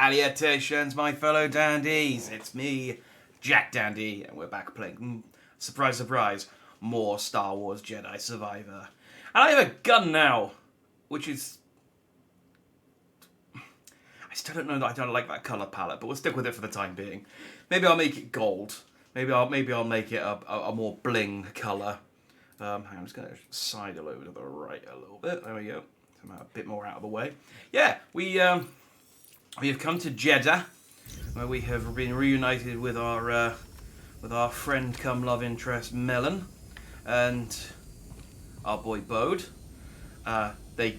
Salutations, my fellow dandies. It's me, Jack Dandy, and we're back playing, surprise, surprise, more Star Wars Jedi Survivor. And I have a gun now, which is... I still don't know, I don't like that colour palette, but we'll stick with it for the time being. Maybe I'll make it gold. Maybe I'll make it a more bling colour. I'm just going to side it over to the right a little bit. There we go. I'm a bit more out of the way. Yeah, we have come to Jeddah, where we have been reunited with our friend cum love interest Melon and our boy Bode. I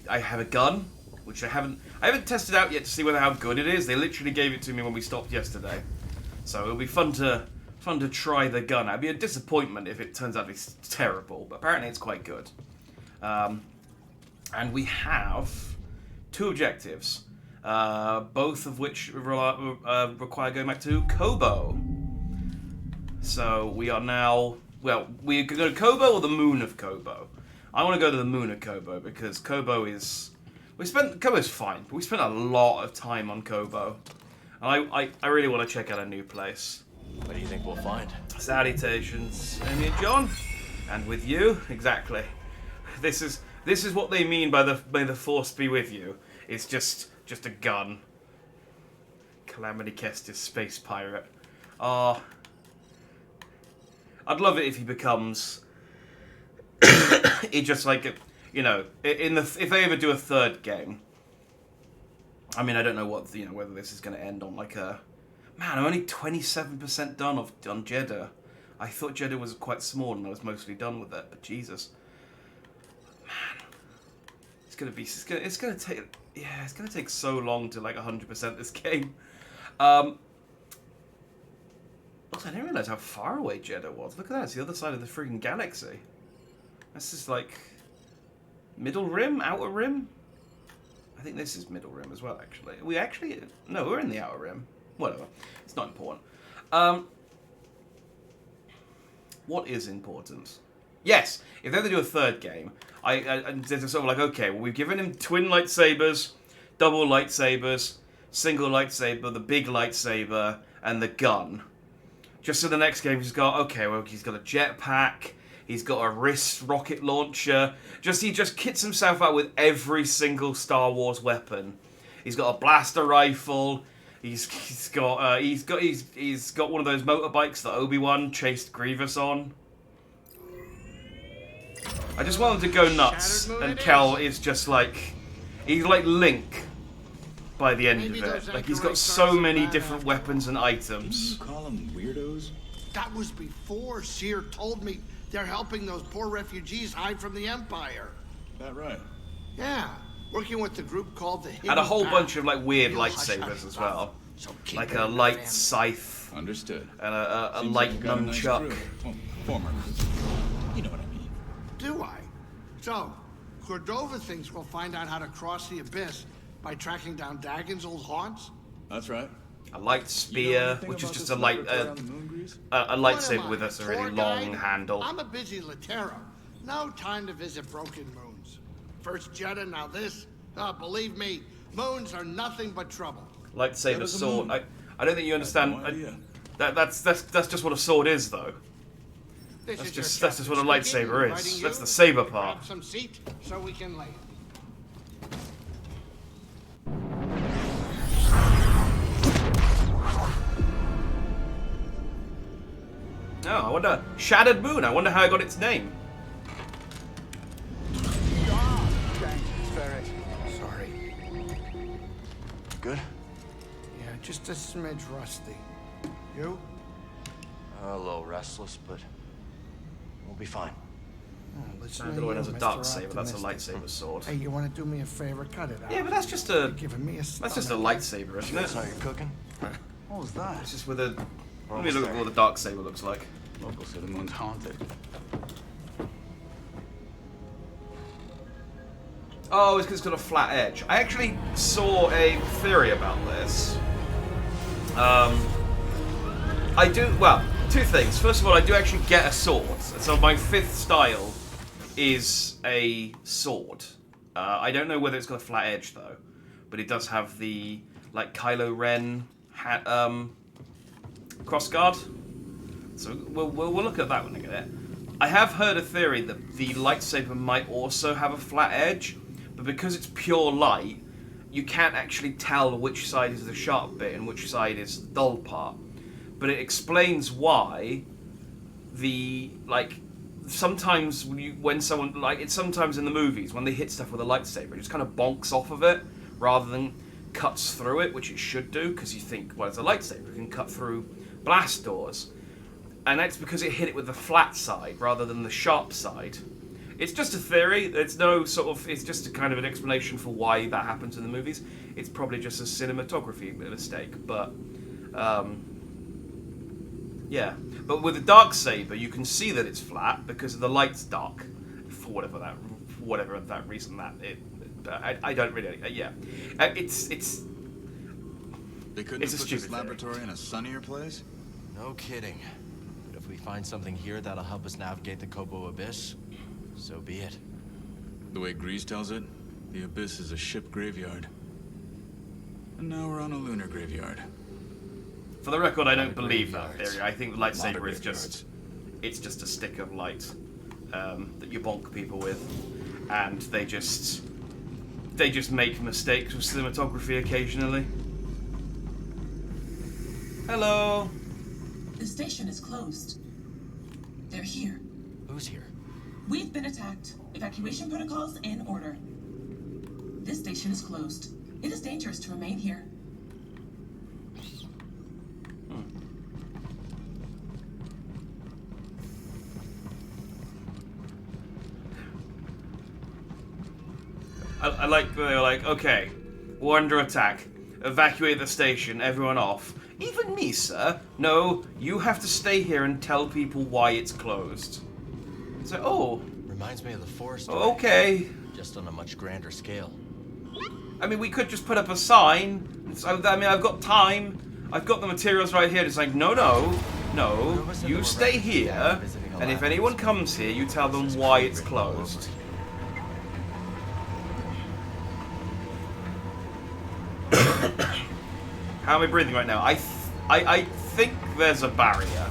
have a gun, which I haven't tested out yet to see how good it is. They literally gave it to me when we stopped yesterday, so it'll be fun to try the gun. It'd be a disappointment if it turns out it's terrible, but apparently it's quite good. And we have two objectives, both of which require going back to Kobo. So we are now, well, we could go to Kobo or the moon of Kobo. I want to go to the moon of Kobo because Kobo's fine, but we spent a lot of time on Kobo. And I really want to check out a new place. What do you think we'll find? Salutations, Amy and John. And with you, exactly. This is what they mean by may the force be with you. It's just a gun. Calamity Kestis, space pirate. I'd love it if he becomes he just like, you know, if they ever do a third game. I mean, I don't know what, you know, whether this is going to end on like a... Man, I'm only 27% done on Jeddah. I thought Jeddah was quite small and I was mostly done with it, but Jesus. Man. It's gonna take so long to like 100% this game. Also, I didn't realize how far away Jeddah was. Look at that, it's the other side of the freaking galaxy. This is like middle rim, outer rim. I think this is middle rim as well. No, we're in the outer rim. Whatever, it's not important. What is important? Yes, if they ever do a third game, there's sort of like, okay, well, we've given him twin lightsabers, double lightsabers, single lightsaber, the big lightsaber, and the gun. Just so the next game he's got, okay, well, he's got a jetpack, he's got a wrist rocket launcher. He just kits himself out with every single Star Wars weapon. He's got a blaster rifle. He's got one of those motorbikes that Obi-Wan chased Grievous on. I just want him to go nuts, and Kel is just like, he's like Link by the end of it. Like, he's got so many different weapons and items. Didn't you call them weirdos? That was before Seer told me they're helping those poor refugees hide from the Empire. That right? Yeah, working with the group called the Hidden And a whole Path. bunch of like weird Real lightsabers hush-hush as well. So keep Like it a in the light family. scythe. Understood. And a Seems light like you got a nice nunchuck. crew. Well, former. You know what I mean. Do I? So, Cordova thinks we'll find out how to cross the abyss by tracking down Dagon's old haunts? That's right. A light You know spear, anything which is about just this a light, laboratory on the moon, Grease? a What am lightsaber I, with a tour really guide? long handle. I'm a busy Latero. No time to visit broken moons. First Jeddah, now this. Believe me, moons are nothing but trouble. Lightsaber was a sword. moon. I don't think you understand. no idea. That's just what a sword is, though. This That's is your just what a captain lightsaber speaking, is. inviting That's you the saber to part. Grab some seat so we can land. No, I wonder. Shattered Moon. I wonder how it got its name. Sorry. Good? Yeah, just a smidge rusty. You? A little restless, but we'll be fine. Oh, listen The to other one you, has a Mr. dark saber. That's a Optimistic. lightsaber sword. Hey, you want to do me a favor? Cut it out. Yeah, but that's just You're a giving me a lightsaber, isn't That's how it? you're cooking? What was that? It's just with a. Let me Almost look at there. what the dark saber looks like. Locals say the moon's haunted. Oh, it's because it's got a flat edge. I actually saw a theory about this. I do, well, two things. First of all, I do actually get a sword. So my fifth style is a sword. I don't know whether it's got a flat edge, though. But it does have the like Kylo Ren crossguard. So we'll look at that one in a minute. I have heard a theory that the lightsaber might also have a flat edge, but because it's pure light, you can't actually tell which side is the sharp bit and which side is the dull part. But it explains why sometimes when someone sometimes in the movies when they hit stuff with a lightsaber, it just kind of bonks off of it rather than cuts through it, which it should do, because you think, well, it's a lightsaber, it can cut through blast doors. And that's because it hit it with the flat side rather than the sharp side. It's just a theory. It's just a kind of an explanation for why that happens in the movies. It's probably just a cinematography mistake, but yeah. But with the Darksaber, you can see that it's flat because the light's dark, for whatever that reason I don't really. Yeah, it's. They couldn't It's have a put this stupid laboratory in a sunnier place? No kidding. But if we find something here that'll help us navigate the Kobo Abyss, so be it. The way Grease tells it, the Abyss is a ship graveyard. And now we're on a lunar graveyard. For the record, I don't believe that graveyards. theory. I think the Lot lightsaber of is just. It's just a stick of light that you bonk people with, and they just make mistakes with cinematography occasionally. Hello. The station is closed. They're here. Who's here? We've been attacked. Evacuation protocols in order. This station is closed. It is dangerous to remain here. I like they're like, okay, we're under attack. Evacuate the station. Everyone off. Even me, sir. No, you have to stay here and tell people why it's closed. So, oh, Reminds me of the Forest. okay. Just on a much grander scale. I mean, we could just put up a sign. I've got time. I've got the materials right here. It's like, no, you stay here, and if anyone comes here, you tell them why it's closed. How am I breathing right now? I think there's a barrier.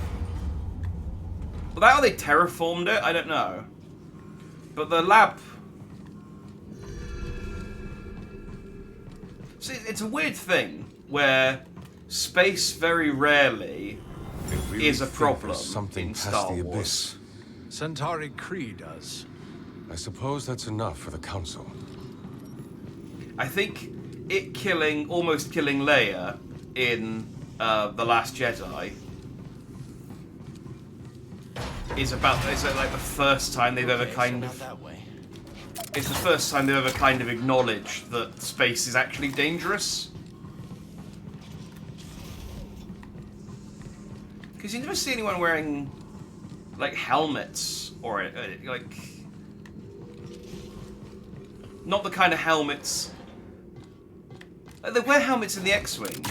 Well, that or they terraformed it? I don't know. But the lab... See, it's a weird thing where space very rarely is a problem something in past Star the Wars. abyss. Centauri Kree does. I suppose that's enough for the council. I think it almost killing Leia in The Last Jedi is like the first time they've ever kind not of... that way. It's the first time they've ever kind of acknowledged that space is actually dangerous. Because you never see anyone wearing, like, helmets or, like... Not the kind of helmets... They wear helmets in the X-Wing,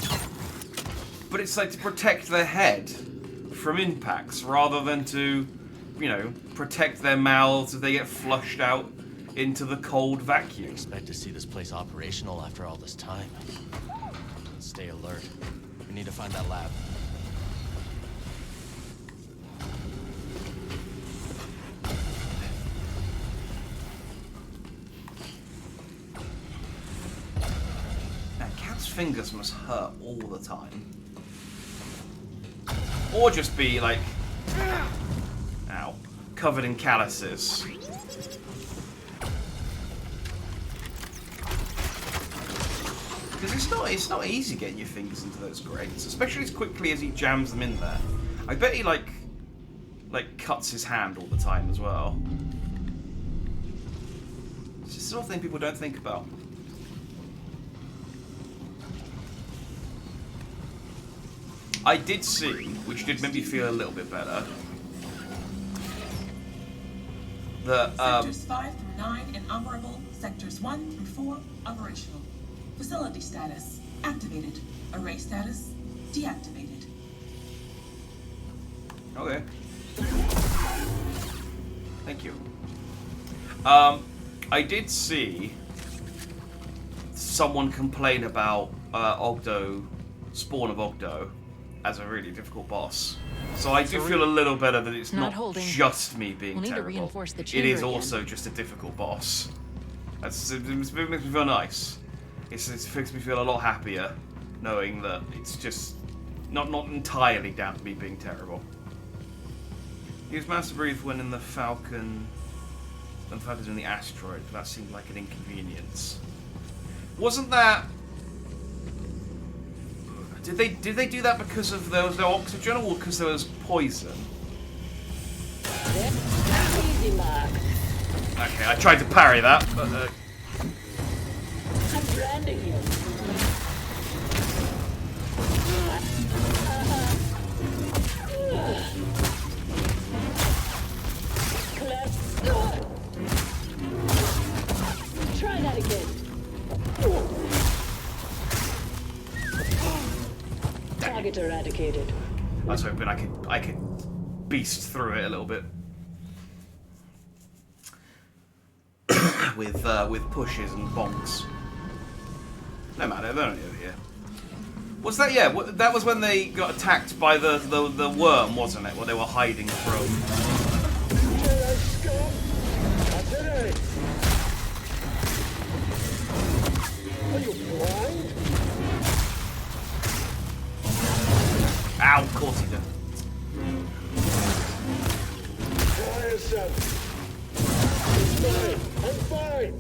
but it's like to protect their head from impacts rather than to, protect their mouths if they get flushed out into the cold vacuum. Expect to see this place operational after all this time. Stay alert. We need to find that lab. Now, Cat's fingers must hurt all the time. Or just be, like... Ow. Covered in calluses. Because it's not easy getting your fingers into those grates, especially as quickly as he jams them in there. I bet he, like cuts his hand all the time as well. It's just the sort of thing people don't think about. I did see, which did make me feel a little bit better, that Sectors 5 through 9 inoperable. Sectors 1 through 4 operational. Facility status activated. Array status deactivated. Okay. Thank you. I did see someone complain about Ogdo, Spawn of Ogdo, as a really difficult boss. So I do feel a little better that it's not just me being We'll need to terrible. reinforce the It chamber is again. also just a difficult boss. It makes me feel nice. It makes me feel a lot happier knowing that it's just not entirely down to me being terrible. Use Master Breathe when in the Falcon. When the Falcon's in the asteroid, but that seemed like an inconvenience. Wasn't that? Did they do that because of there was no oxygen or because there was poison? Easy, Mark. Okay, I tried to parry that, but I'm branding you. Try that again. Target eradicated. I was hoping I could beast through it a little bit with pushes and bonks. No matter, they're only over here. Was that that was when they got attacked by the worm, wasn't it? Where they were hiding from. Are you blind? Ow, of course he did. Try yourself. I'm fine.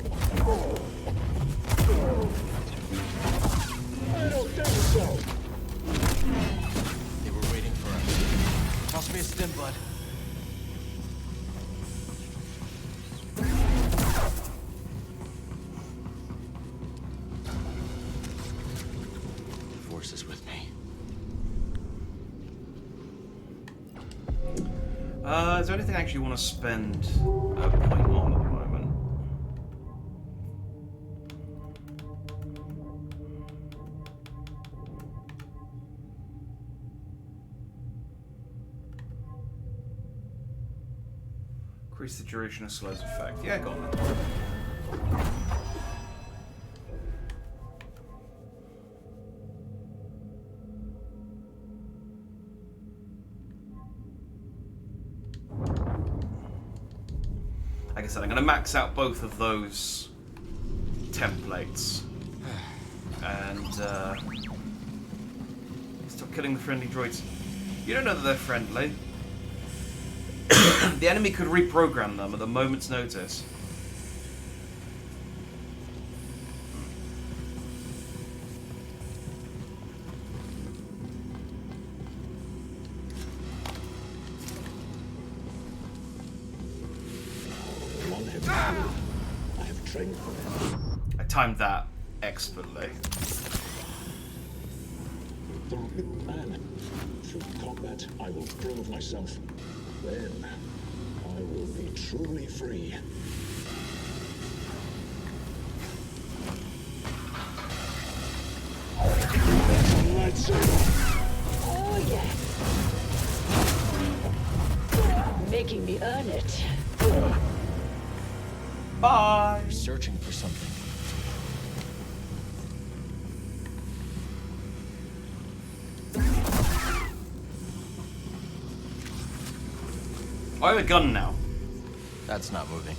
I don't think so. They were waiting for us. Toss me a stim, bud. The Force is with me. Is there anything I actually want to spend a point on at the moment? Increase the duration of Slow's effect. Yeah, go on then. Like I said, I'm going to max out both of those templates. And, stop killing the friendly droids. You don't know that they're friendly. The enemy could reprogram them at a moment's notice. I have trained for it. I timed that expertly. The man. Through combat, I will prove myself. Then, I will be truly free. Lightsaber. Oh, yes. Making me earn it. Bye! You're searching for something. I have a gun now. That's not moving.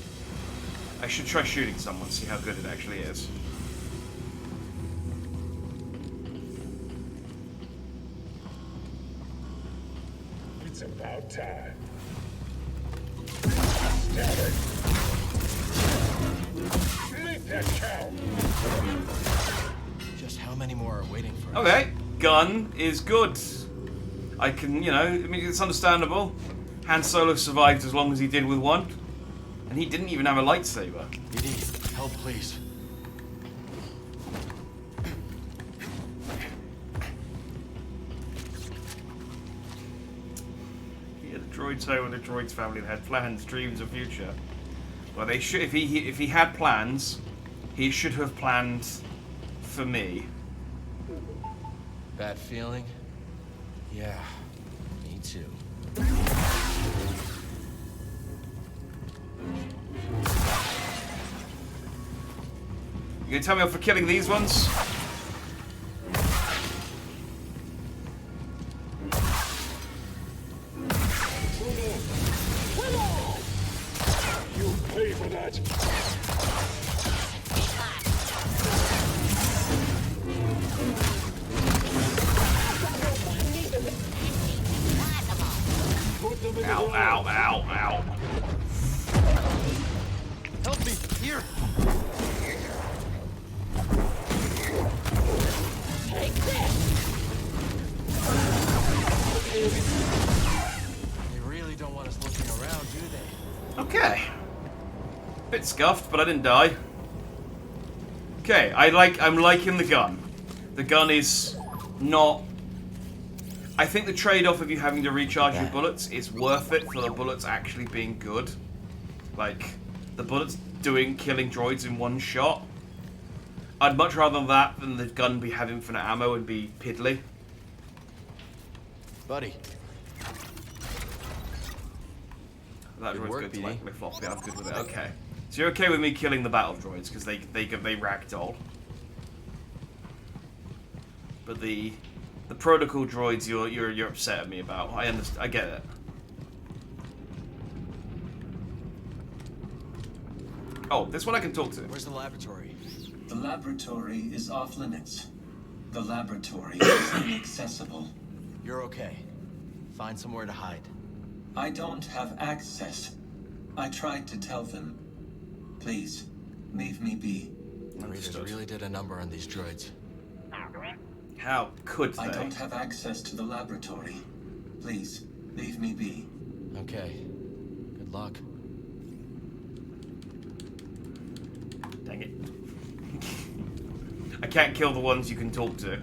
I should try shooting someone, see how good it actually is. It's about time. Make that count. Just how many more are waiting for us? Okay, gun is good. I can, I mean, it's understandable. Han Solo survived as long as he did with one. And he didn't even have a lightsaber. BD, help please. Yeah, the droid's home and the droid's family that had plans, dreams, a future. Well, they should. If he had plans, he should have planned for me. Bad feeling? Yeah, me too. You gonna tell me off for killing these ones? bit scuffed, but I didn't die. Okay, I'm liking the gun. The gun is not... I think the trade-off of you having to recharge your bullets is worth it for the bullets actually being good. Like, the bullets killing droids in one shot. I'd much rather that than the gun have infinite ammo and be piddly. Buddy. That Good droid's work, good to BD. like lift off. Yeah, I'm good with it. Okay. So you're okay with me killing the battle droids because they ragdoll. But the protocol droids you're upset at me about. I understand. I get it. Oh, this one I can talk to. Where's the laboratory? The laboratory is off limits. The laboratory is inaccessible. You're okay. Find somewhere to hide. I don't have access. I tried to tell them. Please, leave me be. Raiders really did a number on these droids. How could they? I don't have access to the laboratory. Please, leave me be. Okay. Good luck. Dang it. I can't kill the ones you can talk to.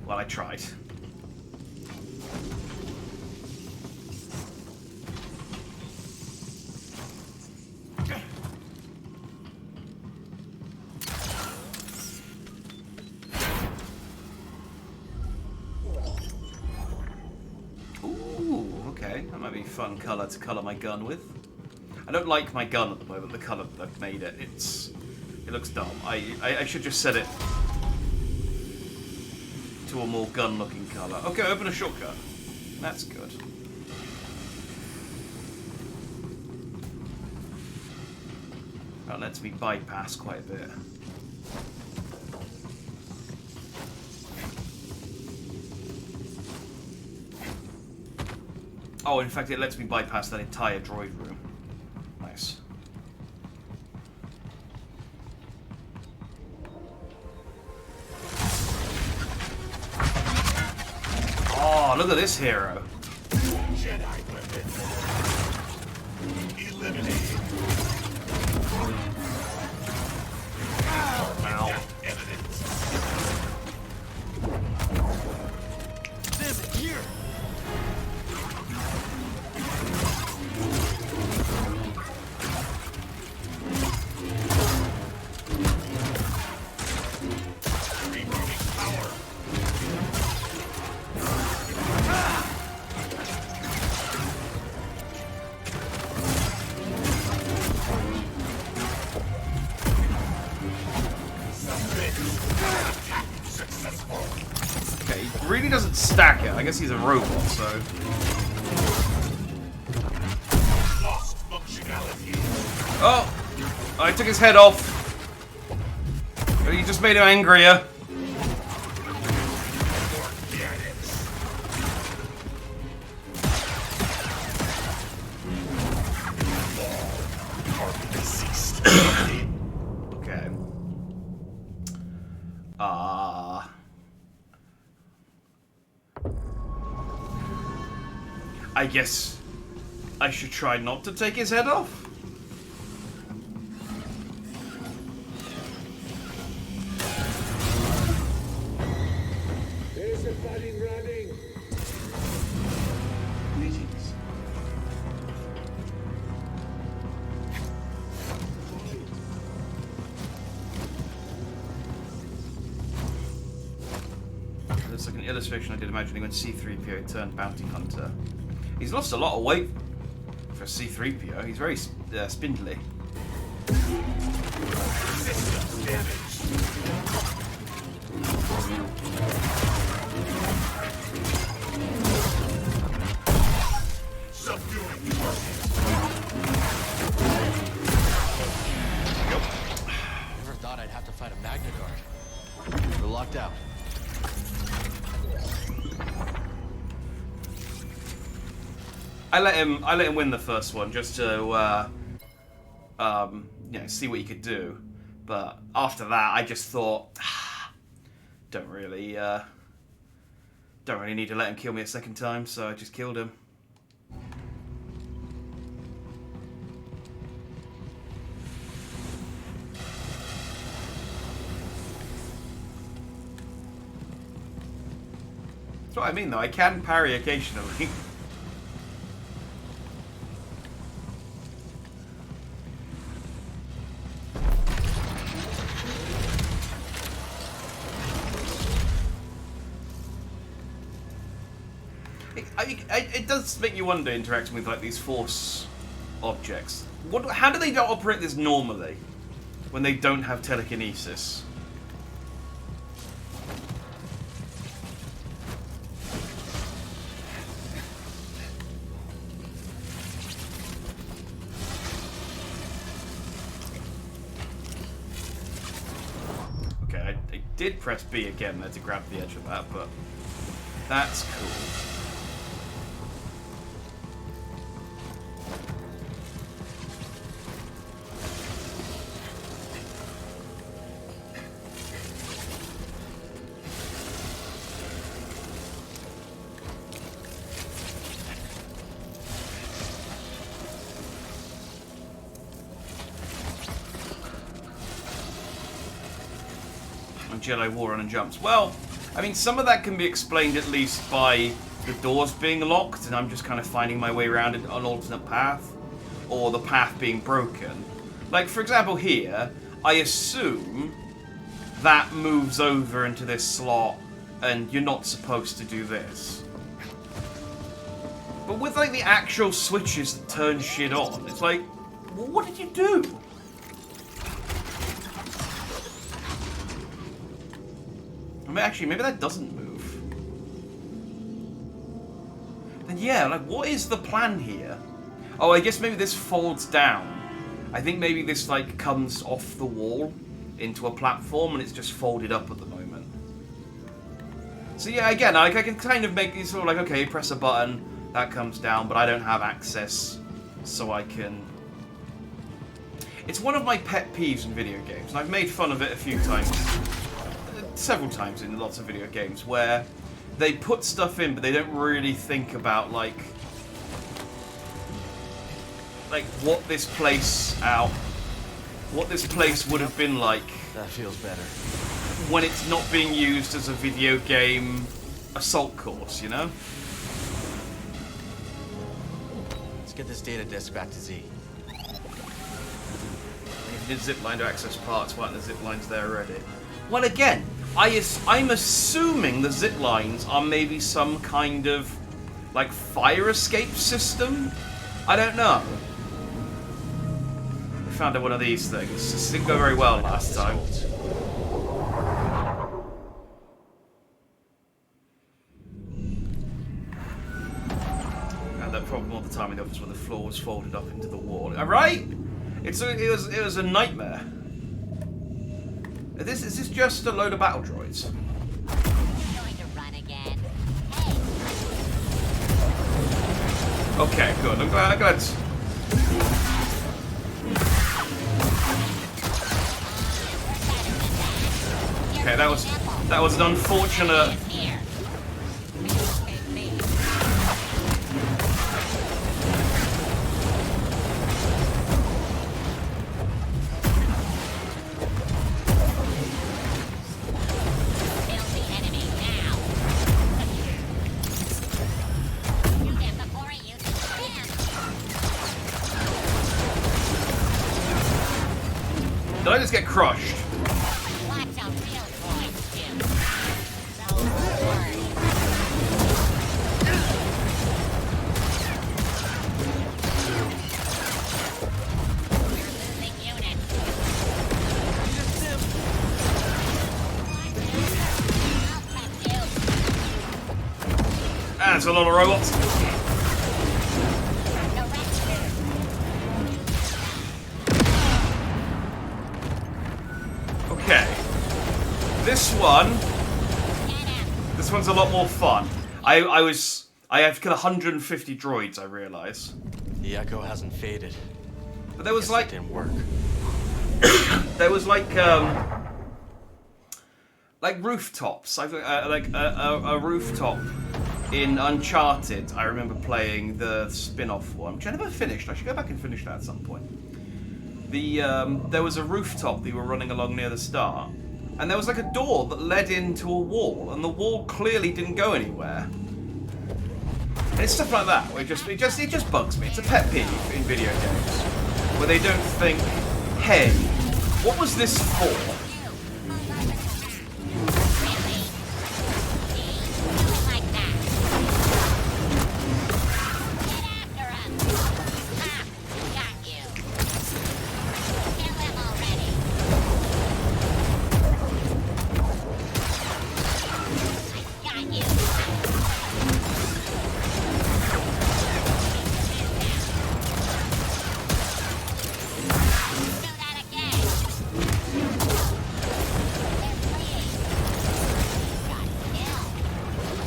Well, I tried. Ooh, okay. That might be a fun colour to colour my gun with. I don't like my gun at the moment, the colour that I've made it. It looks dumb. I should just set it to a more gun-looking colour. Okay, open a shortcut. That's good. That lets me bypass quite a bit. Oh, in fact, it lets me bypass that entire droid room. Nice. Oh, look at this hero. Jedi weapon. Eliminated. Ow. Evidence. This here. Okay, he really doesn't stack it. I guess he's a robot, so... Lost functionality. Oh! I took his head off. But he just made him angrier. Okay. I guess I should try not to take his head off. There's a fighting running. Greetings. Looks like an illustration I did imagining when C-3PO turned bounty hunter. He's lost a lot of weight for C-3PO. He's very spindly. Systems damaged. Subduing target. Never thought I'd have to fight a Magna Guard. We're locked out. I let him win the first one just to see what he could do. But after that, I just thought, don't really need to let him kill me a second time, so I just killed him. what I mean, though. I can parry occasionally. It does make you wonder, interacting with like these force objects. How do they operate this normally when they don't have telekinesis? Okay, I did press B again there to grab the edge of that, but that's cool. Jedi war on and jumps. Well, I mean, some of that can be explained at least by the doors being locked, and I'm just kind of finding my way around an alternate path, or the path being broken. Like, for example, here, I assume that moves over into this slot, and you're not supposed to do this. But with, like, the actual switches that turn shit on, it's like, well, what did you do? I mean, actually, maybe that doesn't move. Then yeah, like, what is the plan here? Oh, I guess maybe this folds down. I think maybe this, like, comes off the wall into a platform and it's just folded up at the moment. So yeah, again, like, I can kind of make these sort of like, okay, press a button, that comes down, but I don't have access, so I can... It's one of my pet peeves in video games, and I've made fun of it a few times. Several times in lots of video games, where they put stuff in but they don't really think about like what this place would have been like. That feels better. When it's not being used as a video game assault course, you know? Let's get this data disk back to Z. If you did zipline to access parts, why aren't the ziplines there already? Well, again, I'm assuming the zip lines are maybe some kind of, like, fire escape system? I don't know. I found one of these things. This didn't go very well last time. I had that problem all the time in the office where the floor was folded up into the wall. Alright? It was a nightmare. Is this just a load of battle droids? Going to run again. Hey. Okay, good. I'm glad. Okay, that was an unfortunate. Did I just get crushed? That's a lot of robots. Okay. This one's a lot more fun. I have killed 150 droids, I realise. The echo hasn't faded. But there was like it didn't work. There was like rooftops. I've like a rooftop in Uncharted. I remember playing the spin-off one, which I never finished. I should go back and finish that at some point. There was a rooftop that you were running along near the start, and there was like a door that led into a wall, and the wall clearly didn't go anywhere. And it's stuff like that where it just bugs me. It's a pet peeve in video games where they don't think, hey, what was this for?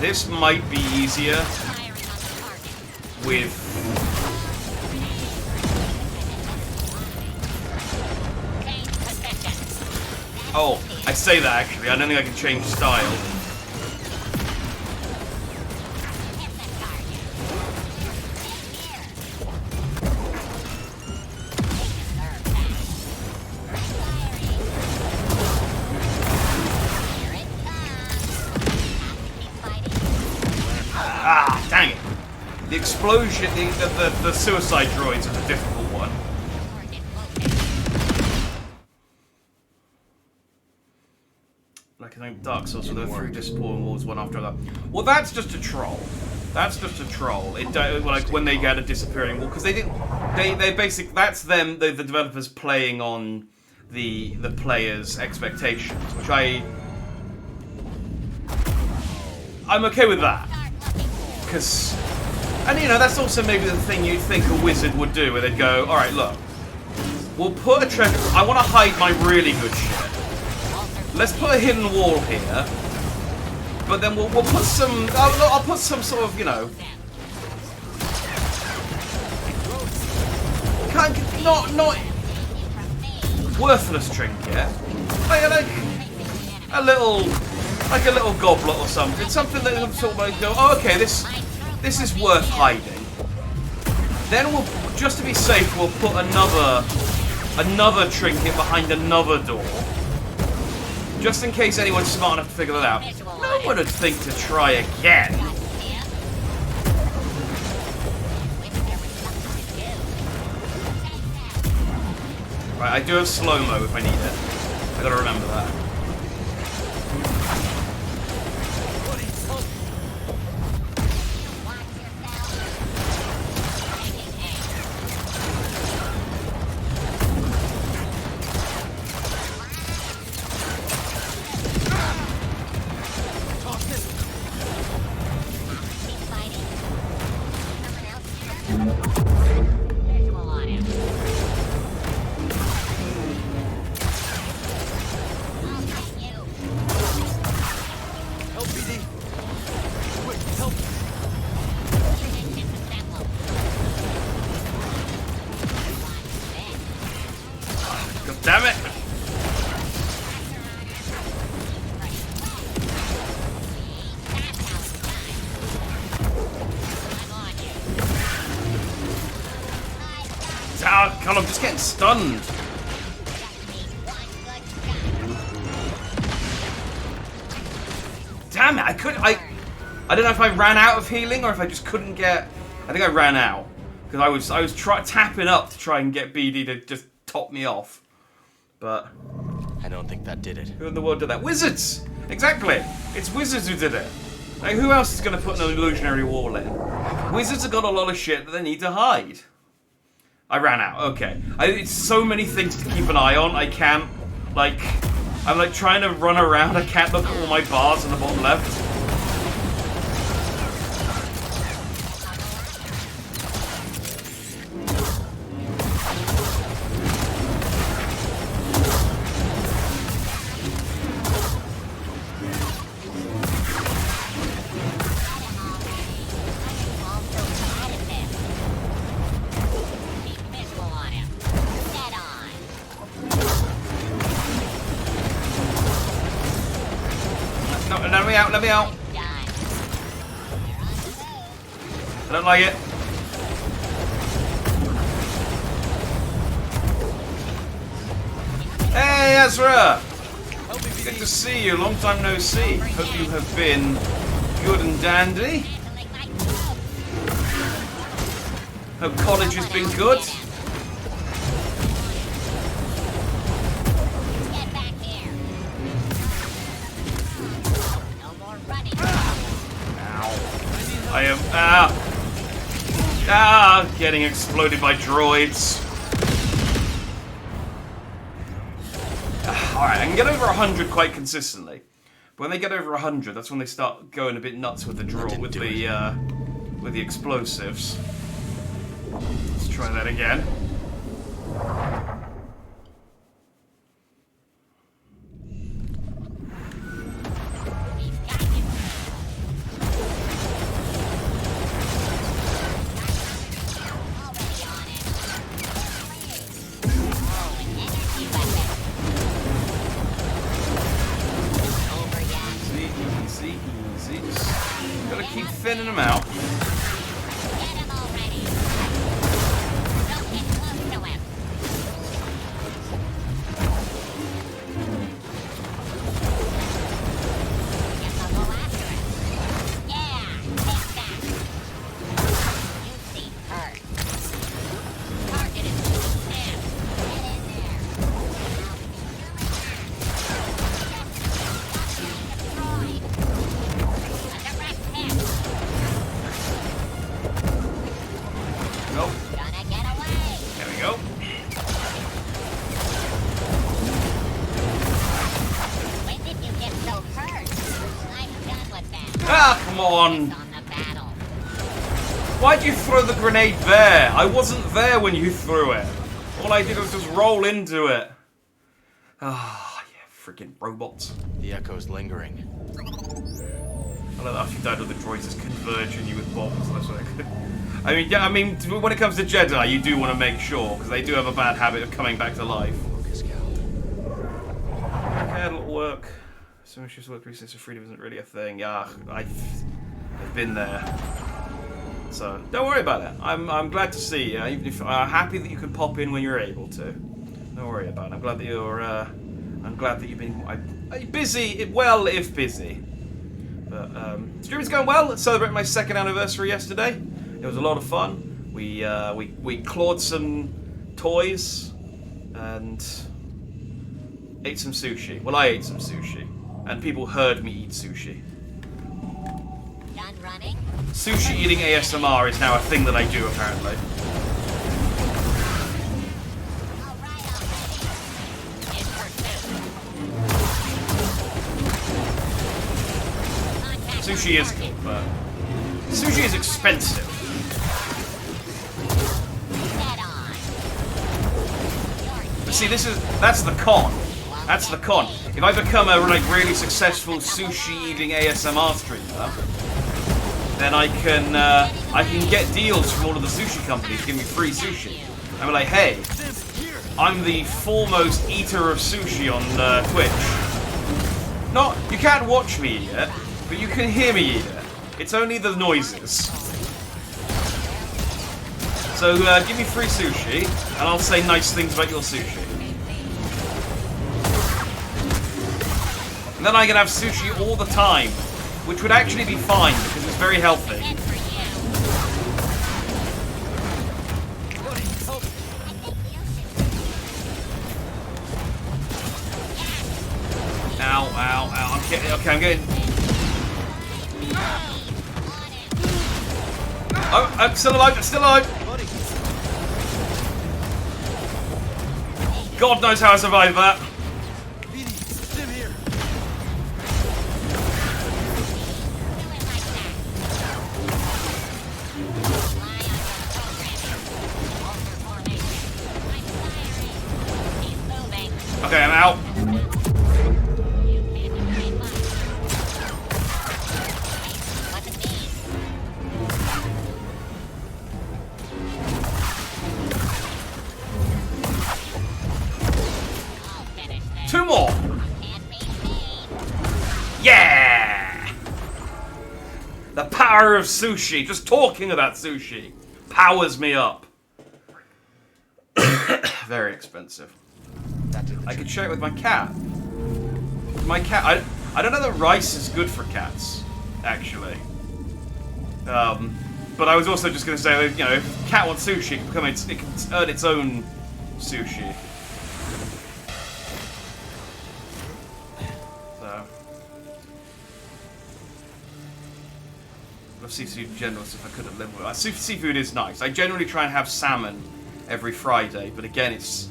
This might be easier with... Oh, I say that actually. I don't think I can change style. Ah, dang it. The explosion, the suicide droids is a difficult one. Like I think Dark Souls with the three disappointing walls one after another. Well, that's just a troll. That's just a troll. It like when they get a disappearing wall because they didn't. They basically that's them. The developers playing on the players' expectations, which I'm okay with that. Because, and you know, that's also maybe the thing you'd think a wizard would do, where they'd go, alright, look, we'll put a treasure, I want to hide my really good shit. Let's put a hidden wall here, but then we'll put some, I'll put some sort of, you know, not worthless trinket, like a little goblet or something, something that will sort of like go, oh, okay, this is worth hiding. Then we'll, just to be safe, we'll put another trinket behind another door, just in case anyone's smart enough to figure that out. No one would think to try again. Right, I do have slow-mo if I need it. I gotta remember that. Damn it! Ah, God, I'm just getting stunned. Damn it! I don't know if I ran out of healing or if I just couldn't get. I think I ran out because I was tapping up to try and get BD to just top me off. But I don't think that did it. Who in the world did that? Wizards! Exactly! It's wizards who did it. Like, who else is going to put an illusionary wall in? Wizards have got a lot of shit that they need to hide. I ran out. Okay. It's so many things to keep an eye on. I can't, like... I'm, like, trying to run around. I can't look at all my bars in the bottom left. Let me out. I don't like it. Hey, Ezra! Good to see you. Long time no see. Hope you have been good and dandy. Hope college has been good. I am getting exploded by droids. Alright, I can get over 100 quite consistently. But when they get over 100, that's when they start going a bit nuts with the with the explosives. Let's try that again. Easy. Just gotta keep thinning them out. Come on! Why'd you throw the grenade there? I wasn't there when you threw it. All I did was just roll into it. Ah, yeah, freaking robots. The echo's lingering. I love that after you died with the droids, just converging you with bombs. That's what I could. I mean, when it comes to Jedi, you do want to make sure, because they do have a bad habit of coming back to life. Okay, it'll work. So much just work recently, so freedom isn't really a thing. Yeah, I've been there. So don't worry about it. I'm glad to see you. Even if happy that you can pop in when you're able to. Don't worry about it. I'm glad that you're. I'm glad that you've been busy. Well, if busy. But streaming's going well. Celebrating my 2nd anniversary yesterday. It was a lot of fun. We clawed some toys and ate some sushi. Well, I ate some sushi. And people heard me eat sushi. Done running? Sushi eating ASMR is now a thing that I do, apparently. Sushi is good, but sushi is expensive. But see, that's the con. That's the con. If I become a really successful sushi-eating ASMR streamer, then I can get deals from all of the sushi companies to give me free sushi. I'm like, hey, I'm the foremost eater of sushi on Twitch. You can't watch me eat it, but you can hear me eat it. It's only the noises. So give me free sushi, and I'll say nice things about your sushi. And then I can have sushi all the time, which would actually be fine because it's very healthy. Ow. I'm getting. Oh, I'm still alive. God knows how I survived that. Okay, I'm out. Two more. Yeah! The power of sushi. Just talking about sushi powers me up. Very expensive. I could share it with my cat. My cat... I don't know that rice is good for cats, actually. But I was also just going to say, you know, if a cat wants sushi, it can earn its own sushi. So... Seafood generous if I could have lived with it. Seafood is nice. I generally try and have salmon every Friday, but again, it's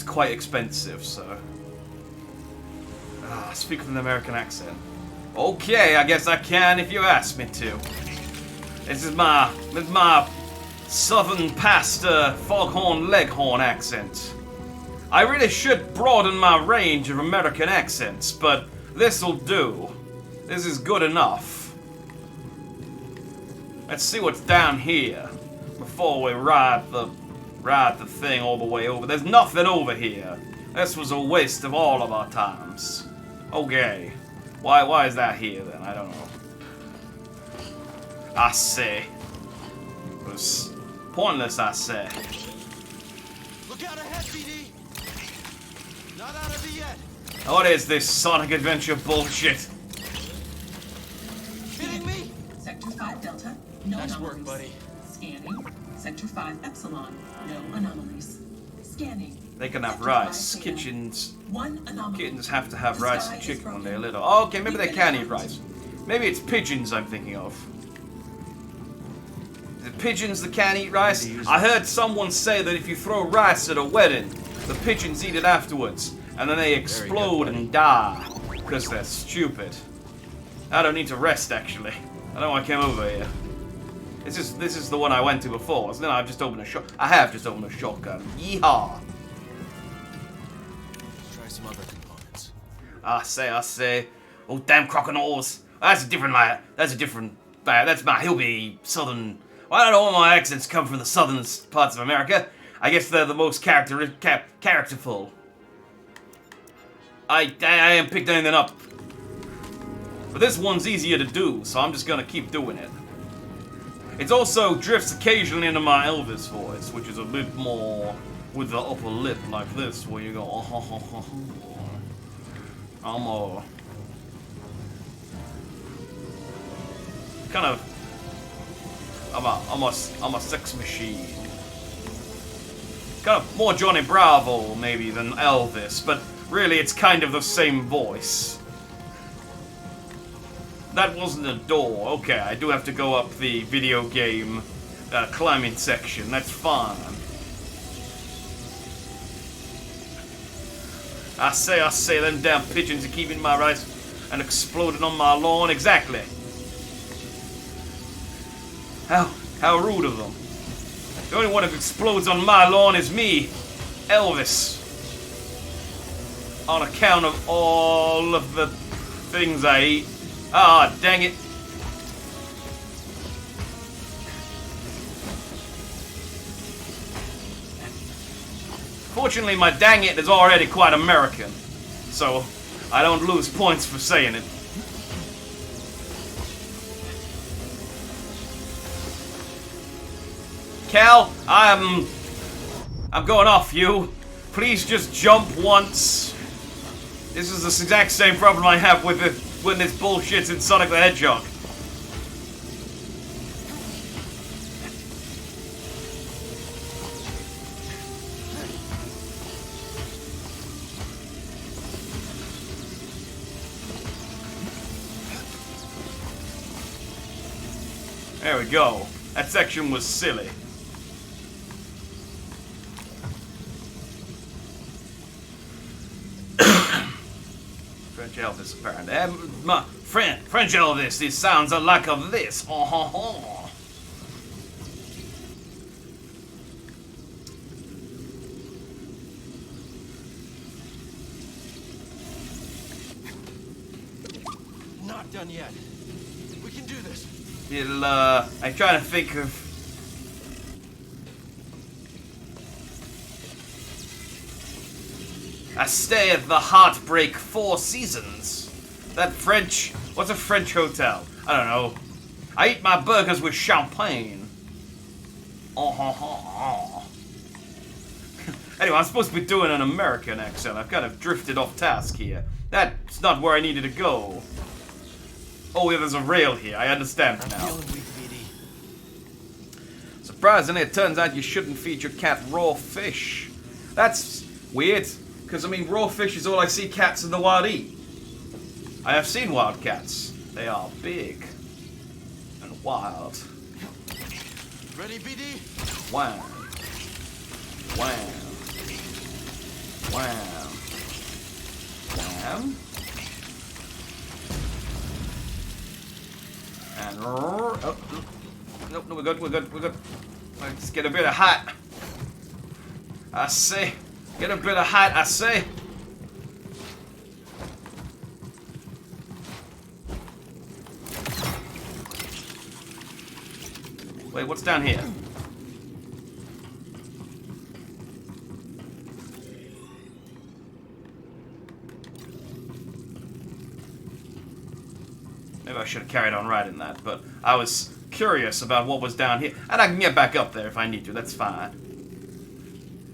quite expensive, so... speak with an American accent. Okay, I guess I can if you ask me to. This is my southern pastor foghorn leghorn accent. I really should broaden my range of American accents, but this'll do. This is good enough. Let's see what's down here before we ride the thing all the way over. There's nothing over here. This was a waste of all of our times. Okay. Why is that here then? I don't know. I say. It was pointless, I say. Look out ahead, BD. Not out of it yet. What is this Sonic Adventure bullshit? Hitting me? Sector 5 Delta, no Nice anomalies. work, buddy. Scanning. Sector 5 Epsilon, no anomalies. Scanning. They can have Sector rice. 5 Theta, Kittens. one anomaly. Kittens have to have The rice sky and is chicken when they're broken. little. Oh, okay, maybe We they can can eat hunt. rice. Maybe it's pigeons I'm thinking of. Is it pigeons that can't eat rice? I heard someone say that if you throw rice at a wedding, the pigeons eat it afterwards, and then they explode and die because they're stupid. I don't need to rest, actually. I know I came over here. This is the one I went to before, isn't it? I've just opened a shot. I have just opened a shotgun. Yeehaw! Let's try some other components. I say. Oh, damn crocodiles. That's a different layer. That's my hillbilly southern... Well, I don't know why my accents come from the southern parts of America. I guess they're the most characterful. I am picked anything up. But this one's easier to do, so I'm just gonna keep doing it. It also drifts occasionally into my Elvis voice, which is a bit more with the upper lip like this, where you go, oh, I'm a sex machine. Kind of more Johnny Bravo, maybe, than Elvis, but really it's kind of the same voice. That wasn't a door. Okay, I do have to go up the video game climbing section. That's fine. I say, them damn pigeons are keeping my rice and exploding on my lawn. Exactly. How rude of them. The only one who explodes on my lawn is me, Elvis. On account of all of the things I eat. Ah, dang it. Fortunately, my dang it is already quite American, so I don't lose points for saying it. Cal, I'm going off you. Please just jump once. This is the exact same problem I have with when this bullshit's in Sonic the Hedgehog. There we go. That section was silly. French Elvis, apparently. My French Elvis, this sounds a like of this. Oh, ho, ho. Not done yet. We can do this. I'm trying to think of... I stay at the Heartbreak Four Seasons. That French... What's a French hotel? I don't know. I eat my burgers with champagne. Oh, ho, ho, ho. Anyway, I'm supposed to be doing an American accent. I've kind of drifted off task here. That's not where I needed to go. Oh, yeah, there's a rail here. I understand now. Feeling weak, BD. Surprisingly, it turns out you shouldn't feed your cat raw fish. That's weird, because, I mean, raw fish is all I see cats in the wild eat. I have seen wild cats. They are big and wild. Ready, BD? Wow. Wow. Wow. Wow. And oh, no, we're good. Let's get a bit of hot. I say, get a bit of hot. I say. Wait, what's down here? Maybe I should have carried on writing that, but I was curious about what was down here. And I can get back up there if I need to, that's fine.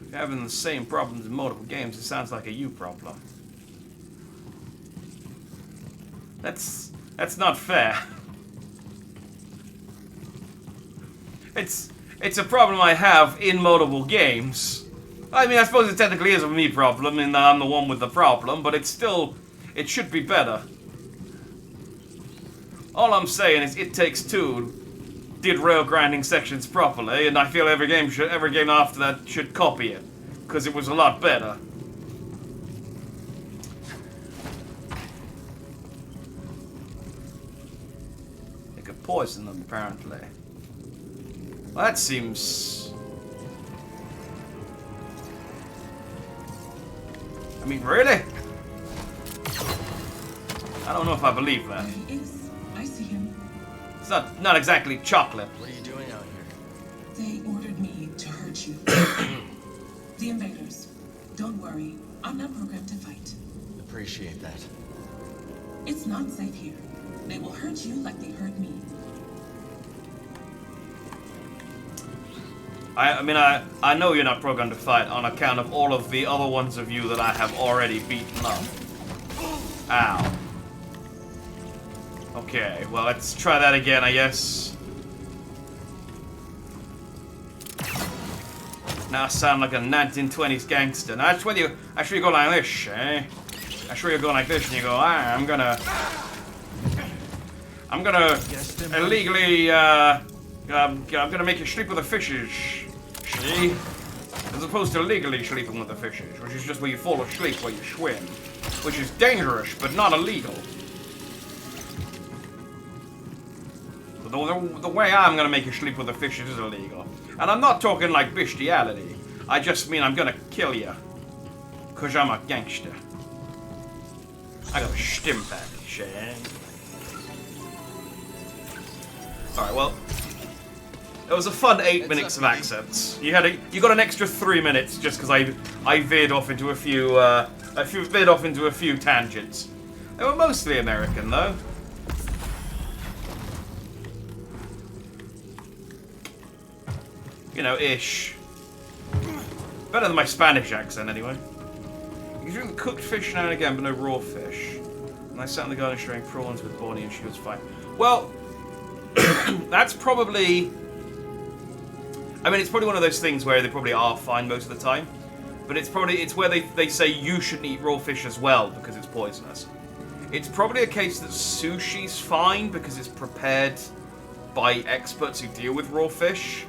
If you're having the same problems in multiple games, it sounds like a you problem. That's not fair. It's a problem I have in multiple games. I mean, I suppose it technically is a me problem, and I'm the one with the problem, but it's still, it should be better. All I'm saying is It Takes Two did rail grinding sections properly, and I feel every game after that should copy it, because it was a lot better. It could poison them, apparently. Well, that seems... I mean, really? I don't know if I believe that. There he is. I see him. It's not exactly chocolate. What are you doing out here? They ordered me to hurt you. The invaders. Don't worry. I'm not programmed to fight. Appreciate that. It's not safe here. They will hurt you like they hurt me. I know you're not programmed to fight on account of all of the other ones of you that I have already beaten up. Ow. Okay, well, let's try that again, I guess. Now I sound like a 1920s gangster. Now, that's when you actually go like this, eh? Actually, you go like this and you go, I'm gonna illegally, I'm gonna make you sleep with the fishes, see? As opposed to legally sleeping with the fishes, which is just where you fall asleep while you swim. Which is dangerous, but not illegal. The way I'm gonna make you sleep with the fishes is illegal. And I'm not talking like bestiality. I just mean I'm gonna kill you. Cause I'm a gangster. I got a stim package, eh? Alright, well. It was a fun 8 minutes of accents. You got an extra 3 minutes just because I veered off into a few tangents. They were mostly American though. You know, ish. Better than my Spanish accent anyway. You can drink cooked fish now and again, but no raw fish. And I sat in the garden sharing prawns with Bonnie and she was fine. Well, that's probably... I mean, it's probably one of those things where they probably are fine most of the time. But it's where they say you shouldn't eat raw fish as well because it's poisonous. It's probably a case that sushi's fine because it's prepared by experts who deal with raw fish.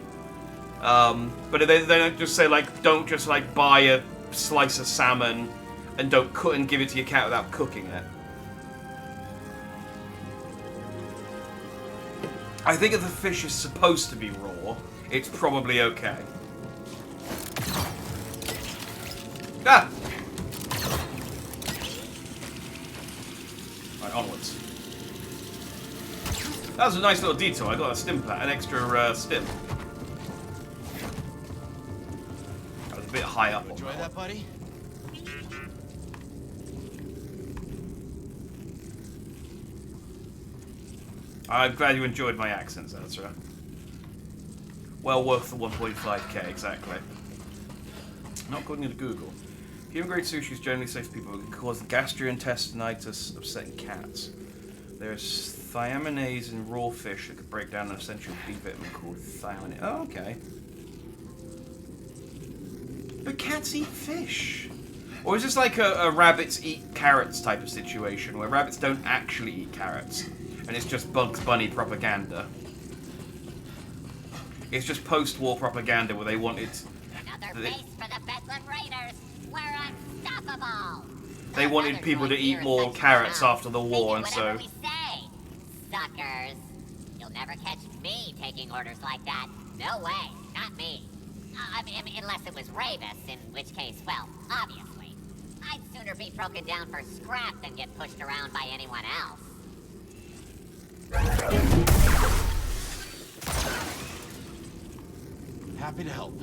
But they don't just say, like, don't just, like, buy a slice of salmon and don't cut and give it to your cat without cooking it. I think if the fish is supposed to be raw, it's probably okay. Ah! Right, onwards. That was a nice little detour. I got a stim pack, an extra stim. That was a bit high up. Enjoy that, buddy? I'm glad you enjoyed my accents, Ezra. Well worth the 1.5k, exactly. Not according to Google. Human-grade sushi is generally safe for people, but can cause gastrointestinitis, upsetting cats. There's thiaminase in raw fish that could break down an essential B vitamin called thiamine. Oh, okay. But cats eat fish. Or is this like a rabbits eat carrots type of situation, where rabbits don't actually eat carrots, and it's just Bugs Bunny propaganda? It's just post-war propaganda where they wanted... Another base for the Bedlam Raiders. We're unstoppable. They wanted people to eat more carrots after the war, and so... Suckers. You'll never catch me taking orders like that. No way. Not me. I mean, unless it was Ravis, in which case, well, obviously. I'd sooner be broken down for scrap than get pushed around by anyone else. Happy to help.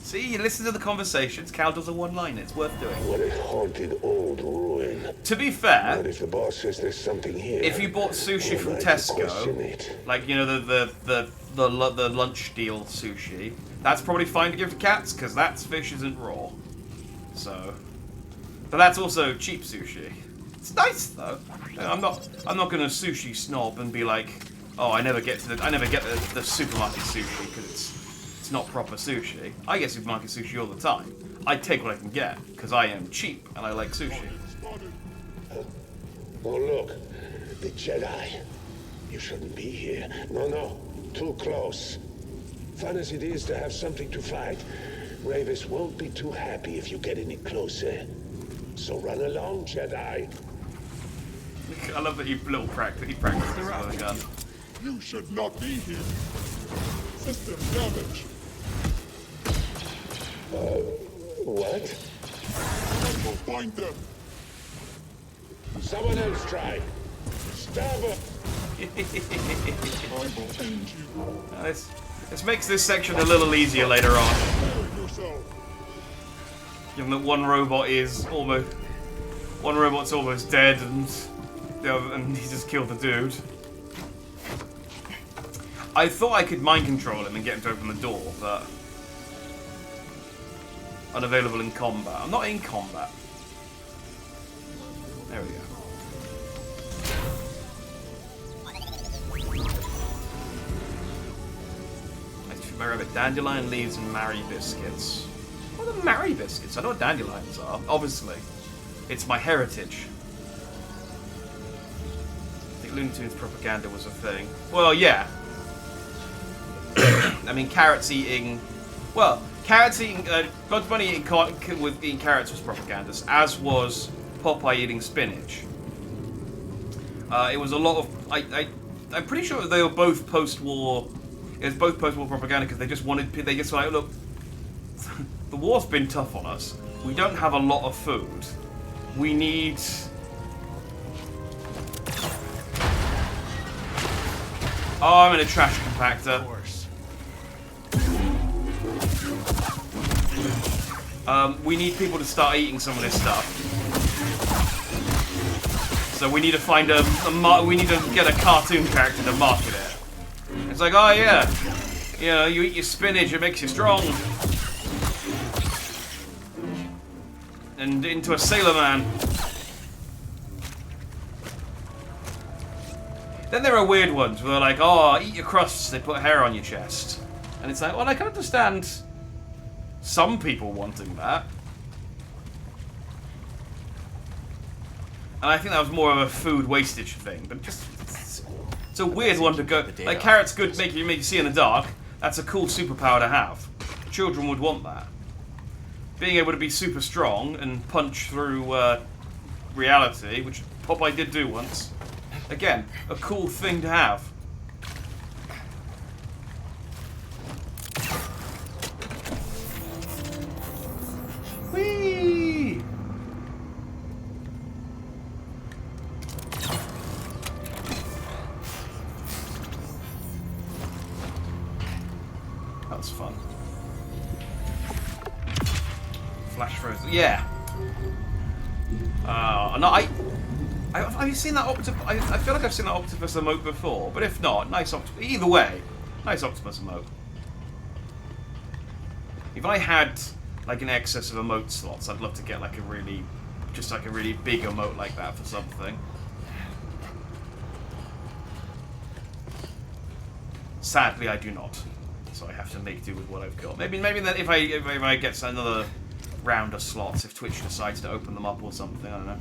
See, you listen to the conversations. Cal does a one-liner. It's worth doing. What a haunted old ruin. To be fair, But if the boss says there's something here, if you bought sushi I from might Tesco, question it. like, you know, the lunch deal sushi, that's probably fine to give to cats because that fish isn't raw. So, but that's also cheap sushi. It's nice though. I'm not gonna sushi snob and be like, oh, I never get the supermarket sushi because it's not proper sushi. I get supermarket sushi all the time. I take what I can get because I am cheap and I like sushi. Oh, look. The Jedi. You shouldn't be here. No. Too close. Fun as it is to have something to fight, Ravis won't be too happy if you get any closer. So run along, Jedi. I love that you practice with a gun. You should not be here. System damage. What? I will find them. Someone else try. Stab her. I will end you. This makes this section a little easier later on. Given that one robot's almost dead, and he just killed the dude. I thought I could mind control him and get him to open the door, but unavailable in combat. I'm not in combat. There we go. My rabbit, dandelion leaves and Mary biscuits. What are the Mary biscuits? I know what dandelions are, obviously. It's my heritage. I think Looney Tunes propaganda was a thing. Well, yeah. I mean, carrots eating... Well, carrots eating... Bugs Bunny eating carrots was propaganda, as was Popeye eating spinach. It was a lot of... I'm pretty sure they were both post-war... It was both post-war propaganda because they just wanted... They just were like, look, the war's been tough on us. We don't have a lot of food. We need... Oh, I'm in a trash compactor. We need people to start eating some of this stuff. So we need to find we need to get a cartoon character to market it. It's like, oh yeah, you know, you eat your spinach, it makes you strong. And into a sailor man. Then there are weird ones where they're like, oh, eat your crusts, they put hair on your chest. And it's like, well, I can understand some people wanting that. And I think that was more of a food wastage thing, but just... It's a weird one to go. Like, carrots good, make you see in the dark. That's a cool superpower to have. Children would want that. Being able to be super strong and punch through reality, which Popeye did do once. Again, a cool thing to have. Whee! That was fun. Flash frozen. Yeah. No, have you seen that octopus? I feel like I've seen that octopus emote before, but if not, nice octopus. Either way, nice octopus emote. If I had like an excess of emote slots, I'd love to get like a really big emote like that for something. Sadly, I do not, so I have to make do with what I've got. Maybe that if I get another round of slots, if Twitch decides to open them up or something, I don't know.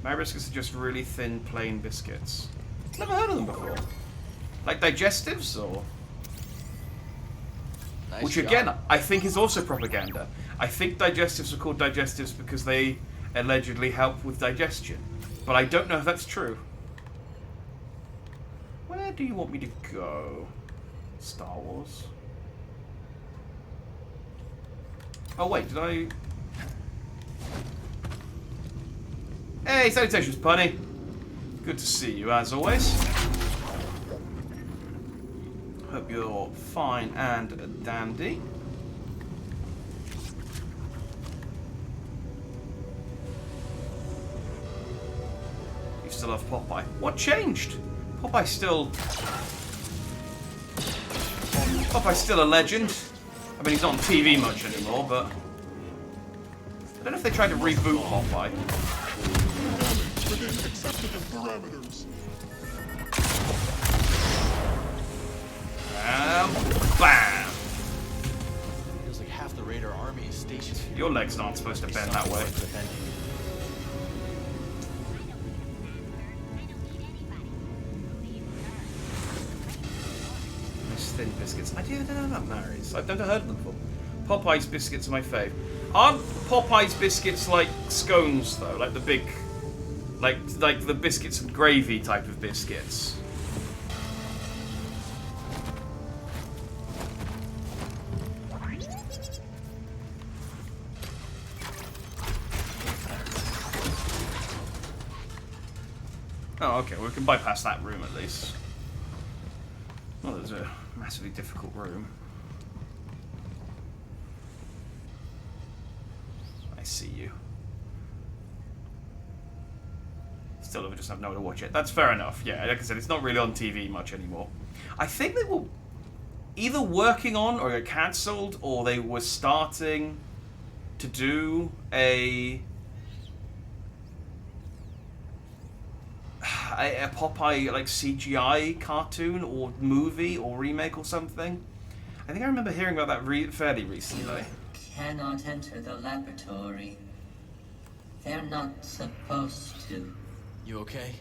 My biscuits are just really thin, plain biscuits. Never heard of them before. Like digestives, or Nice which job. again, I think is also propaganda. I think digestives are called digestives because they allegedly help with digestion, but I don't know if that's true. Where do you want me to go? Star Wars. Oh wait, did I? Hey, salutations, Punny. Good to see you, as always. Hope you're fine and dandy. You still have Popeye. What changed? Popeye's still a legend. I mean, he's not on TV much anymore, but I don't know if they tried to reboot Popeye. Within acceptable parameters. Bam! Feels like half the Raider army is stationed here. Your legs aren't supposed to bend that way. Nice thin biscuits. I don't know about Mary's. I've never heard of them before. Popeye's biscuits are my fave. Aren't Popeye's biscuits like scones though? Like the big, like the biscuits and gravy type of biscuits. Oh, okay. Well, we can bypass that room at least. Well, there's a massively difficult room. I see you. Still, we just have nowhere to watch it. That's fair enough. Yeah, like I said, it's not really on TV much anymore. I think they were either working on or got cancelled, or they were starting to do a Popeye like CGI cartoon or movie or remake or something. I think I remember hearing about that fairly recently. Cannot enter the laboratory. They're not supposed to. You okay?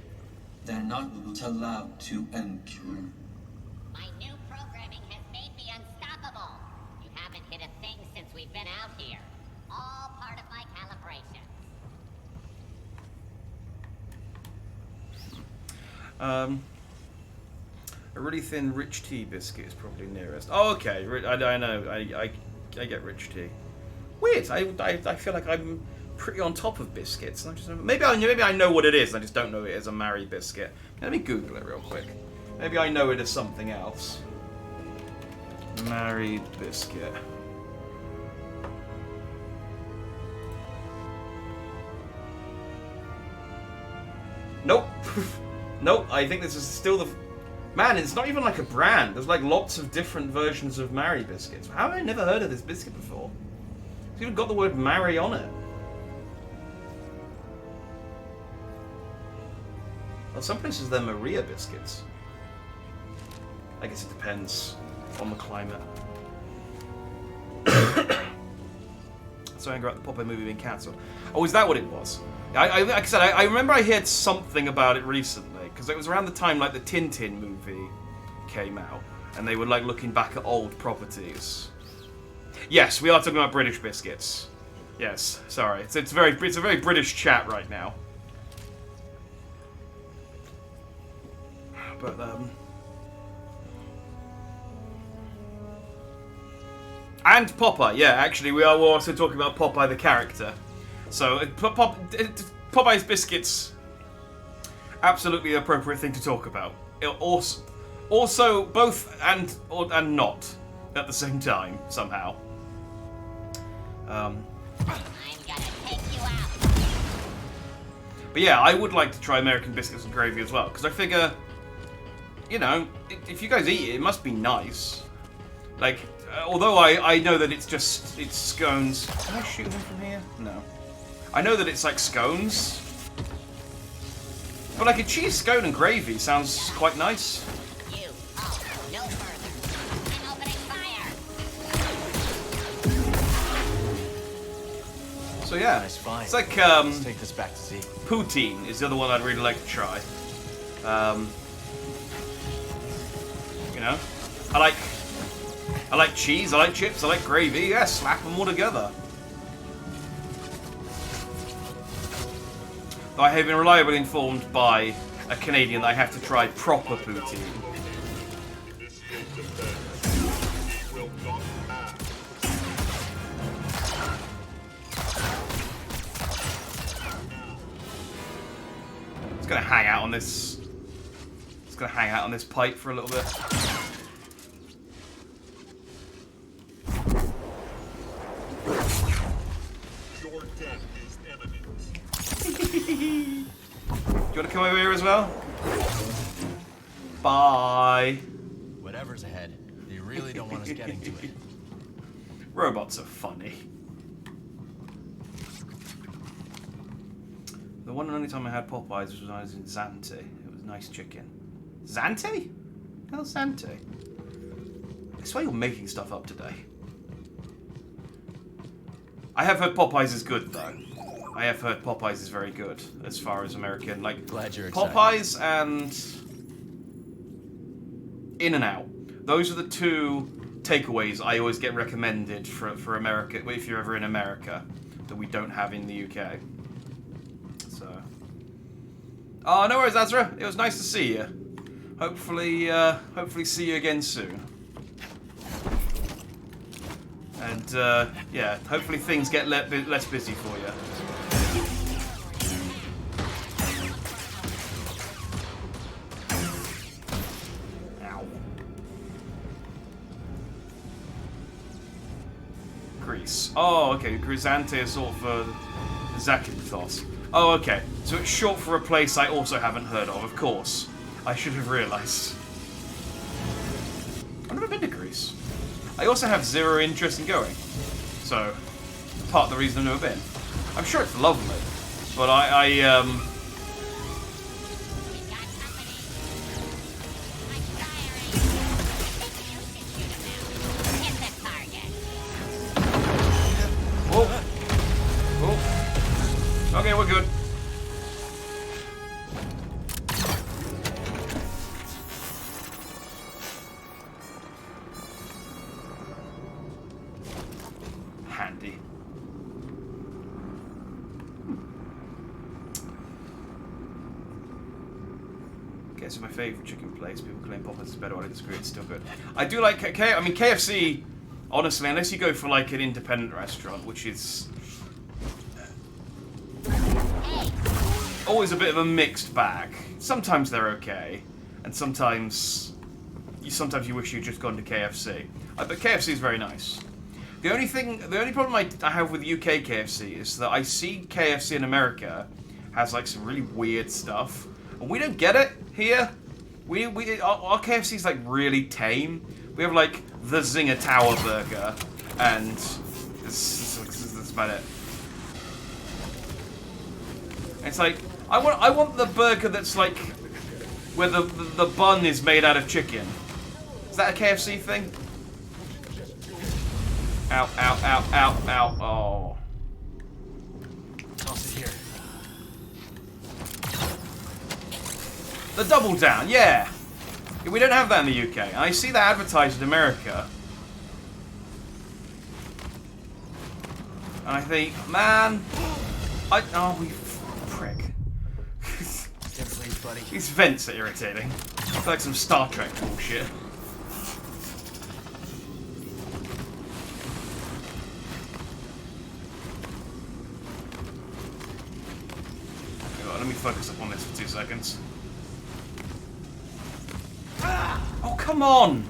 They're not allowed to enter. My new programming has made me unstoppable. You haven't hit a thing since we've been out here. All part of my calibration. A really thin rich tea biscuit is probably nearest. Oh, okay. I know. I get rich tea. Weird. I feel like I'm pretty on top of biscuits. And I just maybe I know what it is. I just don't know it as a Mary biscuit. Let me Google it real quick. Maybe I know it as something else. Mary biscuit. Nope. Nope. I think this is still the. Man, it's not even like a brand. There's like lots of different versions of Mary biscuits. How have I never heard of this biscuit before? It's even got the word Mary on it. Well, some places they're Maria biscuits. I guess it depends on the climate. So angry about the Popeye movie being cancelled. Oh, is that what it was? Like I said, I remember I heard something about it recently, because it was around the time like the Tintin movie came out, and they were like looking back at old properties. Yes, we are talking about British biscuits. Yes, sorry, it's a very British chat right now. But and Popeye, yeah, actually we're also talking about Popeye the character. So Popeye's biscuits, absolutely the appropriate thing to talk about. Also both and not at the same time somehow. I'm gonna take you out. But yeah, I would like to try American biscuits and gravy as well, because I figure, you know, if you guys eat it, it must be nice. Like, although I know that it's scones. Can I shoot him from here? No. I know that it's like scones. But like a cheese scone and gravy sounds quite nice. You, no further. I'm opening fire. So yeah, Nice find. it's like Let's take this back to Z. poutine is the other one I'd really like to try. You know, I like cheese, I like chips, I like gravy. Yeah, slap them all together. Though I have been reliably informed by a Canadian that I have to try proper poutine. It's gonna hang out on this. It's gonna hang out on this pipe for a little bit. Your death is imminent. Do you want to come over here as well? Bye. Whatever's ahead, they really don't want us getting to it. Robots are funny. The one and only time I had Popeyes was when I was in Zante. It was nice chicken. Zante? How's Zante? I swear you're making stuff up today. I have heard Popeyes is good though. I have heard Popeyes is very good as far as American, like Glad you're excited. Popeyes and In-N-Out. Those are the two takeaways I always get recommended for America if you're ever in America that we don't have in the UK. So, oh, no worries, Azra. It was nice to see you. Hopefully see you again soon. And yeah, hopefully things get less busy for you. Ow. Greece. Oh, okay. Grisante is sort of Zakynthos. Oh, okay. So it's short for a place I also haven't heard of course. I should have realised. I've never been to Greece. I also have zero interest in going. So, part of the reason I've never been. I'm sure it's lovely. But I We've got company. I'm firing. Oh. Oh. Okay, we're good. Handy. Okay, so my favourite chicken place. People claim Popeyes is better. I disagree. It's still good. I do like I mean, KFC. Honestly, unless you go for like an independent restaurant, which is always a bit of a mixed bag. Sometimes they're okay, and sometimes you wish you'd just gone to KFC. But KFC is very nice. The only problem I have with UK KFC is that I see KFC in America has like some really weird stuff, and we don't get it here. Our KFC is like really tame. We have like the Zinger Tower Burger, and that's about it. It's like I want the burger that's like where the bun is made out of chicken. Is that a KFC thing? Ow, ow, ow, ow, ow, oh. Toss it here. The double down, yeah. We don't have that in the UK. I see that advertised in America. And I think, man, oh, we prick. Get please, buddy. These vents are irritating. It's like some Star Trek bullshit. Let me focus up on this for 2 seconds. Oh, come on!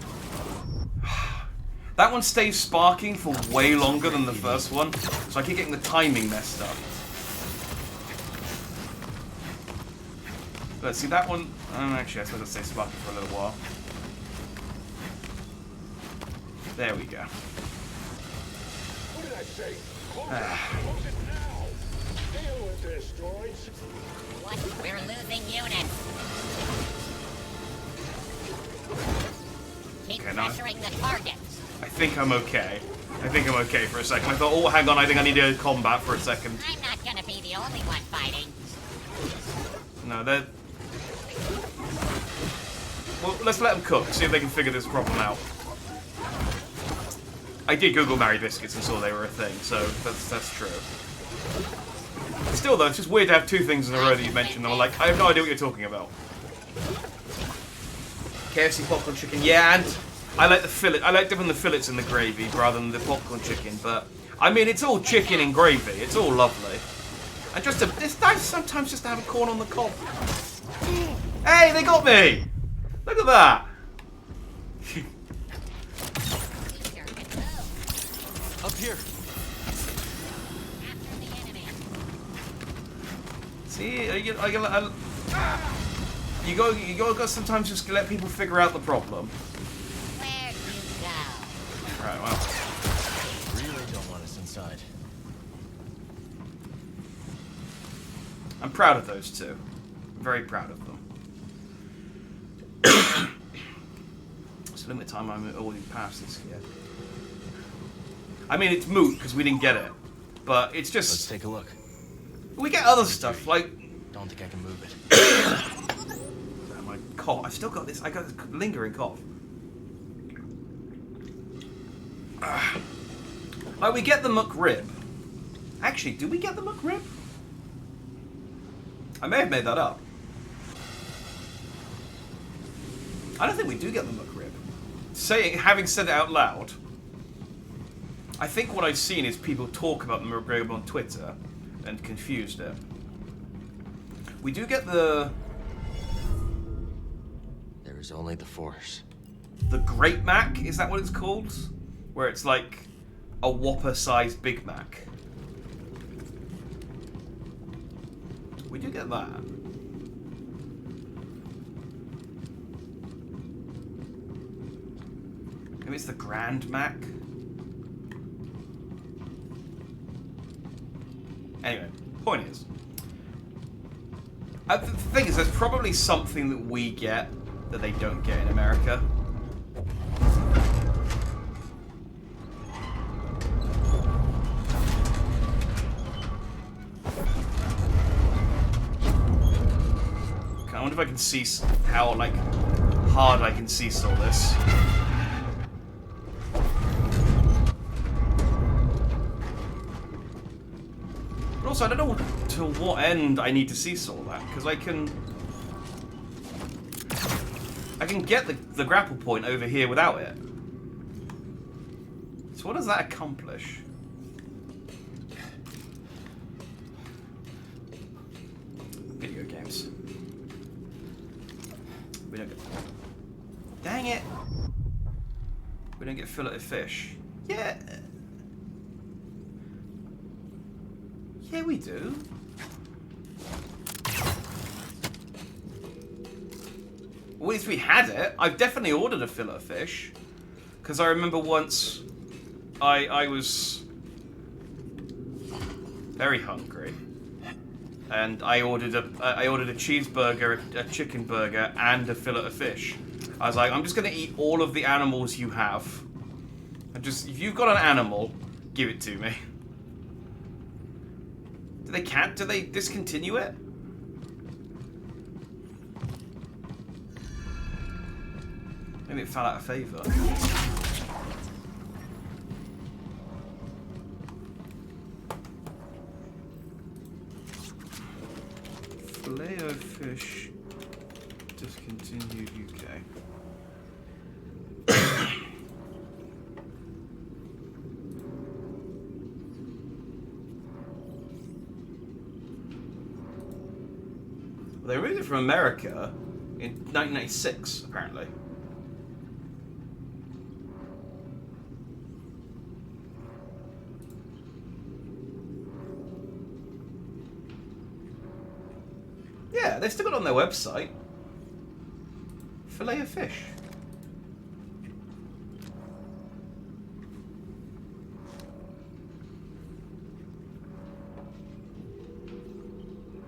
That one stays sparking for way longer than the first one, so I keep getting the timing messed up. Let's see that one. Actually, I suppose I'll stay sparky for a little while. There we go. What did I say? Close it now! Deal with this, droids. What? We're losing units. Keep Okay, now pressuring the target. I think I'm okay. I think I'm okay for a second. I thought, oh, hang on, I think I need to combat for a second. I'm not gonna be the only one fighting. No, they're... Well, let's let them cook, see if they can figure this problem out. I did Google Mary Biscuits and saw they were a thing, so that's true. Still, though, it's just weird to have two things in a row that you mentioned. I'm like, I have no idea what you're talking about. KFC popcorn chicken, yeah, and I like the fillet. I like dipping the fillets in the gravy rather than the popcorn chicken. But I mean, it's all chicken and gravy. It's all lovely. And it's nice sometimes just to have a corn on the cob. Hey, they got me! Look at that. Up here. See, you go sometimes just let people figure out the problem. Where'd you go? Right, well. Really don't want us inside. I'm proud of those two. I'm very proud of them. It's limit time. I'm already past this yet. I mean, it's moot because we didn't get it, but it's just. Let's take a look. We get other stuff like. Don't think I can move it. Oh, my cough. I've still got this. I got this lingering cough. Like we get the McRib. Actually, do we get the McRib? I may have made that up. I don't think we do get the McRib. Having said it out loud, I think what I've seen is people talk about the McRib on Twitter and confused it. We do get the... There is only the Force. The Great Mac, is that what it's called? Where it's like a Whopper-sized Big Mac. We do get that. Maybe it's the Grand Mac? Anyway, point is... the thing is, there's probably something that we get that they don't get in America. Okay, I wonder if I can see how, like, hard I can seesaw this. But also, I don't know to what end I need to seesaw that, because I can get the grapple point over here without it. So what does that accomplish? Video games. We don't get... Dang it! We don't get filleted fish. Yeah. Yeah, we do. Well, if we had it, I've definitely ordered a fillet of fish. Because I remember once I was very hungry. And I ordered a cheeseburger, a chicken burger, and a fillet of fish. I was like, I'm just going to eat all of the animals you have. And just, if you've got an animal, give it to me. Do they discontinue it? Maybe it fell out of favour. Filet of fish discontinued UK. They removed it from America in 1996, apparently. Yeah, Yeah, they've still got it on their website. Fillet of fish.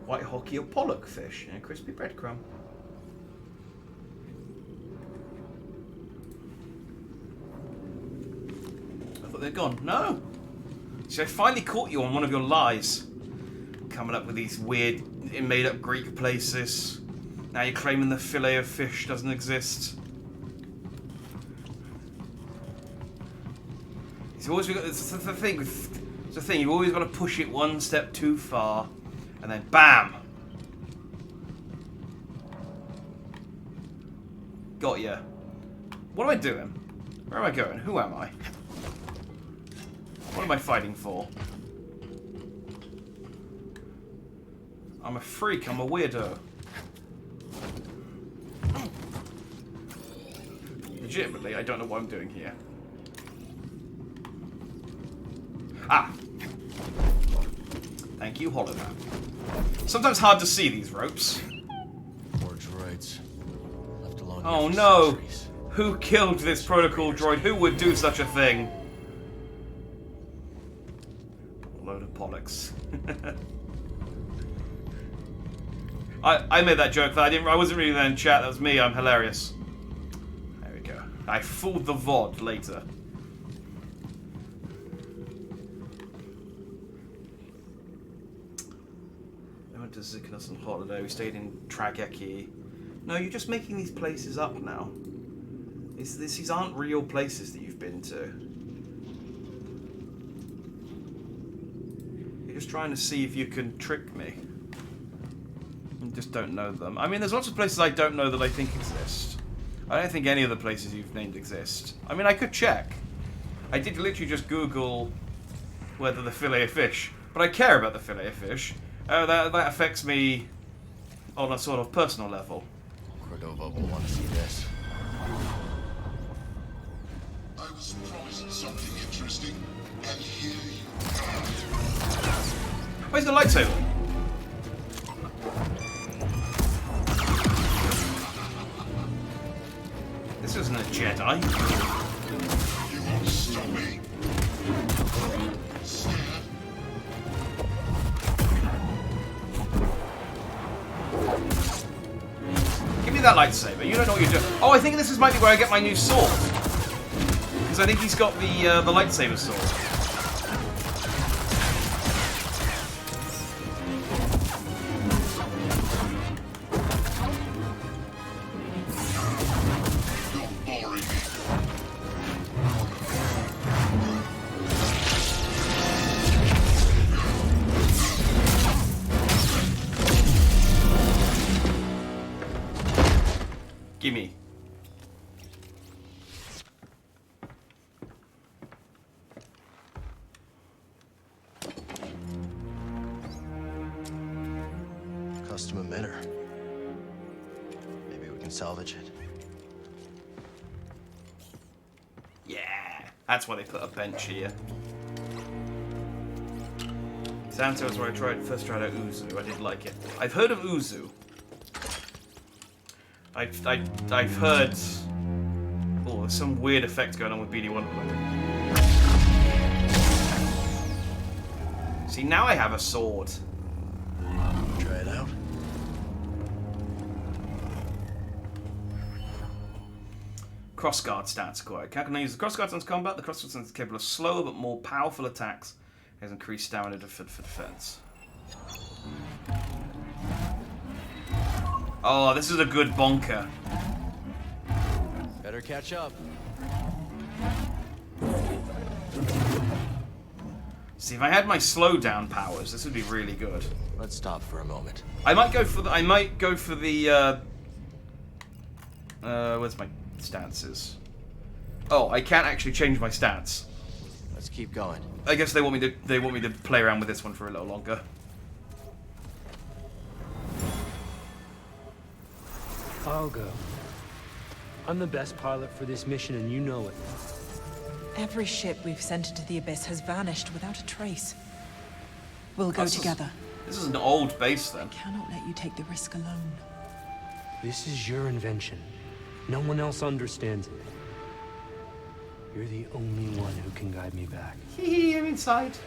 White hockey or pollock fish and a crispy breadcrumb. I thought they'd gone. No! So I finally caught you on one of your lies. Coming up with these weird, made-up Greek places. Now you're claiming the fillet of fish doesn't exist. It's always it's the thing. It's the thing. You've always got to push it one step too far, and then BAM! Got ya. What am I doing? Where am I going? Who am I? What am I fighting for? I'm a freak. I'm a weirdo. Legitimately, I don't know what I'm doing here. Ah! Thank you, hologram. Sometimes hard to see these ropes. More droids. Left alone Oh here for no! centuries. Who killed this protocol droid? Who would do such a thing? A load of bollocks. I made that joke, but I wasn't really there in chat. That was me. I'm hilarious. There we go. I fooled the VOD later. I went to Zyklus on holiday. We stayed in Trageki. No, you're just making these places up now. These aren't real places that you've been to. You're just trying to see if you can trick me. You just don't know them. I mean, there's lots of places I don't know that I think exist. I don't think any of the places you've named exist. I mean, I could check. I did literally just Google whether the fillet of fish. But I care about the fillet of fish. That affects me on a sort of personal level. Cordova will want to see this. I was promised something interesting, and here you Where's the lightsaber? This isn't a Jedi. You won't stop me. Scared? Give me that lightsaber. You don't know what you're doing. Oh, I think this might be where I get my new sword. Because I think he's got the lightsaber sword. You're boring me. Gimme. Custom emitter. Maybe we can salvage it. Yeah. That's why they put a bench here. Santo is where I first tried out Uzu. I didn't like it. I've heard of Uzu. I've heard. Oh, there's some weird effect going on with BD1 at the moment. See, now I have a sword. Try it out. Crossguard stats acquired. How can I use the crossguard in combat? The crossguard stance is capable of slower but more powerful attacks. It has increased stamina for defense. Oh, this is a good bonker. Better catch up. See, if I had my slowdown powers, this would be really good. Let's stop for a moment. I might go for the. Where's my stances? Oh, I can't actually change my stats. Let's keep going. I guess they want me to play around with this one for a little longer. I'll go. I'm the best pilot for this mission, and you know it. Every ship we've sent into the Abyss has vanished without a trace. We'll go That's together. This is an old base then. I cannot let you take the risk alone. This is your invention. No one else understands it. You're the only one who can guide me back. Hee I'm inside.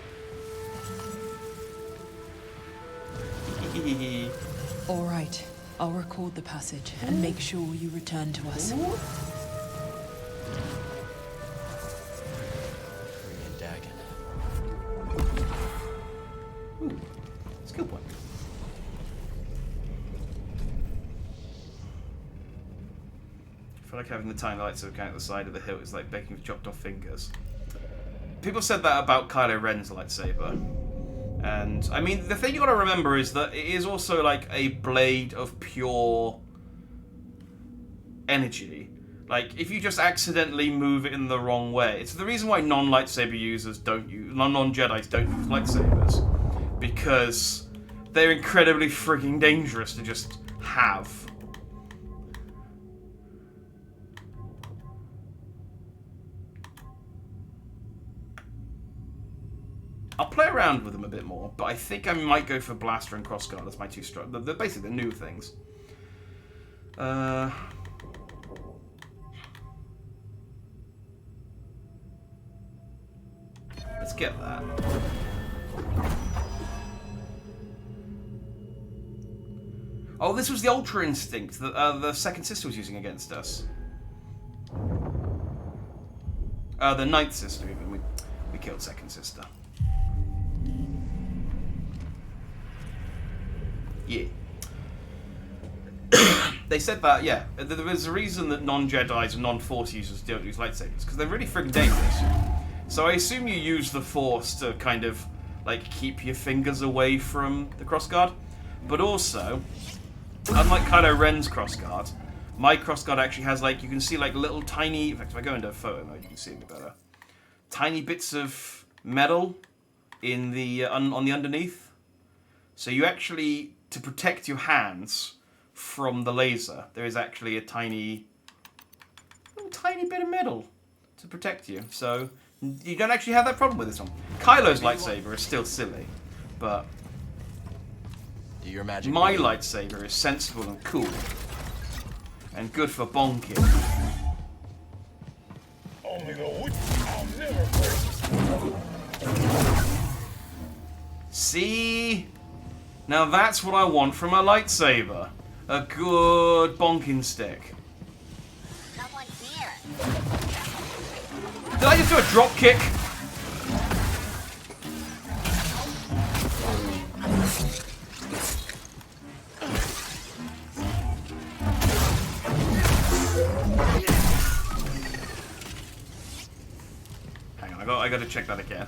All right. I'll record the passage and make sure you return to us. Korean Dagon. Ooh, skill point. I feel like having the tiny lights of at the side of the hilt is like baking with chopped off fingers. People said that about Kylo Ren's lightsaber. And, I mean, the thing you gotta remember is that it is also like a blade of pure energy. Like, if you just accidentally move it in the wrong way, it's the reason why non-lightsaber users don't use, non-Jedis don't use lightsabers. Because they're incredibly frigging dangerous to just have. I'll play around with them a bit more, but I think I might go for Blaster and Crossguard as my two strong. They're basically the new things. Let's get that. Oh, this was the Ultra Instinct that the second sister was using against us. The ninth sister, even. We killed second sister. Yeah. They said that, yeah. There's a reason that non-Jedis and non-Force users don't use lightsabers, because they're really friggin' dangerous. So I assume you use the Force to kind of, like, keep your fingers away from the crossguard. But also, unlike Kylo Ren's crossguard, my crossguard actually has, like, you can see, like, little tiny... In fact, if I go into photo mode, you can see it better. Tiny bits of metal in the on the underneath. So you actually... To protect your hands from the laser, there is actually a tiny bit of metal to protect you. So you don't actually have that problem with this one. Kylo's lightsaber is still silly, but my lightsaber is sensible and cool and good for bonking. Only the witch I'll never break. See? Now that's what I want from a lightsaber. A good bonking stick. Someone's here. Did I just do a drop kick? Hang on, I gotta check that again.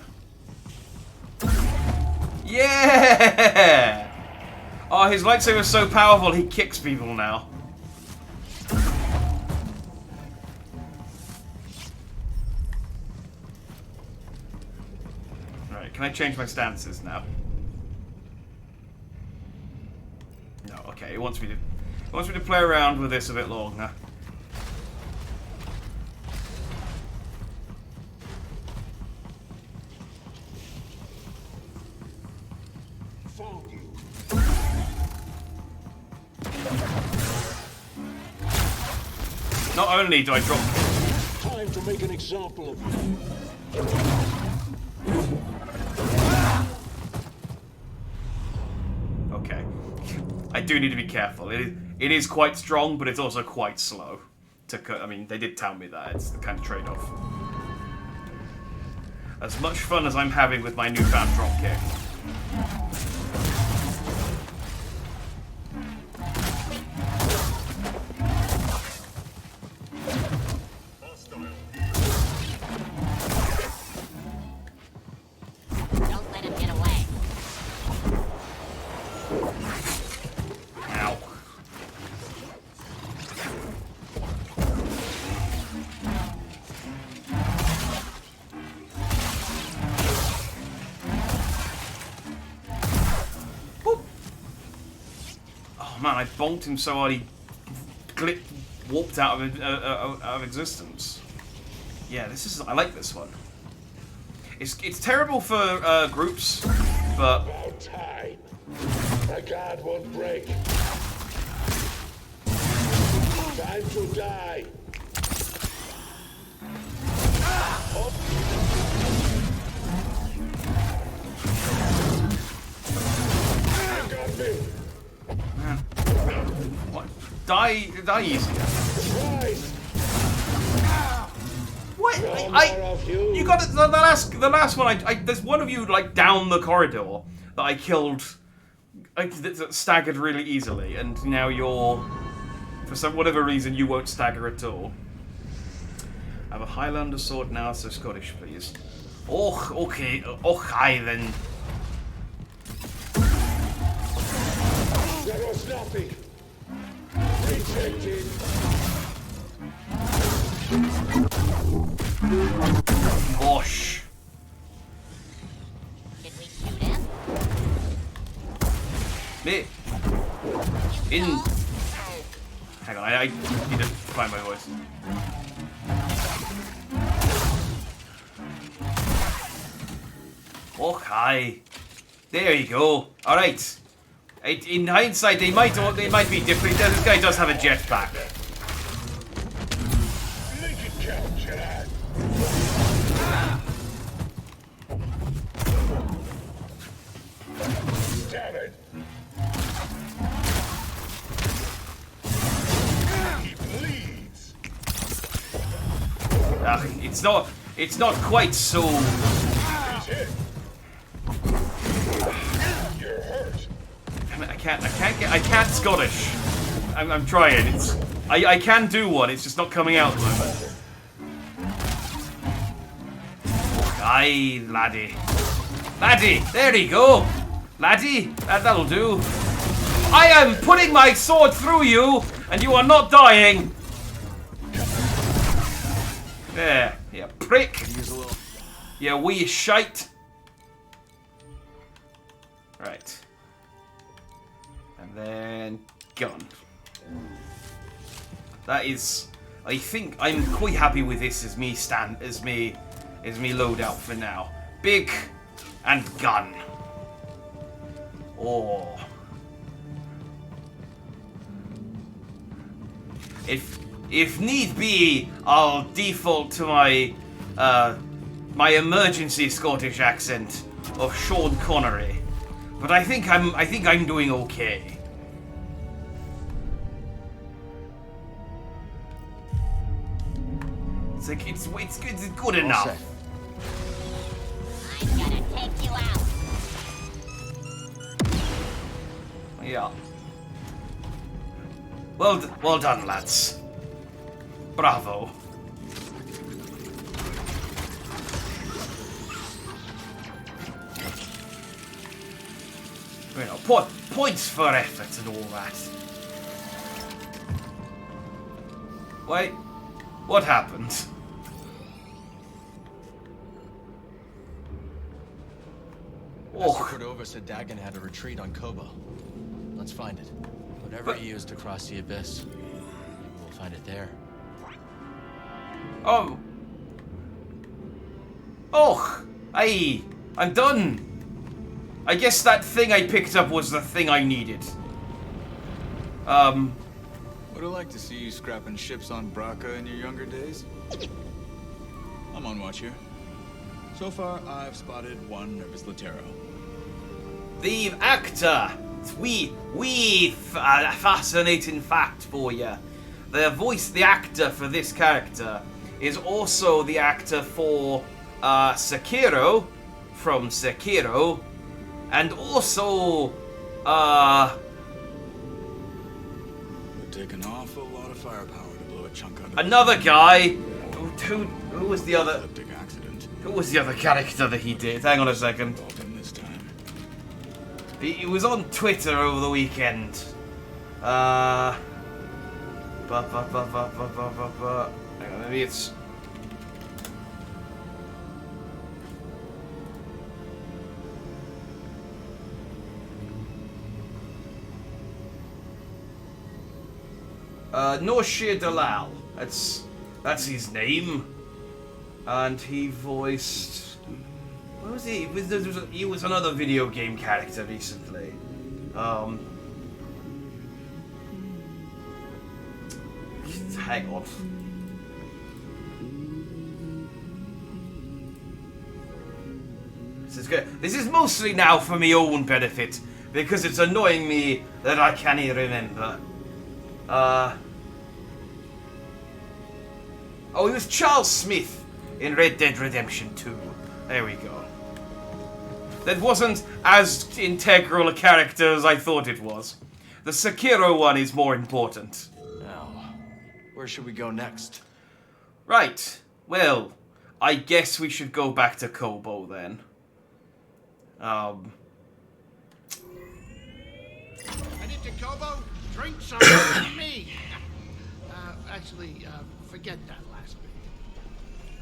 Yeah! Oh, his lightsaber is so powerful, he kicks people now. Right, can I change my stances now? No, okay, it wants me to play around with this a bit longer. Not only do I drop... Time to make an example of you. Okay. I do need to be careful. It is quite strong, but it's also quite slow. I mean, they did tell me that. It's the kind of trade-off. As much fun as I'm having with my newfound dropkick. Don't let him get away. Ow. Boop. Oh man, I bonked him so hard he warped out of existence. Yeah, I like this one. It's terrible for groups, but About time. My guard won't break. Time to die. Oh. You got me. Man. What? Die easier. Surprise. What? You got it. The last one. There's one of you like down the corridor that I killed. That staggered really easily, and now you're, for whatever reason, you won't stagger at all. I have a Highlander sword now, so Scottish, please. Oh, okay. Oh, hi then. There was nothing. Rejected. Gosh. Did we shoot him? Me. Hang on, I need to find my voice. Oh, hi. There you go. All right. In hindsight, they might be different. This guy does have a jetpack. Make it count, Jedi. Damn it. He bleeds. It's not quite so. He's hit. You're hurt. I can't Scottish. I'm trying. I can do one. It's just not coming out at the moment. Aye, laddie. Laddie, there you go. Laddie, that'll do. I am putting my sword through you, and you are not dying. There, you prick. You wee shite. Right. And then gun. That is, I think I'm quite happy with this as me loadout for now. Big and gun. Oh. If need be, I'll default to my my emergency Scottish accent of Sean Connery. But I think I'm doing okay. It's like it's good enough. I'm gonna take you out. Yeah. Well done, lads. Bravo. You know, points for effort and all that. Wait, what happened? Master Cordova said Dagon had a retreat on Kobo. Let's find it. Whatever he used to cross the abyss, maybe we'll find it there. Oh. I'm done. I guess that thing I picked up was the thing I needed. Would I like to see you scrapping ships on Braca in your younger days? I'm on watch here. So far, I've spotted one Nervous Latero. The actor. Fascinating fact for you. The actor for this character is also the actor for Sekiro from Sekiro, and also Would take an awful lot of firepower to blow a chunk out of another guy. Who was the other? Accident. Who was the other character that he did? Hang on a second. This time. He was on Twitter over the weekend. Hang on, maybe it's. Noshir Dalal. That's his name. And he voiced. What was he? He was another video game character recently. Hang on. This is good. This is mostly now for my own benefit, because it's annoying me that I can't even remember. Oh, it was Charles Smith in Red Dead Redemption 2. There we go. That wasn't as integral a character as I thought it was. The Sekiro one is more important. Now, where should we go next? Right. Well, I guess we should go back to Kobo then. Headed to Kobo? Drink something with me. Actually, forget that last bit.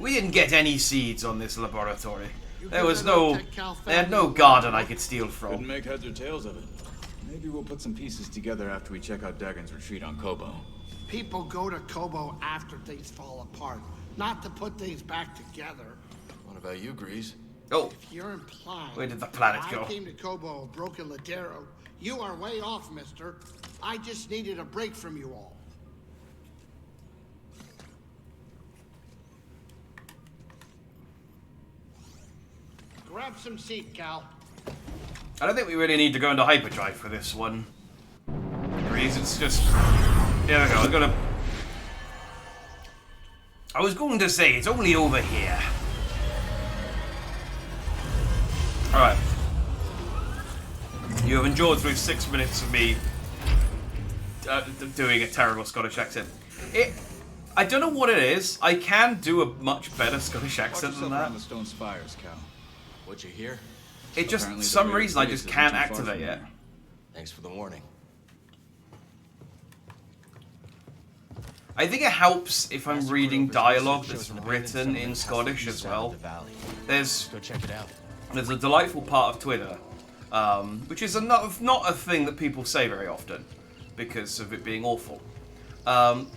We didn't get any seeds on this laboratory. There was no... They had no garden I could steal from. Couldn't make heads or tails of it. Maybe we'll put some pieces together after we check out Dagon's retreat on Kobo. People go to Kobo after things fall apart, not to put things back together. What about you, Grease? Oh. If you're implying Where did the planet go? I came to Kobo, broken Ladero, you are way off, mister. I just needed a break from you all. Grab some seat, Cal. I don't think we really need to go into hyperdrive for this one. Grease, it's just... Here we go, I was going to say, it's only over here. Alright. You have endured through 6 minutes of me doing a terrible Scottish accent. I don't know what it is. I can do a much better Scottish accent than that. The stone spires, Cal. What'd you hear? It just, for some reason, I just can't activate it. Thanks for the warning. I think it helps if I'm reading dialogue that's written in Scottish as well. There's a delightful part of Twitter, which is not a thing that people say very often because of it being awful. Called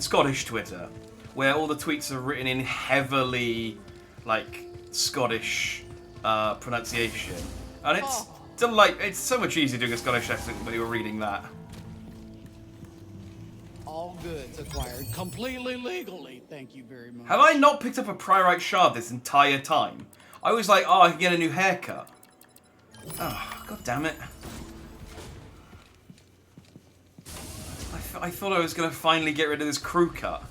Scottish Twitter, where all the tweets are written in heavily like Scottish pronunciation, and it's it's so much easier doing a Scottish accent when you're reading that. All goods acquired completely legally. Thank you very much. Have I not picked up a Priorite shard this entire time? I was like, oh, I can get a new haircut. Oh, god damn it. I thought I was going to finally get rid of this crew cut.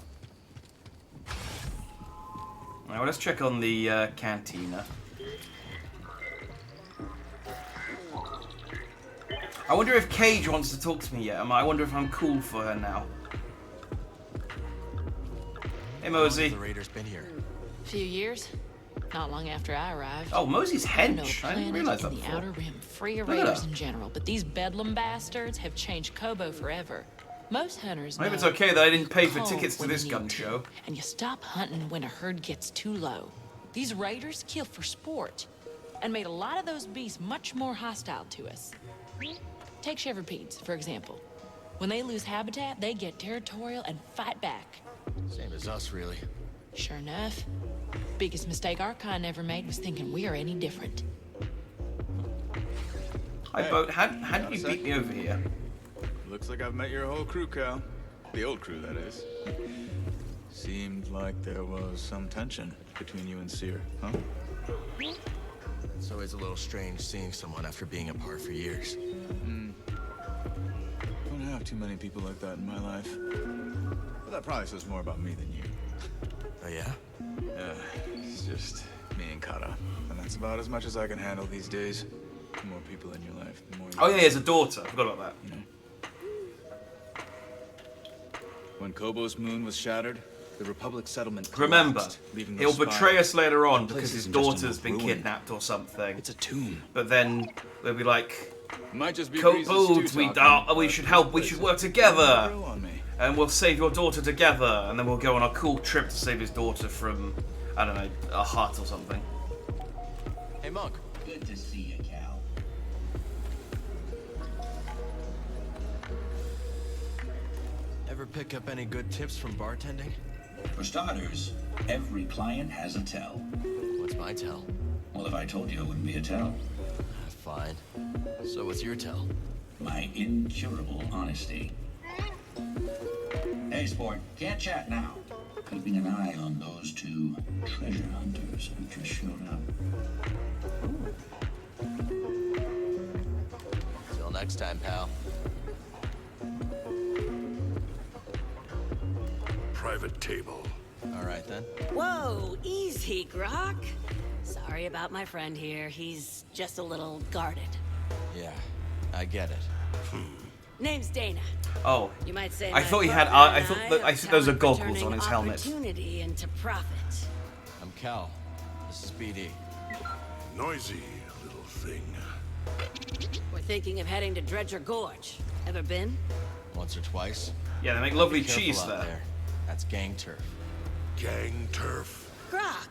Alright, well, let's check on the cantina. I wonder if Cage wants to talk to me yet. I wonder if I'm cool for her now. Hey, Mosey. The Raiders been here? A few years. Not long after I arrived. Oh, Mosey's hench. I didn't realize that before. The Outer Rim, free of raiders in general, but these bedlam bastards have changed Kobo forever. Most hunters know. Maybe it's okay that I didn't pay for tickets to this gun show. And you stop hunting when a herd gets too low. These raiders kill for sport, and made a lot of those beasts much more hostile to us. Take shepherd-pedes, for example. When they lose habitat, they get territorial and fight back. Same as us, really. Sure enough. Biggest mistake our kind ever made was thinking we are any different. Hi, Boat. How did you beat me over here? Looks like I've met your whole crew, Cal. The old crew, that is. Seemed like there was some tension between you and Seer, huh? It's always a little strange seeing someone after being apart for years. Don't have too many people like that in my life. But that probably says more about me than you. Oh, yeah? Yeah, it's just me and Kata. And that's about as much as I can handle these days. The more people in your life, the more... Oh, yeah, he has a daughter. I forgot about that. You know? When Kobo's moon was shattered, the Republic settlement collapsed, remember, he'll betray us later on because his daughter's been kidnapped or something. It's a tomb. But then they'll be like, might just be Kobo, we should help, we should work together. And we'll save your daughter together. And then we'll go on a cool trip to save his daughter from, I don't know, a hut or something. Hey, Monk. Good to see you, Cal. Ever pick up any good tips from bartending? For starters, every client has a tell. What's my tell? Well, if I told you, it wouldn't be a tell. Fine. So what's your tell? My incurable honesty. Hey, sport, can't chat now. Keeping an eye on those two treasure hunters who just showed up. Till next time, pal. Private table. All right, then. Whoa, easy, Grok. Sorry about my friend here. He's just a little guarded. Yeah, I get it. Name's Dana. Oh, You might say I my thought he had. partner I and thought I that, I have said those are talent for goggles on turning his helmet. Opportunity into profit. I'm Cal. This is BD. Noisy little thing. We're thinking of heading to Dredger Gorge. Ever been? Once or twice. Yeah, they make lovely Be careful cheese out there. That's gang turf. Gang turf? Grok.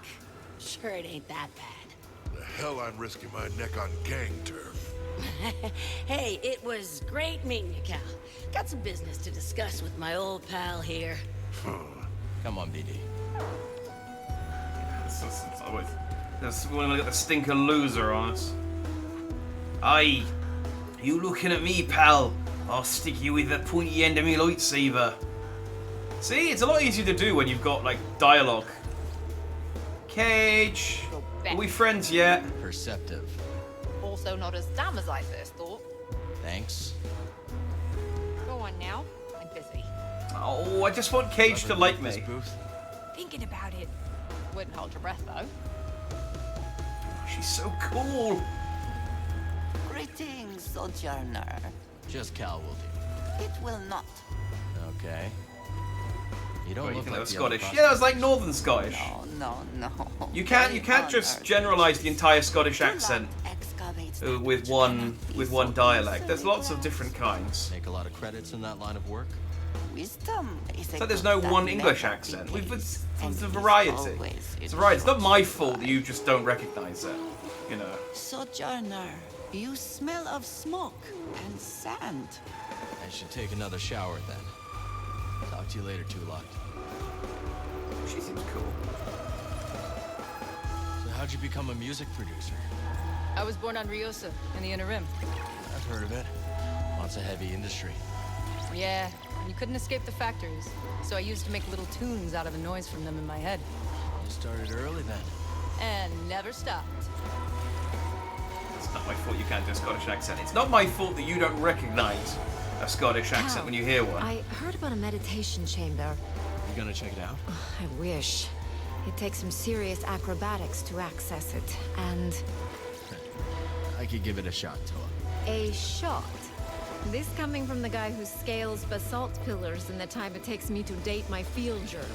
Sure it ain't that bad. The hell I'm risking my neck on gang turf. Hey, it was great meeting you, Cal. Got some business to discuss with my old pal here. Come on, BD. It's always, we're gonna get the stinker loser on us. Aye, you looking at me, pal? I'll stick you with the pointy end of me lightsaber. See, it's a lot easier to do when you've got like dialogue. Cage, are we friends yet? Perceptive. Also not as dumb as I first thought. Thanks. Go on now. I'm busy. Oh, I just want Cage to like me. Thinking about it. Wouldn't hold your breath though. She's so cool. Greetings, Sojourner. Just Cal will do. It will not. Okay. You don't Oh, you look think like that was the Scottish? other Yeah, that was like Northern Scottish. No. You can't just generalize the entire Scottish accent with one dialect. There's lots of different kinds. Make a lot of credits in that line of work. Wisdom is So there's no one English accent. It's a variety. It's a variety. It's not my fault that you just don't recognize it. You know. Sojourner, you smell of smoke and sand. I should take another shower then. Talk to you later, Tulok. She seems cool. So how'd you become a music producer? I was born on Ryosa, in the Inner Rim. I've heard of it. Lots of heavy industry. Yeah, you couldn't escape the factories, so I used to make little tunes out of the noise from them in my head. You started early then. And never stopped. It's not my fault you can't do a Scottish accent. It's not my fault that you don't recognize a Scottish accent when you hear one. I heard about a meditation chamber. You gonna check it out? I wish. It takes some serious acrobatics to access it, and... I could give it a shot, Toa. A shot? This coming from the guy who scales basalt pillars in the time it takes me to date my field journal.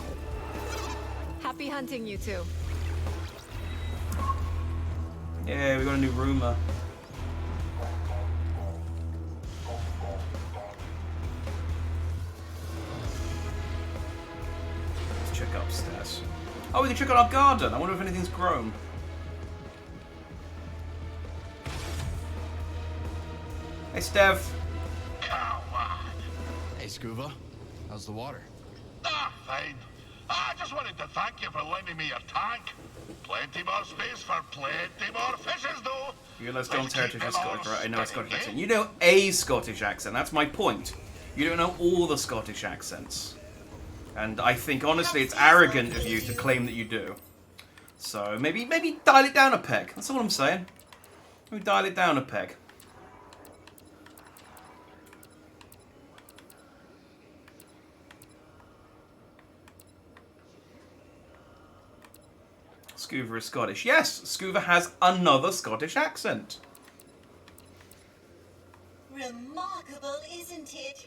Happy hunting, you two. Yeah, we got a new rumor. Let's check upstairs. Oh, we can check out our garden. I wonder if anything's grown. Hey, Steph. Hey, Scuba. How's the water? Fine. I just wanted to thank you for lending me your tank. Plenty more space for plenty more fishes, though. You know John's heritage is Scottish, right? I know a Scottish accent. You know a Scottish accent. That's my point. You don't know all the Scottish accents. And I think, honestly, it's arrogant of you to claim that you do. So maybe dial it down a peg. That's all I'm saying. Maybe dial it down a peg. Scuba is Scottish. Yes, Scuba has another Scottish accent. Remarkable, isn't it?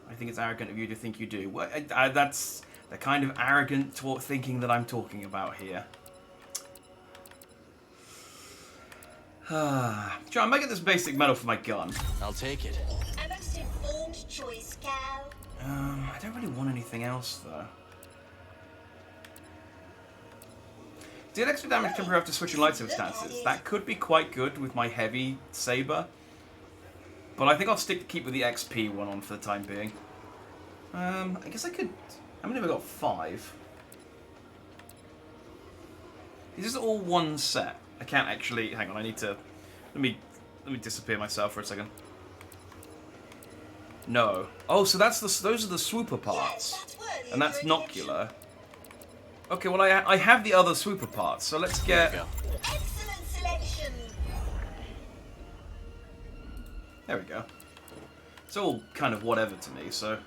I think it's arrogant of you to think you do. Well, that's the kind of arrogant thinking that I'm talking about here. John, make it this basic metal for my gun. I'll take it. A most informed choice, Cal. I don't really want anything else, though. Did extra damage temporarily after switching lightsaber stances. That could be quite good with my heavy saber. But I think I'll keep with the XP one on for the time being. I guess I could... How many have I got? 5. Is this all one set? I can't actually... Hang on, I need to... Let me disappear myself for a second. No. Oh, so that's those are the swooper parts. And that's Nocular. Okay, well, I have the other swooper parts, so let's get... Excellent selection. There we go. It's all kind of whatever to me, so...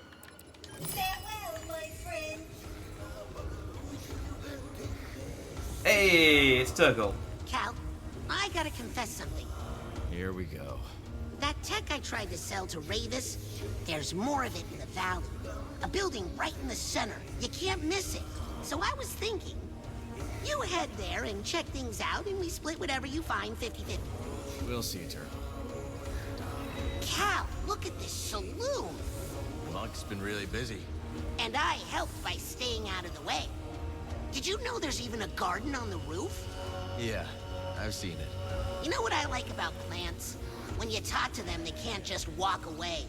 Farewell, my friend. Hey, it's Turgle. Cal, I gotta confess something. Here we go. That tech I tried to sell to Ravis, there's more of it in the valley. A building right in the center. You can't miss it. So I was thinking, you head there and check things out, and we split whatever you find 50-50. We'll see, Turtle. Cal, look at this saloon. Monk's been really busy. And I helped by staying out of the way. Did you know there's even a garden on the roof? Yeah, I've seen it. You know what I like about plants? When you talk to them, they can't just walk away.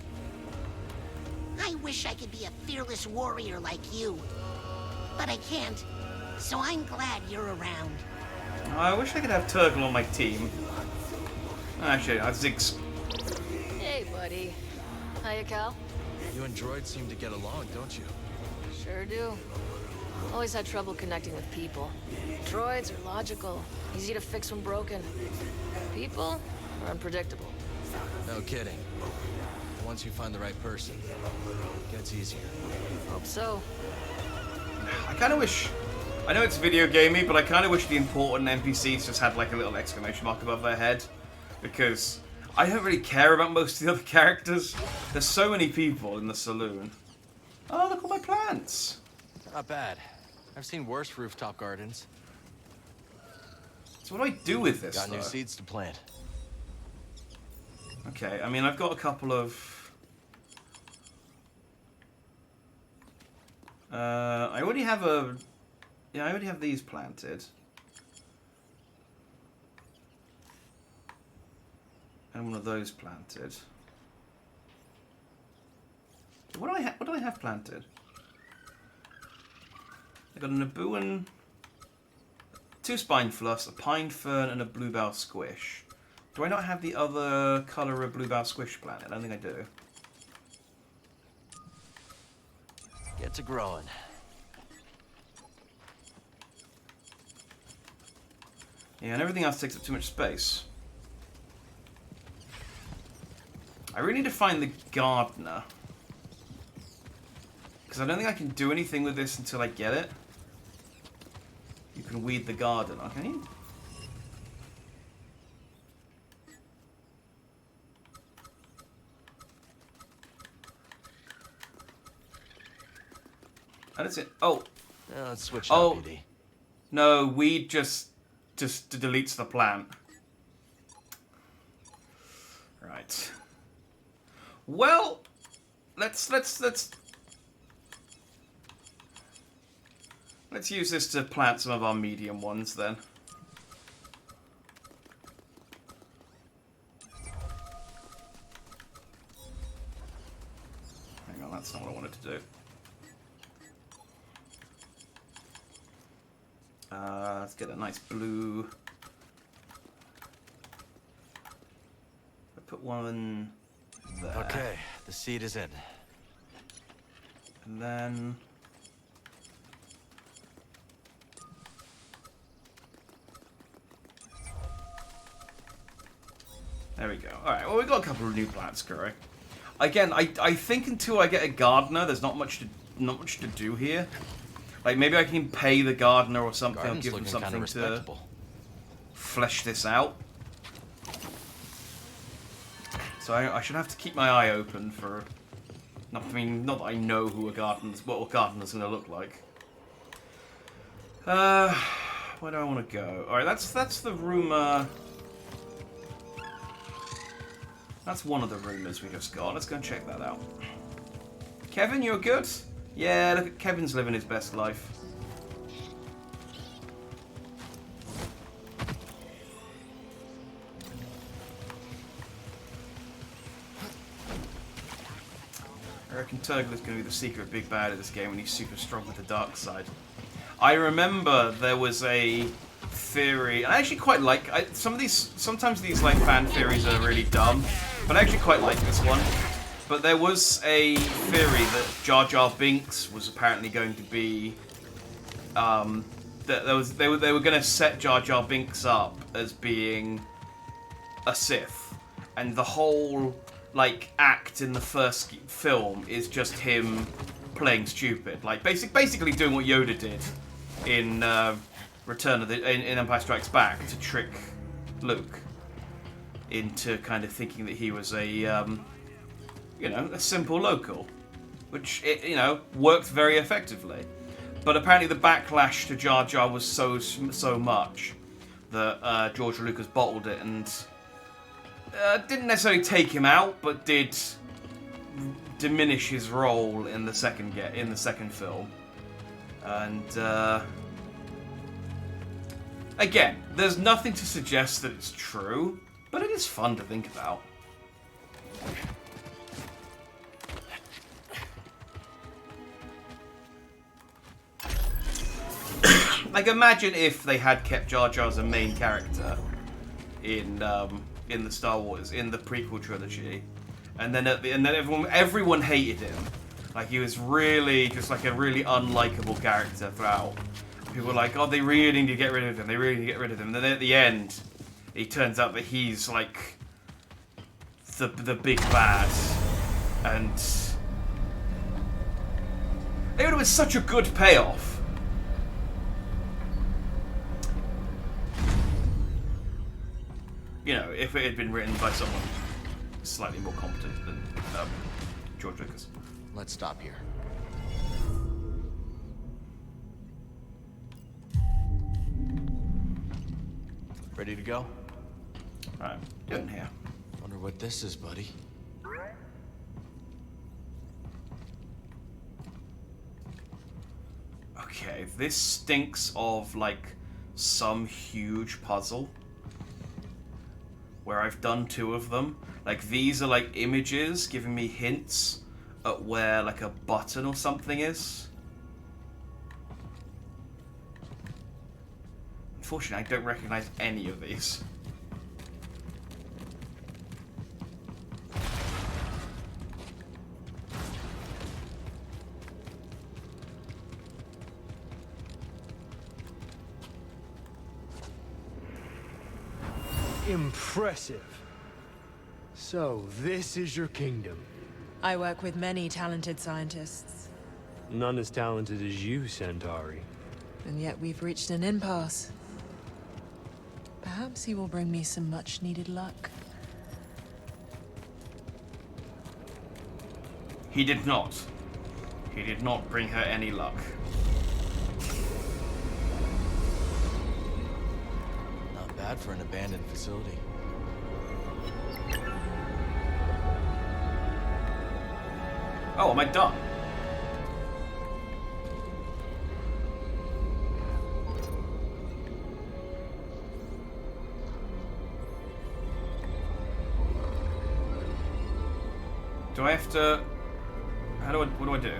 I wish I could be a fearless warrior like you. But I can't. So I'm glad you're around. I wish I could have Turgle on my team. Actually, Zig's... Hey, buddy. Hiya, Cal. You and droids seem to get along, don't you? Sure do. Always had trouble connecting with people. Droids are logical, easy to fix when broken. People are unpredictable. No kidding. Once you find the right person, it gets easier. Hope so. I kind of wish... I know it's video gamey, but I kind of wish the important NPCs just had like a little exclamation mark above their head. Because I don't really care about most of the other characters. There's so many people in the saloon. Oh, look at my plants. Not bad. I've seen worse rooftop gardens. So what do I do with this, Got though? new seeds to plant. Okay, I mean, I've got a couple of... I already have a... Yeah, I already have these planted. And one of those planted. What do I have planted? I got a Nabooan, 2 spine fluffs, a pine fern, and a bluebell squish. Do I not have the other colour of bluebell squish planted? I don't think I do. Get to growing. Yeah, and everything else takes up too much space. I really need to find the gardener. Because I don't think I can do anything with this until I get it. You can weed the gardener, can you? And that's it. Oh. Let's switch oh. up, BD. No, weed just deletes the plant. Right. Well, let's use this to plant some of our medium ones then. Hang on, that's not what I wanted to do. Let's get a nice blue. I put one there. Okay, the seed is in. And then... There we go. Alright, well, we've got a couple of new plants growing. Again, I think until I get a gardener, there's not much to do here. Like, maybe I can pay the gardener or something, or give him something to flesh this out. So I should have to keep my eye open for... not that I know who what a gardener's going to look like. Where do I want to go? Alright, that's the rumour... That's one of the rumours we just got. Let's go and check that out. Kevin, you're good? Yeah, look at Kevin's living his best life. I reckon Turgle is going to be the secret big bad of this game, and he's super strong with the dark side. I remember there was a theory, and I actually quite like sometimes these like fan theories are really dumb, but I actually quite like this one. But there was a theory that Jar Jar Binks was apparently going to be that they were going to set Jar Jar Binks up as being a Sith, and the whole like act in the first film is just him playing stupid, like basically doing what Yoda did in in Empire Strikes Back to trick Luke into kind of thinking that he was a a simple local, which worked very effectively. But apparently the backlash to Jar Jar was so much that George Lucas bottled it and didn't necessarily take him out, but did diminish his role in the second film. And again, there's nothing to suggest that it's true, but it is fun to think about. Like, imagine if they had kept Jar Jar as a main character in the Star Wars, in the prequel trilogy, and then everyone hated him. Like, he was really just like a really unlikable character throughout. People were like, "Oh, they really need to get rid of him. They really need to get rid of him." And then at the end, it turns out that he's like the big bad, and it would have been such a good payoff. If it had been written by someone slightly more competent than George Lucas. Let's stop here. Ready to go? Alright, doing here. Wonder what this is, buddy. Okay, this stinks of like some huge puzzle where I've done 2 of them. Like, these are like images giving me hints at where like a button or something is. Unfortunately, I don't recognize any of these. Impressive. So, this is your kingdom. I work with many talented scientists. None as talented as you, Centauri. And yet we've reached an impasse. Perhaps he will bring me some much-needed luck. He did not. He did not bring her any luck. Not bad for an abandoned facility. Oh, am I done? Do I have to... what do I do?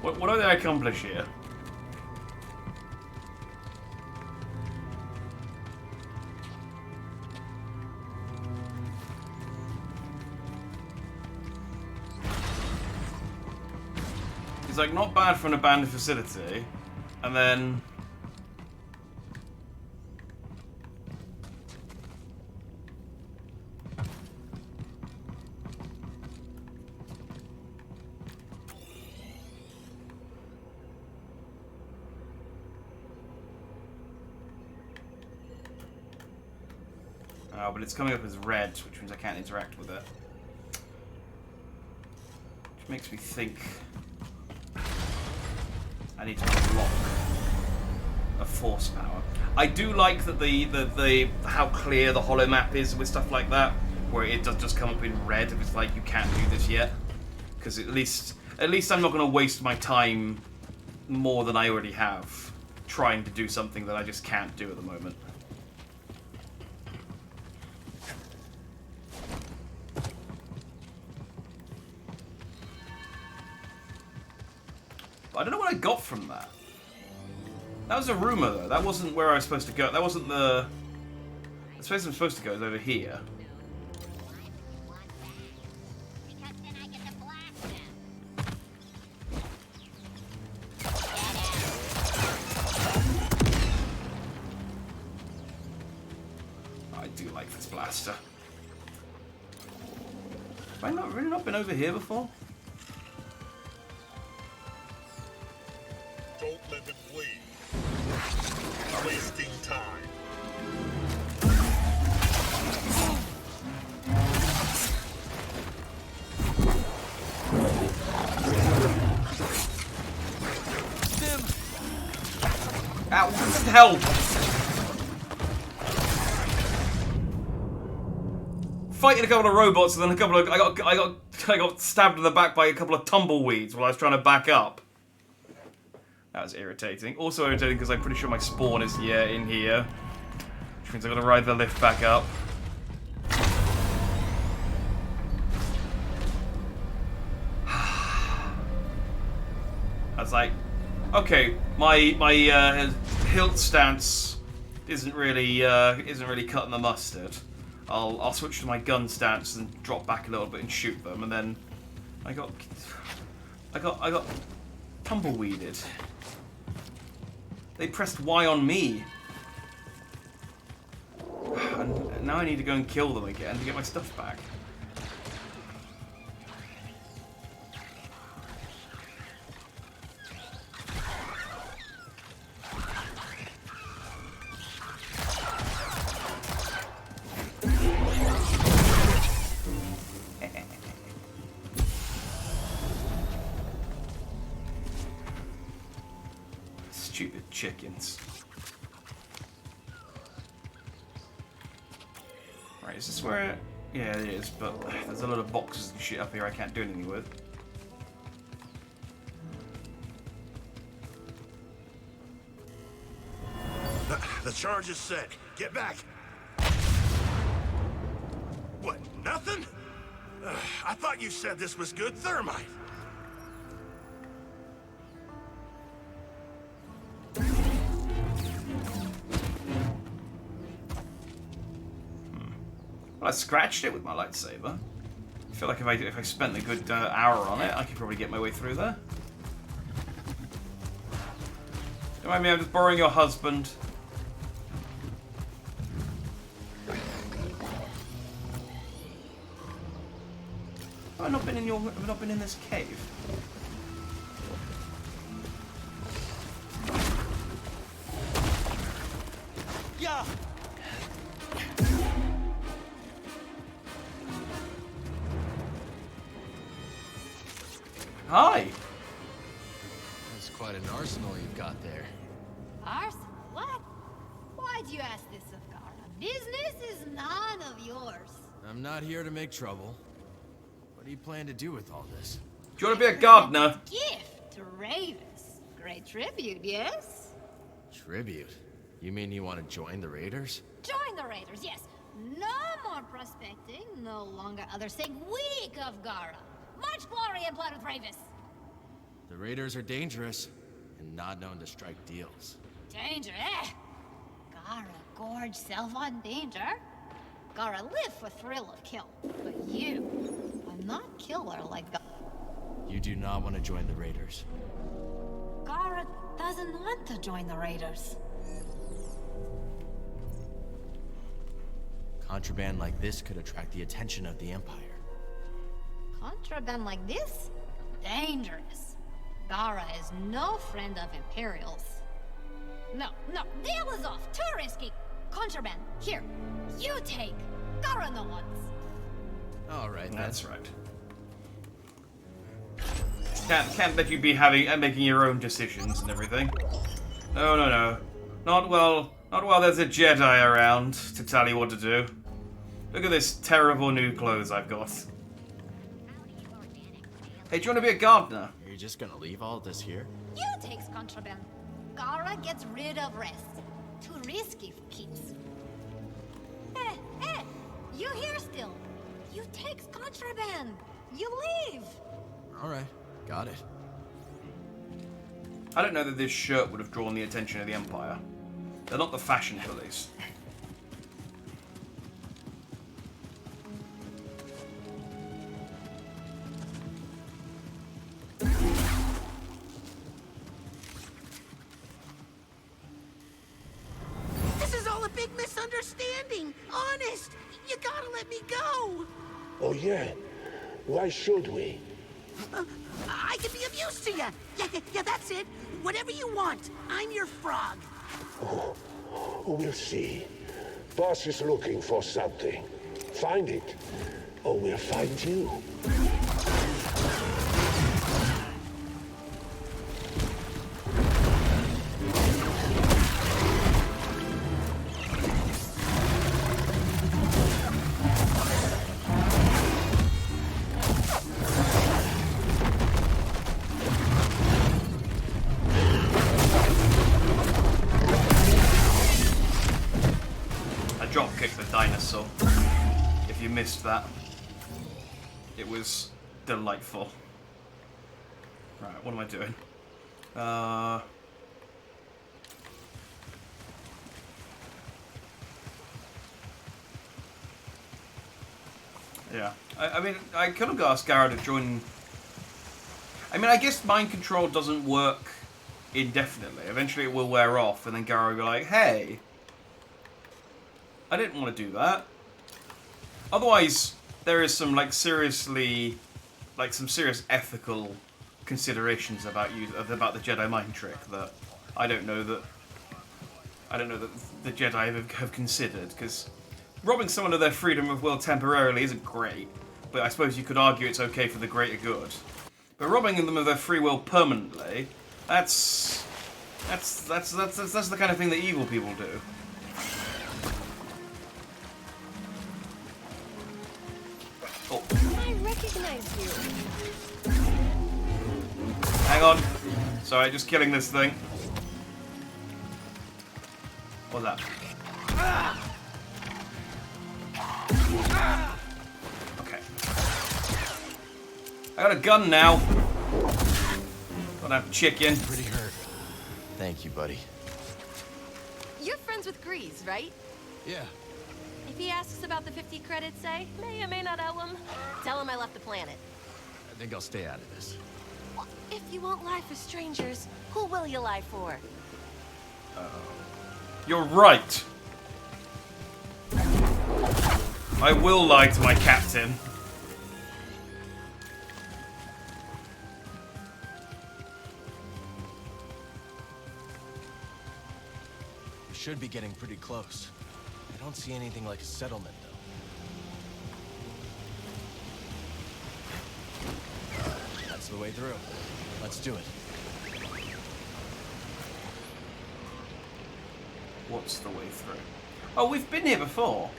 What do I accomplish here? It's like not bad for an abandoned facility, and then oh, but it's coming up as red, which means I can't interact with it. Which makes me think I need to unlock a force power. I do like that the how clear the holo map is with stuff like that, where it does just come up in red if it's like you can't do this yet. because at least I'm not going to waste my time more than I already have trying to do something that I just can't do at the moment. I don't know what I got from that. That was a rumor, though. That wasn't where I was supposed to go. That wasn't the... The place I'm supposed to go is over here. I do like this blaster. Have I really not been over here before? Don't let him leave. Wasting time. Ow, what the hell? Fighting a couple of robots and then a couple of I got stabbed in the back by a couple of tumbleweeds while I was trying to back up. That was irritating. Also irritating because I'm pretty sure my spawn is in here. Which means I've got to ride the lift back up. I was like, okay, my hilt stance isn't really cutting the mustard. I'll switch to my gun stance and drop back a little bit and shoot them, and then I got tumbleweeded. They pressed Y on me. And now I need to go and kill them again to get my stuff back. Stupid chickens. Right, is this where... Yeah, it is, but there's a lot of boxes and shit up here I can't do anything with. The charge is set. Get back. What, nothing? I thought you said this was good thermite. Well, I scratched it with my lightsaber. I feel like if I spent a good hour on it, I could probably get my way through there. Don't mind me, I'm just borrowing your husband. Have I not been in this cave? Yeah. Hi. That's quite an arsenal you've got there. Arsenal? What? Why'd you ask this of Gara? Business is none of yours. I'm not here to make trouble. What do you plan to do with all this? Do you want to be a gardener? Gift to Ravis. Great tribute, yes? Tribute? You mean you want to join the Raiders? Join the Raiders, yes. No more prospecting, no longer others think weak of Gara. Much glory and blood with Ravis. The Raiders are dangerous and not known to strike deals. Danger, eh? Gara gorge self on danger. Gara live for thrill of kill. But you are not killer like Gara. You do not want to join the Raiders. Gara doesn't want to join the Raiders. Contraband like this could attract the attention of the Empire. Contraband like this? Dangerous. Gara is no friend of Imperials. No, deal is off. Too risky. Contraband. Here, you take. Gara no wants. All right, that's right. Can't let you be making your own decisions and everything. No. Not while there's a Jedi around to tell you what to do. Look at this terrible new clothes I've got. Hey, do you want to be a gardener? Are you just gonna leave all this here? You takes contraband. Gara gets rid of rest. Too risky for kids. Eh, you here still. You takes contraband. You leave. Alright, got it. I don't know that this shirt would have drawn the attention of the Empire. They're not the fashion police. This is all a big misunderstanding. Honest. You gotta let me go. Oh, yeah? Why should we? I can be of use to you. Yeah, that's it. Whatever you want. I'm your frog. Oh, we'll see. Boss is looking for something. Find it, or we'll find you. Dinosaur. If you missed that, it was delightful. Right, what am I doing? Yeah. I mean, I could have asked Gara to join. I mean, I guess mind control doesn't work indefinitely. Eventually it will wear off, and then Gara will be like, hey, I didn't want to do that. Otherwise, there is some seriously, some serious ethical considerations about the Jedi mind trick that I don't know that the Jedi have considered. Because robbing someone of their freedom of will temporarily isn't great, but I suppose you could argue it's okay for the greater good. But robbing them of their free will permanently, that's the kind of thing that evil people do. Oh. I recognize you. Hang on. Sorry, just killing this thing. What's that? Okay. I got a gun now. Don't have chicken. Pretty hurt. Thank you, buddy. You're friends with Grease, right? Yeah. If he asks about the 50 credits, say, may or may not owe him. Tell him I left the planet. I think I'll stay out of this. Well, if you won't lie for strangers, who will you lie for? You're right. I will lie to my captain. We should be getting pretty close. I don't see anything like a settlement, though. That's the way through. Let's do it. What's the way through? Oh, we've been here before.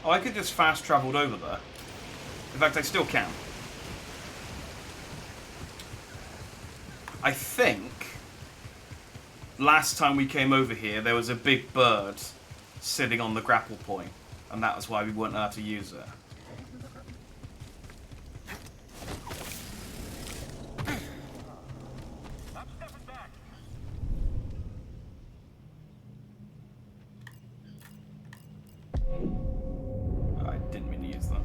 Oh, I could just fast traveled over there. In fact, I still can. I think last time we came over here, there was a big bird sitting on the grapple point, and that was why we weren't allowed to use it. I didn't mean to use that.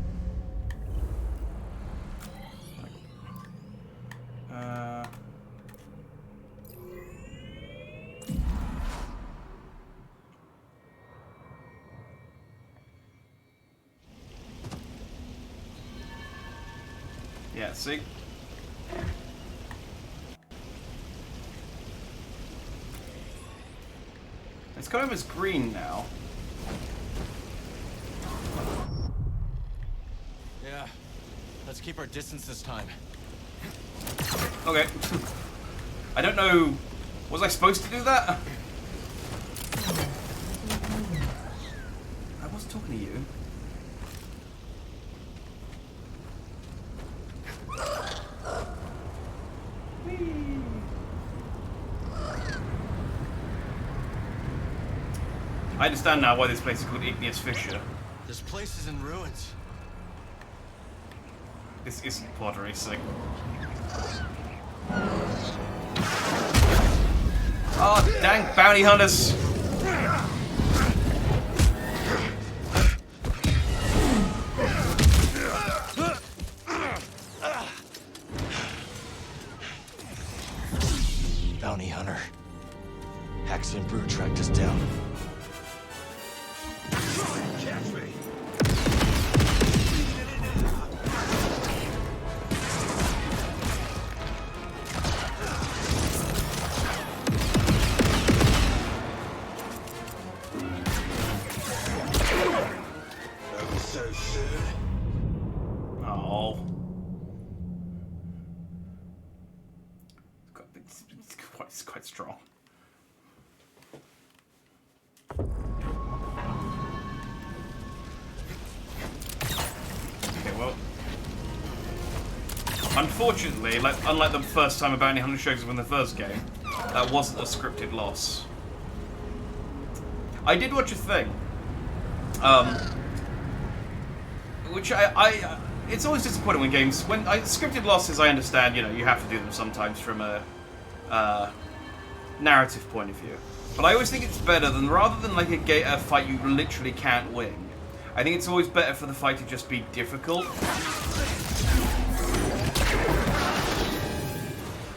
Yeah, see? It's kind of as green now. Yeah. Let's keep our distance this time. Okay. I don't know. Was I supposed to do that? I was talking to you. I understand now why this place is called Igneous Fissure. This place is in ruins. This isn't pod racing. Oh, dang bounty hunters! Bounty hunter. Haxie and Brood tracked us down. Catch me! Over so soon. Oh. It's quite strong. Okay, well. Unfortunately, unlike the first time a bounty hunter shows up in the first game, that wasn't a scripted loss. I did watch a thing. Which it's always disappointing when games, scripted losses, I understand, you know, you have to do them sometimes from a narrative point of view. But I always think it's better than, rather than like a fight you literally can't win, I think it's always better for the fight to just be difficult.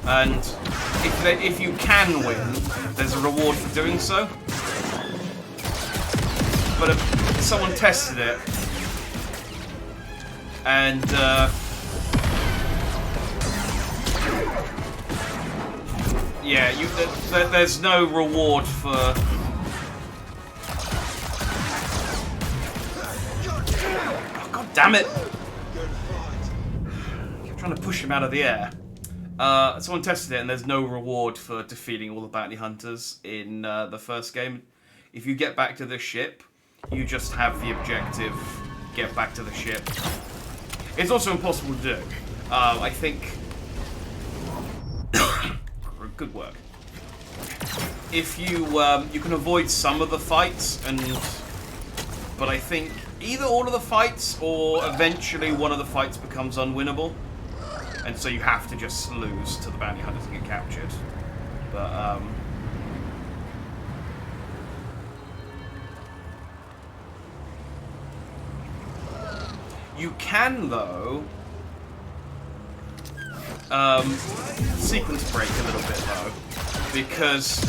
And if you can win, there's a reward for doing so. But if someone tested it, and yeah, there's no reward for. Oh, God damn it! I'm trying to push him out of the air. Someone tested it, and there's no reward for defeating all the bounty hunters in the first game. If you get back to the ship, you just have the objective: get back to the ship. It's also impossible to do. I think. Good work. If you you can avoid some of the fights, but I think either all of the fights or eventually one of the fights becomes unwinnable, and so you have to just lose to the bounty hunters and get captured. But you can though. Sequence break a little bit though, because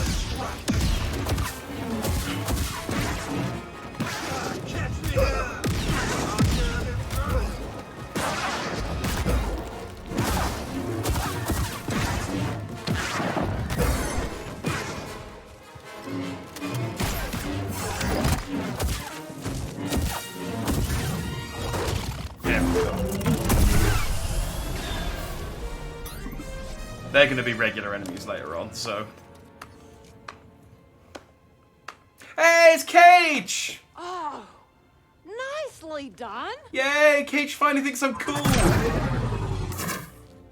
they're going to be regular enemies later on, so. Hey, it's Cage! Oh, nicely done. Yay, Cage finally thinks I'm cool.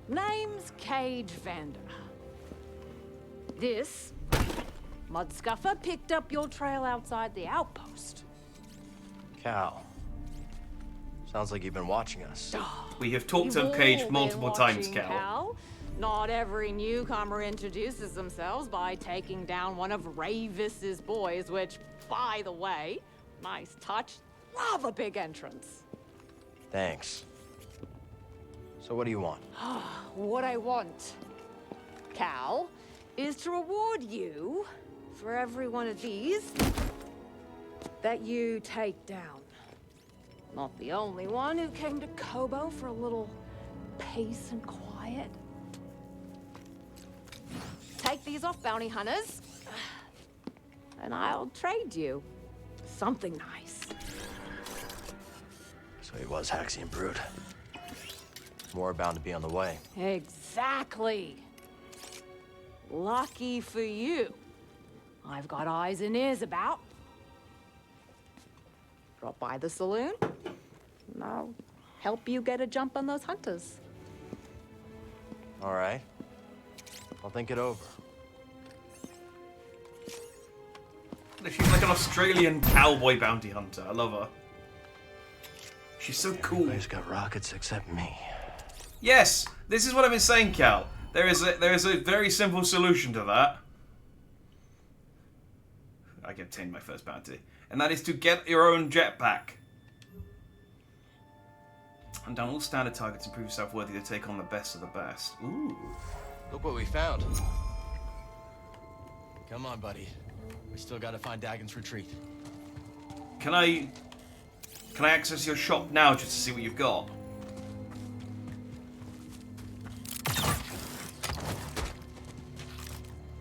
Name's Cage Vander. This Mudscuffer picked up your trail outside the outpost. Cal. Sounds like you've been watching us. We have talked to Cage multiple times, Cal. Not every newcomer introduces themselves by taking down one of Ravis's boys, which, by the way, nice touch. Love a big entrance. Thanks. So what do you want? What I want, Cal, is to reward you for every one of these that you take down. Not the only one who came to Kobo for a little peace and quiet. Take these off, bounty hunters, and I'll trade you something nice. So he was Haxie and Brood. More bound to be on the way. Exactly. Lucky for you. I've got eyes and ears about. Drop by the saloon, and I'll help you get a jump on those hunters. All right. I'll think it over. She's like an Australian cowboy bounty hunter. I love her. She's so cool. Everybody's got rockets except me. Yes, this is what I've been saying, Cal. There is a very simple solution to that. I obtained my first bounty, and that is to get your own jetpack. And down all standard targets and prove yourself worthy to take on the best of the best. Ooh. Look what we found. Come on, buddy. We still gotta find Dagon's retreat. Can I access your shop now just to see what you've got?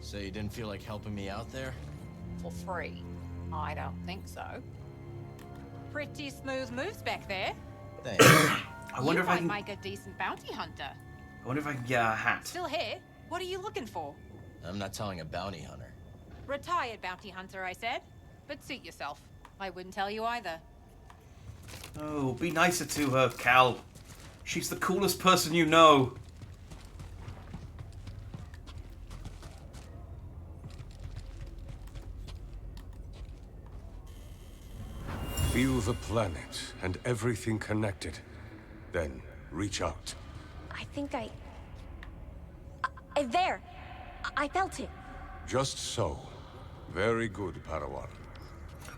So you didn't feel like helping me out there? For free? I don't think so. Pretty smooth moves back there. Thanks. I wonder if I might can. make a decent bounty hunter. I wonder if I can get a hat. Still here? What are you looking for? I'm not telling a bounty hunter. Retired bounty hunter, I said. But suit yourself. I wouldn't tell you either. Oh, be nicer to her, Cal. She's the coolest person you know. Feel the planet and everything connected. Then reach out. I think there! I felt it. Just so. Very good, Padawan.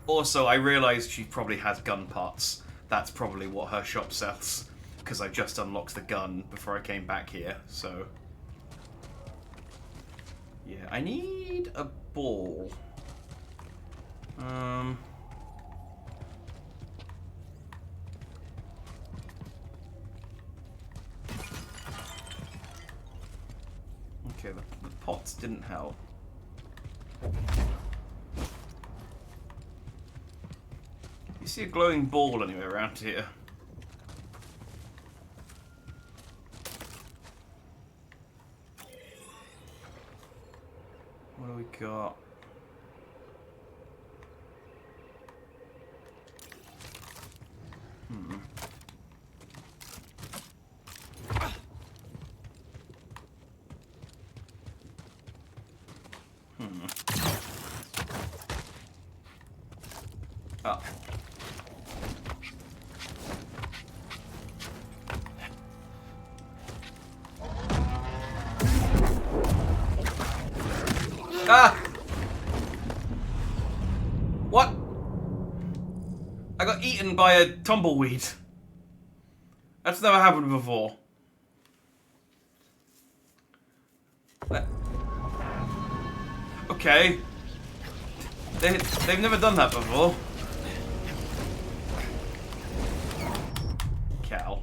Also, I realised she probably has gun parts. That's probably what her shop sells. Because I just unlocked the gun before I came back here, so... Yeah, I need a ball. Okay, the pots didn't help. You see a glowing ball anywhere around here? What do we got? Oh. Ah! What? I got eaten by a tumbleweed. That's never happened before. Okay. They've never done that before. Cal.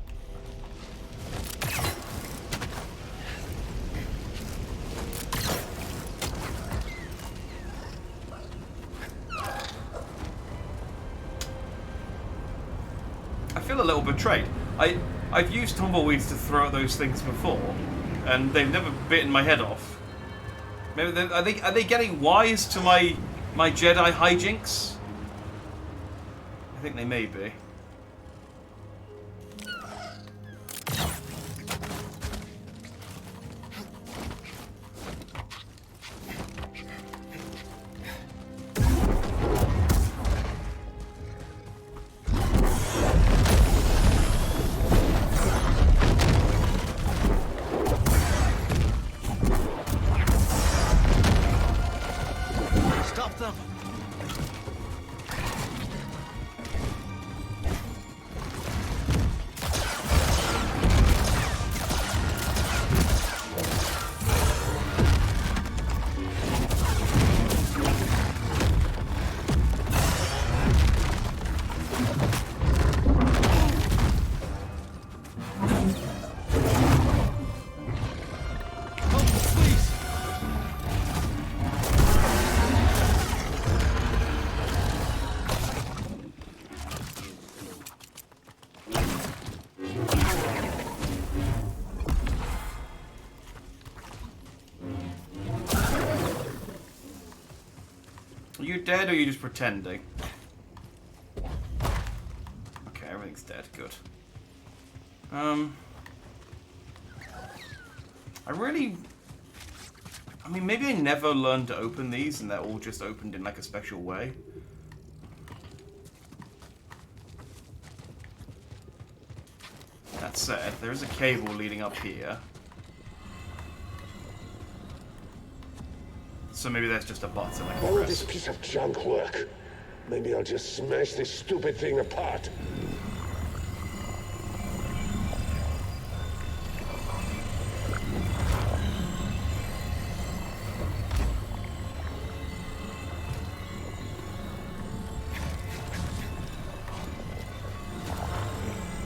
I feel a little betrayed. I've used tumbleweeds to throw at those things before, and they've never bitten my head off. Maybe are they getting wise to my Jedi hijinks? I think they may be. Stop them! Are you dead or are you just pretending? Okay, everything's dead. Good. I mean, maybe I never learned to open these and they're all just opened in like a special way. That said, there is a cable leading up here. So maybe there's just a button I can All of press. this piece of junk work. Maybe I'll just smash this stupid thing apart.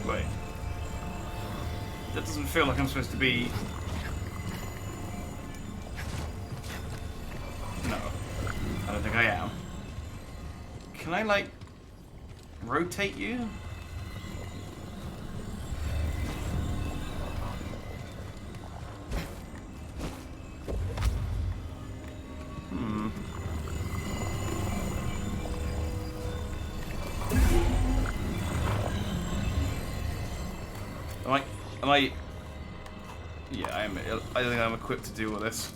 Wait. That doesn't feel like I'm supposed to be... No. I don't think I am. Can I, like, rotate you? Am I... Yeah, I am. I think I'm equipped to deal with this.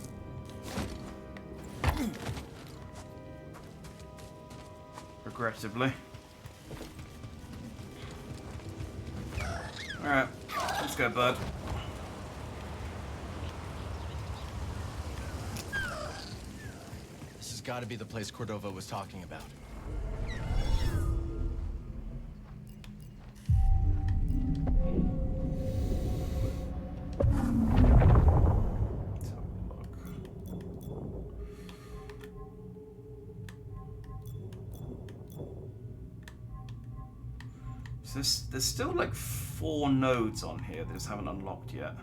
Regrettably. Alright, let's go, bud. This has got to be the place Cordova was talking about. There's still like 4 nodes on here that just haven't unlocked yet.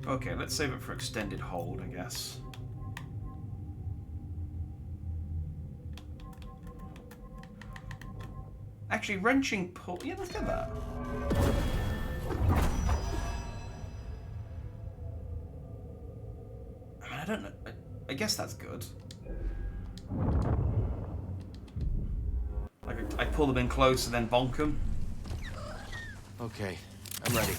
Okay, let's save it for extended hold, I guess. Actually, wrenching pull. Yeah, let's get that. I mean, I don't know. I guess that's good. I pull them in close and then bonk them. Okay, I'm ready.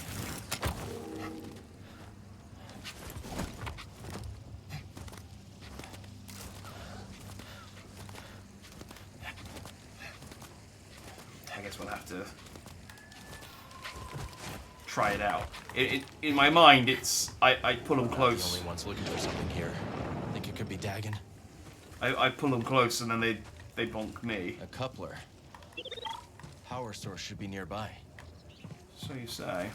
I guess we'll have to try it out. In my mind, it's I pull them close. The only one's looking for something here. Think it could be Dagon? I pull them close and then they bonk me. A coupler. Power source should be nearby. So you say.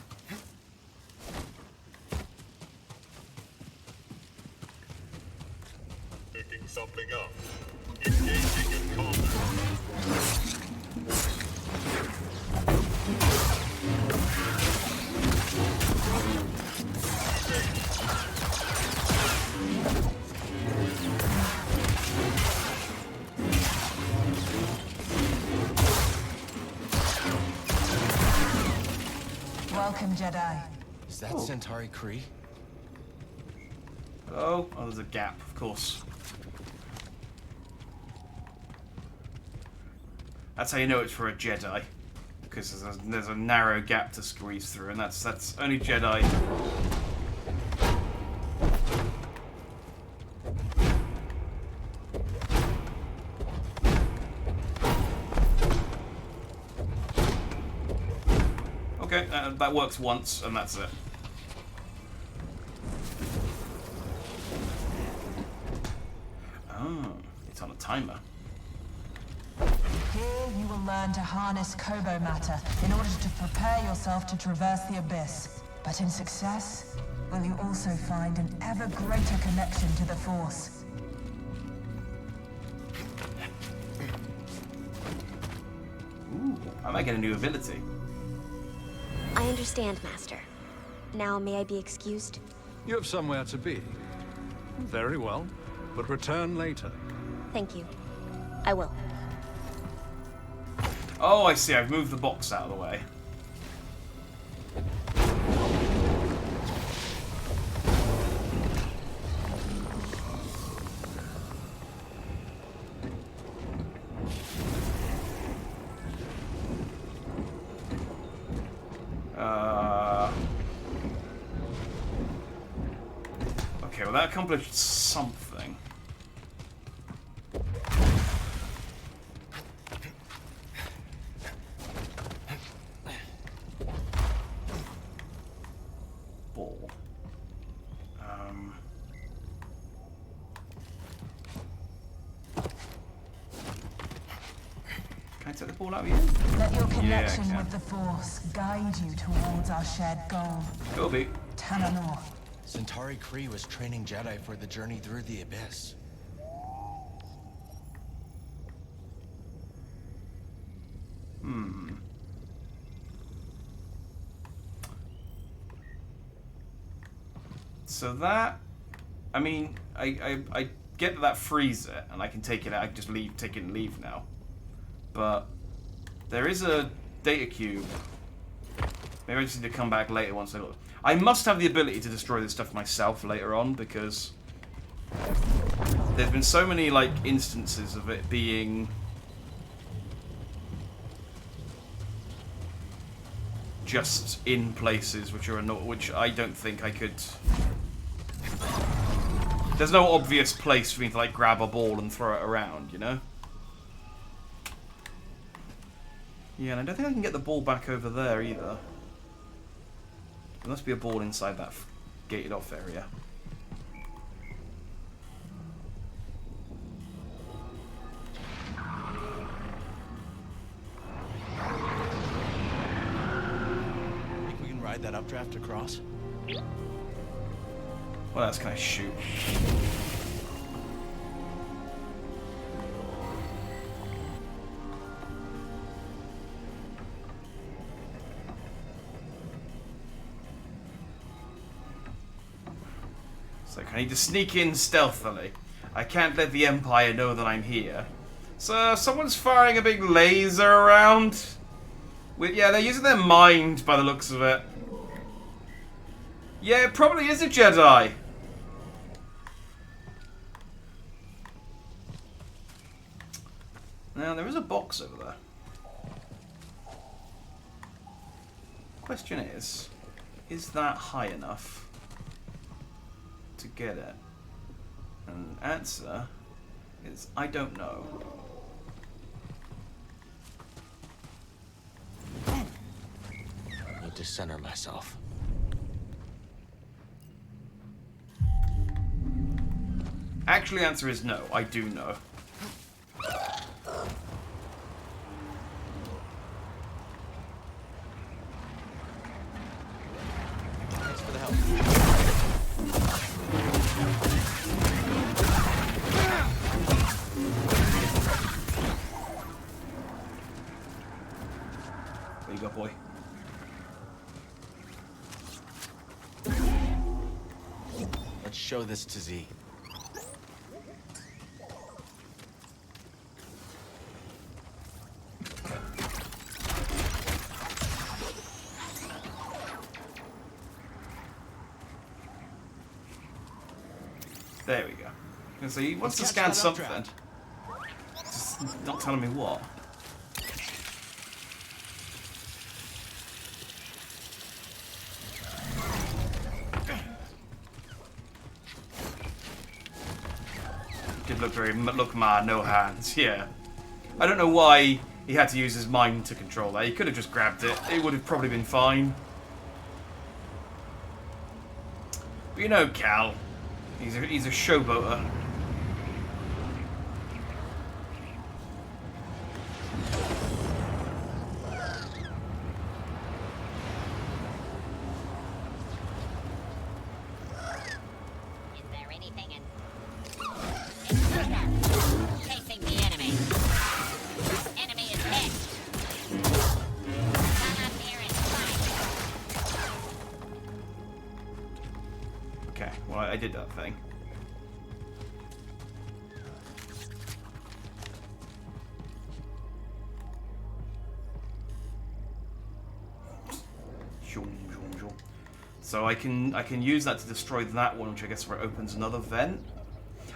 Picking something up. Engaging in combat. Welcome, Jedi. Is that Centauri Kree? Oh, there's a gap, of course. That's how you know it's for a Jedi, because there's a narrow gap to squeeze through, and that's only Jedi. Okay, that works once, and that's it. Oh, it's on a timer. Here you will learn to harness Kobo matter in order to prepare yourself to traverse the abyss. But in success, will you also find an ever greater connection to the Force? Ooh, I might get a new ability. I understand, Master. Now may I be excused? You have somewhere to be. Very well, but return later. Thank you. I will. Oh, I see. I've moved the box out of the way. that accomplished something. Ball. Can I take the ball out of you? Let your connection with the Force guide you towards our shared goal. Go be. Tananor. Centauri Kree was training Jedi for the journey through the Abyss. So that, I mean, I get that frees it, and I can take it out. I can just leave, take it and leave now. But there is a data cube. Maybe I just need to come back later once I look. I must have the ability to destroy this stuff myself later on, because there's been so many like instances of it being just in places which are which I don't think I could. There's no obvious place for me to like grab a ball and throw it around, you know? Yeah, and I don't think I can get the ball back over there either. There must be a ball inside that gated off area. Think we can ride that updraft across? What else can I shoot? So I need to sneak in stealthily. I can't let the Empire know that I'm here. So someone's firing a big laser around. Yeah, they're using their mind by the looks of it. Yeah, it probably is a Jedi. Now, there is a box over there. Question is that high enough to get it? And the answer is, I don't know. I need to center myself. Actually, the answer is no. I do know. Thanks for the help. There you go, boy. Let's show this to Z. There we go. And so he wants to scan something. Just not telling me what. Did look mad, no hands, yeah. I don't know why he had to use his mind to control that. He could have just grabbed it. It would have probably been fine. But you know Cal. He's a showboater. Is there anything in... Chasing the enemy. Enemy is hit. Come up here and fight. Okay, well I did that thing. So I can use that to destroy that one, which I guess where it opens another vent.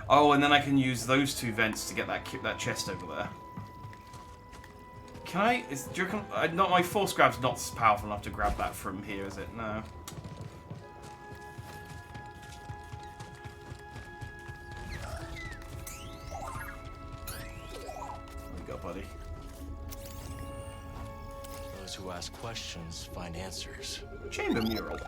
Oh, and then I can use those two vents to get that chest over there. Can I? Do you reckon? Not my force grab's not powerful enough to grab that from here, is it? No. buddy. Those who ask questions find answers. Chamber mural.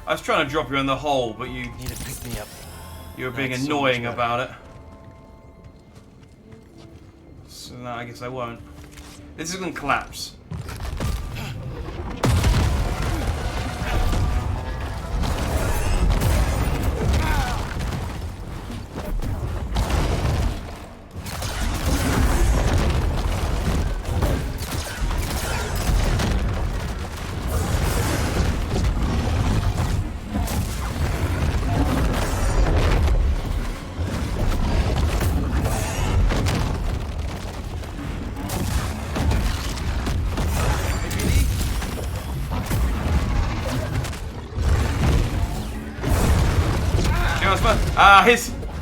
I was trying to drop you in the hole, but you need to pick me up. You were being annoying about it. So no, I guess I won't. This is gonna collapse.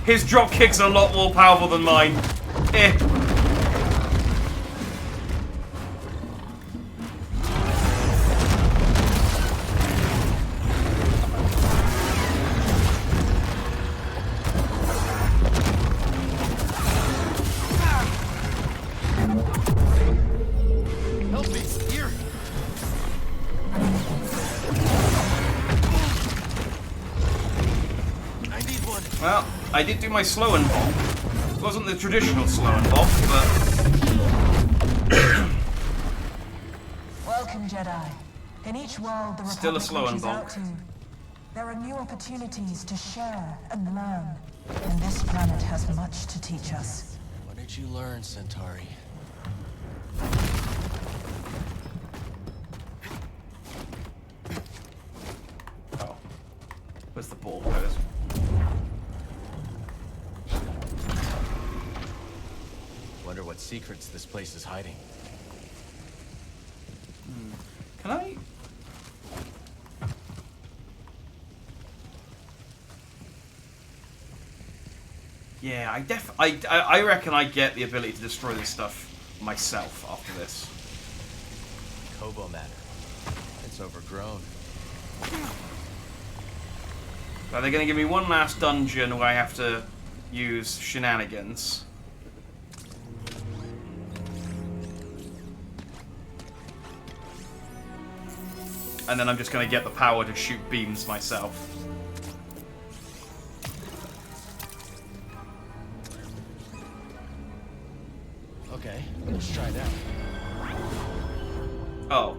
His drop kick's a lot more powerful than mine. Eh. Help me, here. I need one. Well, I did do my slow and bomb. It wasn't the traditional slow and bomb, but... Welcome, Jedi. In each world the Still a Republic slow and reaches out bonk. to, there are new opportunities to share and learn. And this planet has much to teach us. What did you learn, Centauri? Oh. Where's the ball? There it is. Wonder what secrets this place is hiding. Can I? Yeah, I reckon I get the ability to destroy this stuff myself after this. Kobo matter. It's overgrown. Are they going to give me one last dungeon where I have to use shenanigans? And then I'm just going to get the power to shoot beams myself. Okay, let's try that. Oh.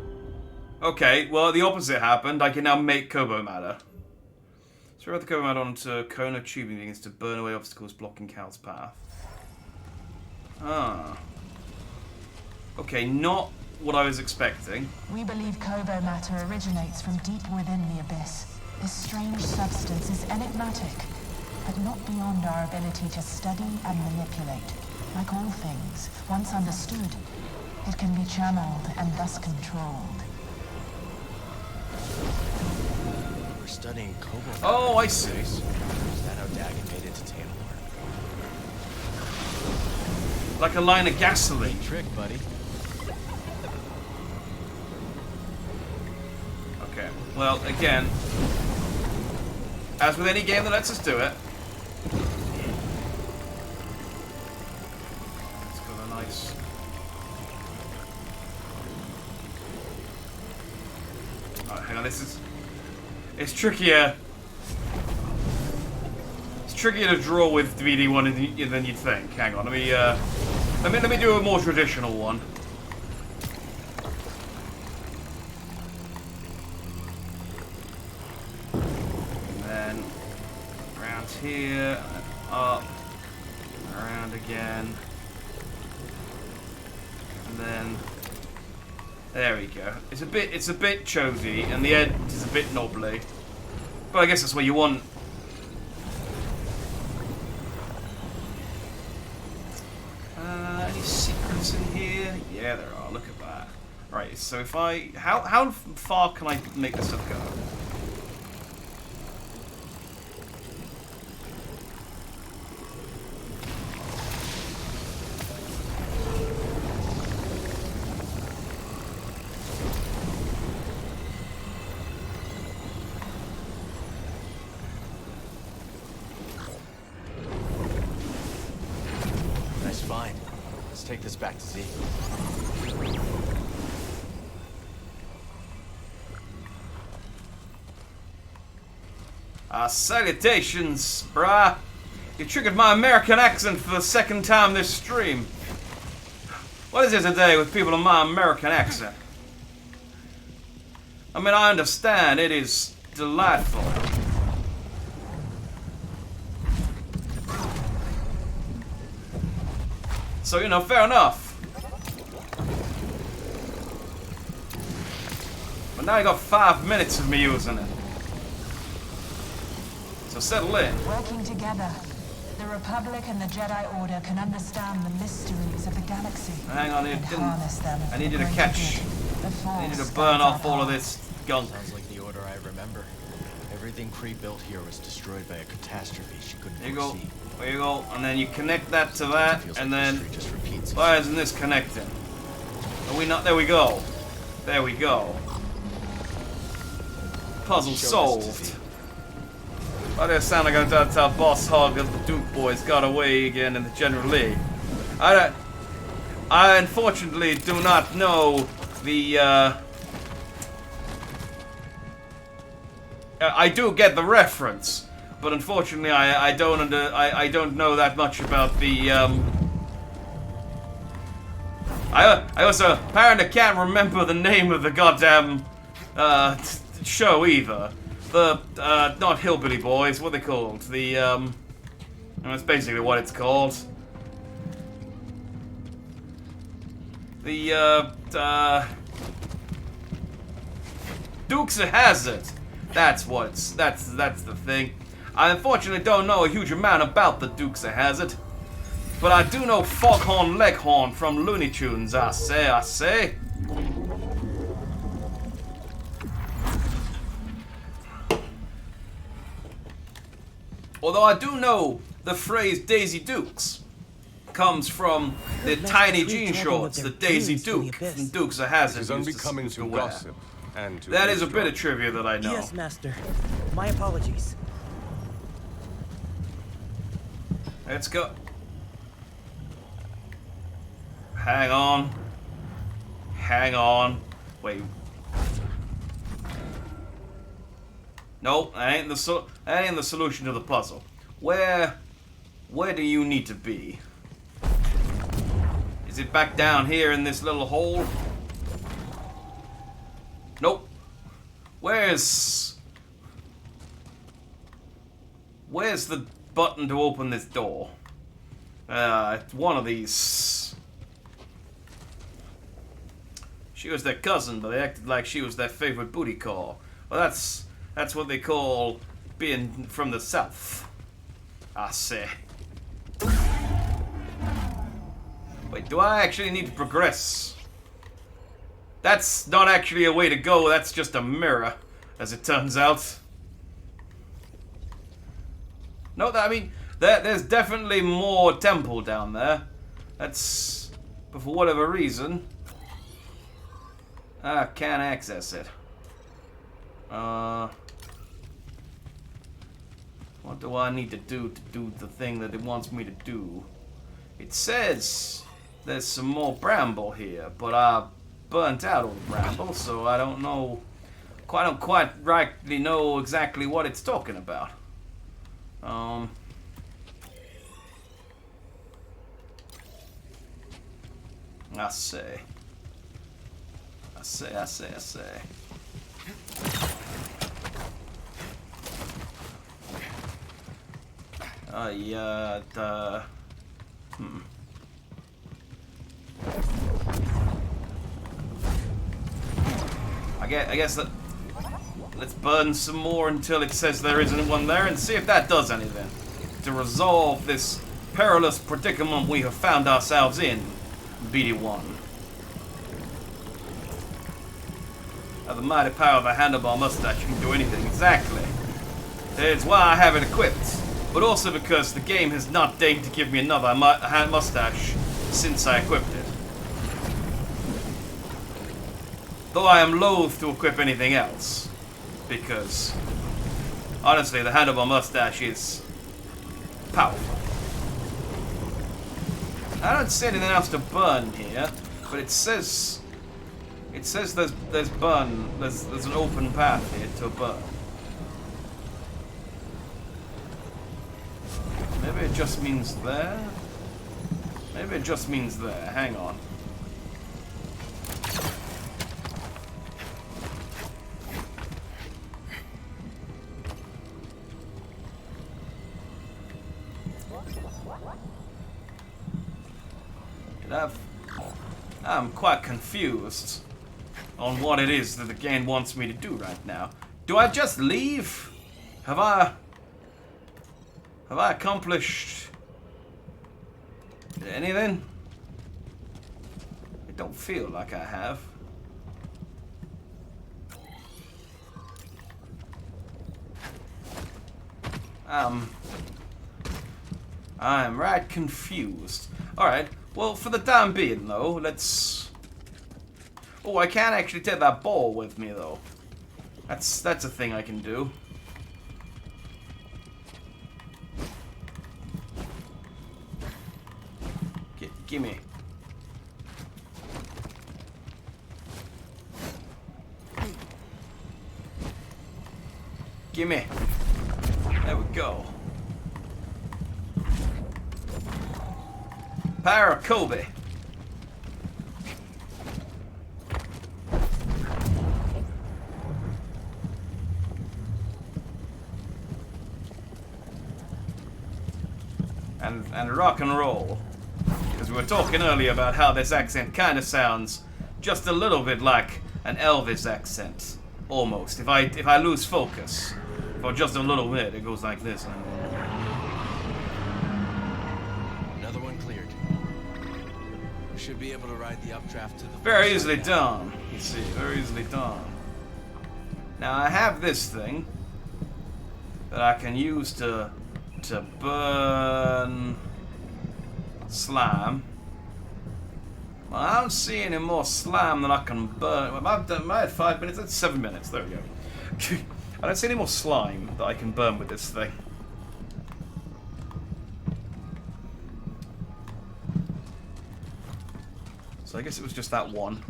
Okay, well, the opposite happened. I can now make Kobo matter. Throw the Kobo matter onto a cone of tubing begins to burn away obstacles blocking Cal's path. Ah. Okay, not what I was expecting. We believe Kobo matter originates from deep within the Abyss. This strange substance is enigmatic, but not beyond our ability to study and manipulate. Like all things, once understood, it can be channeled and thus controlled. We're studying Kobo. Oh, I see. Is that how Dagon made it to Tantalor? Like a line of gasoline. Neat trick, buddy. Okay, well, again, as with any game that lets us do it, let's go a nice... Oh, hang on, this is... It's trickier. It's trickier to draw with 3D1 than you'd think. Hang on, let me do a more traditional one. Here, and up, around again, and then there we go. It's a bit chody, and the edge is a bit knobbly, but I guess that's what you want. Any secrets in here? Yeah, there are. Look at that. Right. So if how far can I make this stuff go? take this back to Z. Salutations, brah. You triggered my American accent for the second time this stream. What is it today with people in my American accent? I mean, I understand it is delightful. So, you know, fair enough. But now you got 5 minutes of me using it. So settle in. Working together, the Republic and the Jedi Order can understand the mysteries of the galaxy. Hang on, and harness them. I need you to catch. I need you to burn off all of this gunk. Sounds like the order I remember. Everything Kree built here was destroyed by a catastrophe she couldn't There you go. foresee. There you go. And then you connect that to that, and then Just repeats why isn't this connecting? Are we not? There we go. There we go. Puzzle solved. Why do I sound like I'm trying to tell Boss Hog and the Duke boys got away again in the General Lee? I unfortunately do not know the, I do get the reference, but unfortunately I don't know that much about the, I also apparently can't remember the name of the goddamn, show either. The, not Hillbilly Boys, what are they called? The, that's basically what it's called. The, Dukes of Hazzard. That's the thing. I unfortunately don't know a huge amount about the Dukes of Hazzard. But I do know Foghorn Leghorn from Looney Tunes, I say. Although I do know the phrase Daisy Dukes comes from the tiny jean shorts that Daisy Duke from Dukes of Hazzard It is unbecoming to wear. gossip and to That is a eavesdrop. bit of trivia that I know. Yes, Master. My apologies. Let's go. Hang on. Hang on. Wait. Nope, that ain't the solution to the puzzle. Where do you need to be? Is it back down here in this little hole? Nope. Where's the button to open this door? It's one of these. She was their cousin, but they acted like she was their favorite booty call. Well, that's what they call being from the South, I say. Wait, do I actually need to progress? That's not actually a way to go, that's just a mirror, as it turns out. No, I mean, there's definitely more temple down there. That's, but for whatever reason, I can't access it. What do I need to do the thing that it wants me to do? It says there's some more bramble here, but I burnt out all the bramble, so I don't know. I don't quite rightly know exactly what it's talking about. I say. I guess that. Let's burn some more until it says there isn't one there and see if that does anything. To resolve this perilous predicament we have found ourselves in, BD1. The mighty power of a handlebar mustache can do anything, exactly. It's why I have it equipped, but also because the game has not deigned to give me another mustache since I equipped it. Though I am loath to equip anything else, because honestly the handlebar mustache is powerful. I don't see anything else to burn here, but it says there's an open path here to burn. Maybe it just means there. Maybe it just means there. Hang on. I'm quite confused on what it is that the game wants me to do right now. Do I just leave? Have I accomplished anything? I don't feel like I have. I'm right confused. Alright, well, for the time being, though, let's... Oh, I can't actually take that ball with me, though. That's a thing I can do. Gimme. Gimme. There we go. Power of Kobe. And rock and roll. Because we were talking earlier about how this accent kind of sounds just a little bit like an Elvis accent. Almost. If I lose focus for just a little bit, it goes like this. Another one cleared. We should be able to ride the updraft to the... Very easily done. You see, very easily done. Now I have this thing that I can use to burn slime. Well, I don't see any more slime that I can burn. Well, I had 5 minutes. That's 7 minutes. There we go. I don't see any more slime that I can burn with this thing. So I guess it was just that one.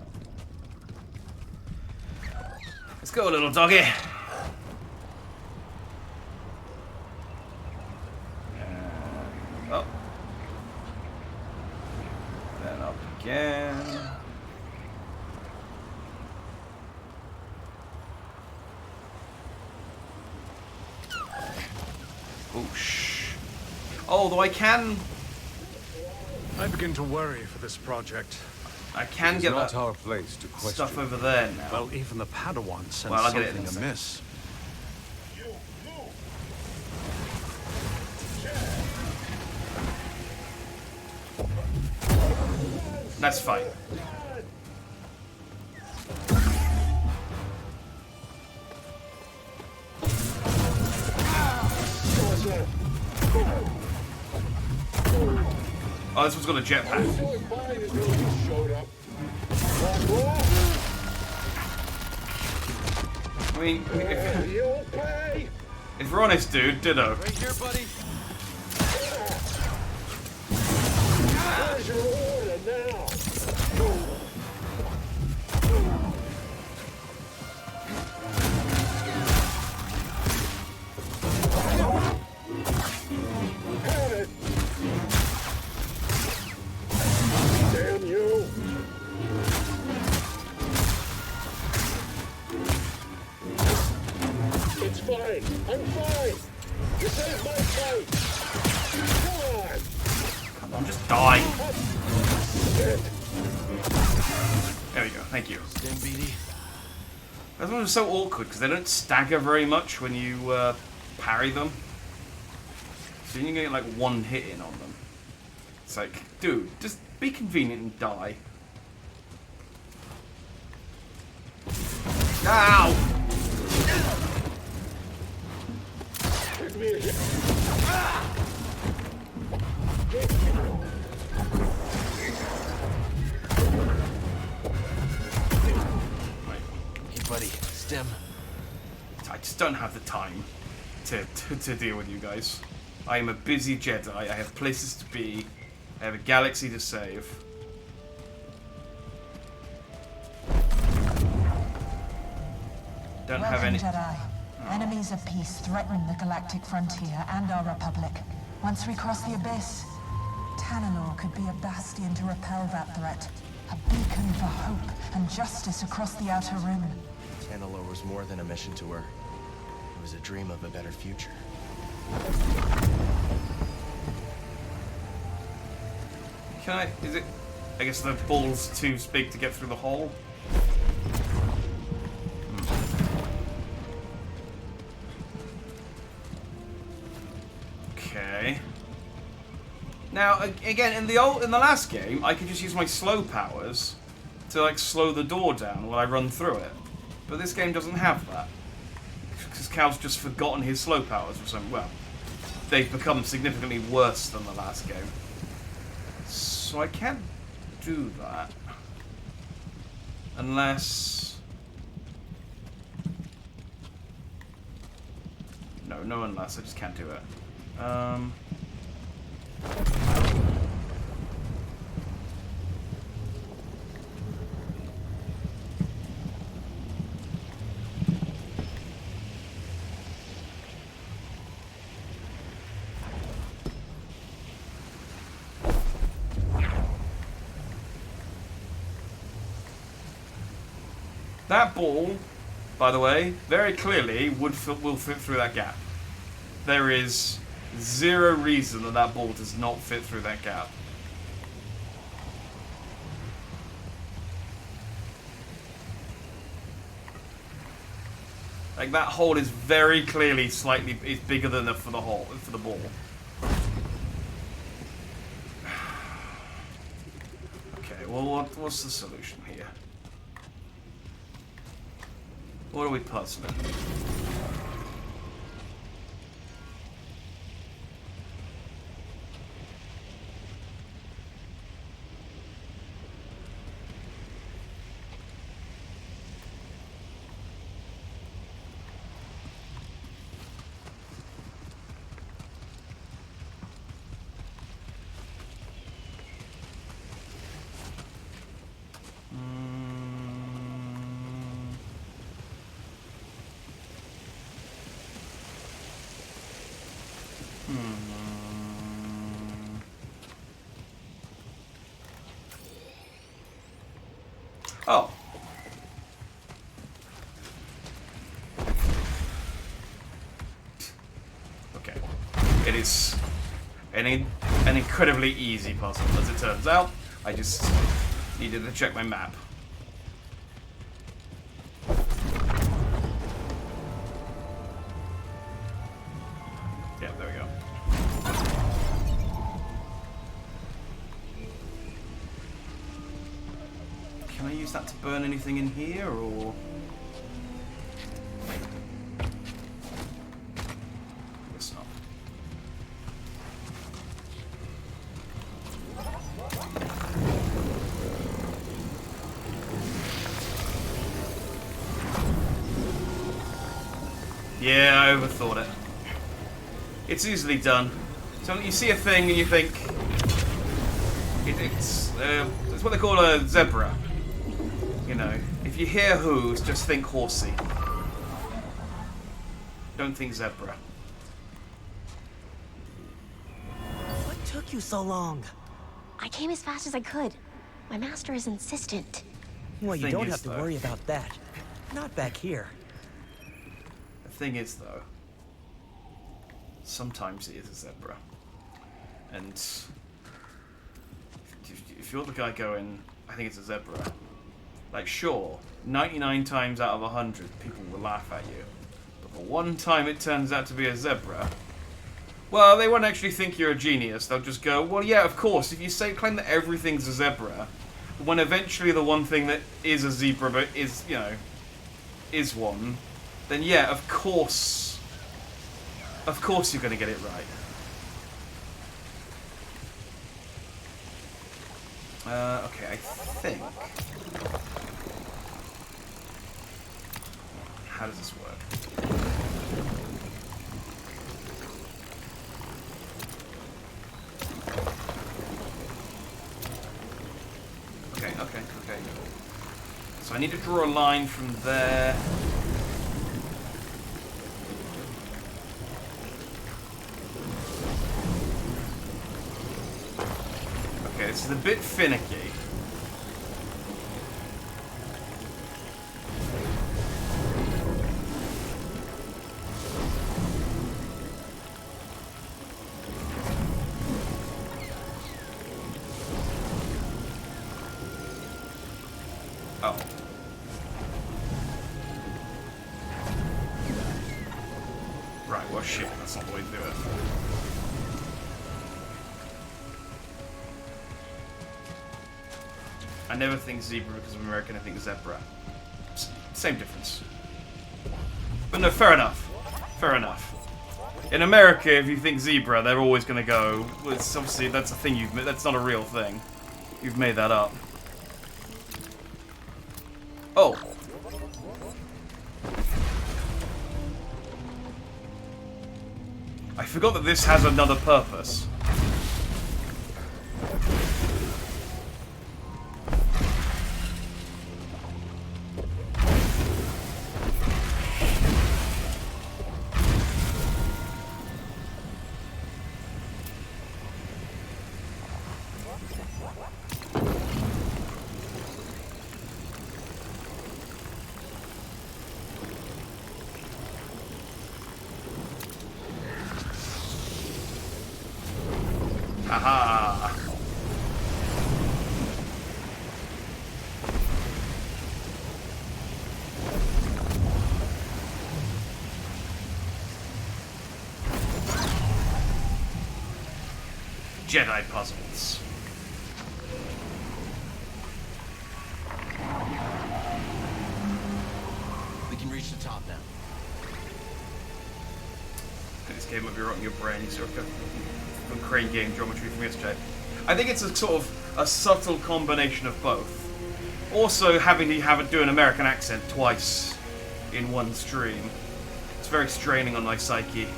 Let's go, little doggy. Up. Then up again. Oosh. Oh, though I can... I begin to worry for this project. I can get not that our place to question. stuff over there now. Well, even the Padawan sense I'll get it something in a amiss. That's fine. Oh, this one's got a jetpack. I mean, if we're honest, dude, ditto. Right here, buddy. Where's your order now? Damn you! It's fine. I'm fine. You saved my fight. Come on. I'm just dying. There we go, thank you. Stim beady. Those ones are so awkward because they don't stagger very much when you parry them. So you can get like one hit in on them. It's like, dude, just be convenient and die. Ow! Hit me again. Hey, buddy. Stim. I just don't have the time to deal with you guys. I am a busy Jedi. I have places to be. I have a galaxy to save. Don't have any. Jedi. Enemies of peace threaten the galactic frontier and our republic. Once we cross the abyss, Tanalor could be a bastion to repel that threat. A beacon for hope and justice across the Outer Rim. Tanalor was more than a mission to her. It was a dream of a better future. Can I... Is it... I guess the ball's too big to get through the hole? Okay. Now, again, in the last game, I could just use my slow powers to, like, slow the door down while I run through it. But this game doesn't have that. Because Cal's just forgotten his slow powers or something. Well, they've become significantly worse than the last game. So I can't do that. Unless... No unless. I just can't do it. That ball, by the way, very clearly will fit through that gap. There is zero reason that that ball does not fit through that gap. Like, that hole is very clearly slightly bigger than for the ball. Okay, well, what's the solution here? What are we puzzling? Oh. Okay. It is an incredibly easy puzzle, as it turns out. I just needed to check my map. Yeah, there we go. Can I use that to burn anything in here, or...? I guess not. Yeah, I overthought it. It's easily done. So you see a thing and you think... It's what they call a zebra. You know, if you hear who's, just think horsey. Don't think zebra. What took you so long? I came as fast as I could. My master is insistent. Well, you don't have to worry about that. Not back here. The thing is, though, sometimes it is a zebra. And if you're the guy going, I think it's a zebra, like, sure, 99 times out of 100, people will laugh at you. But the one time it turns out to be a zebra, well, they won't actually think you're a genius. They'll just go, well, yeah, of course, if you claim that everything's a zebra, when eventually the one thing that is a zebra but is, you know, is one, then yeah, of course you're going to get it right. Okay, I think... How does this work? I need to draw a line from there. Okay, this is a bit finicky. Oh. Right, well shit, that's not the way to do it. I never think zebra because I'm American, I think zebra. Same difference. But no, fair enough. Fair enough. In America, if you think zebra, they're always going to go, well, it's obviously, that's a thing you've made, that's not a real thing. You've made that up. Oh. I forgot that this has another purpose. Aha! Jedi puzzles. We can reach the top now. This game might be rotting your brain, you sort of from crane game geometry from yesterday. I think it's a sort of a subtle combination of both. Also, having to do an American accent twice in one stream. It's very straining on my psyche.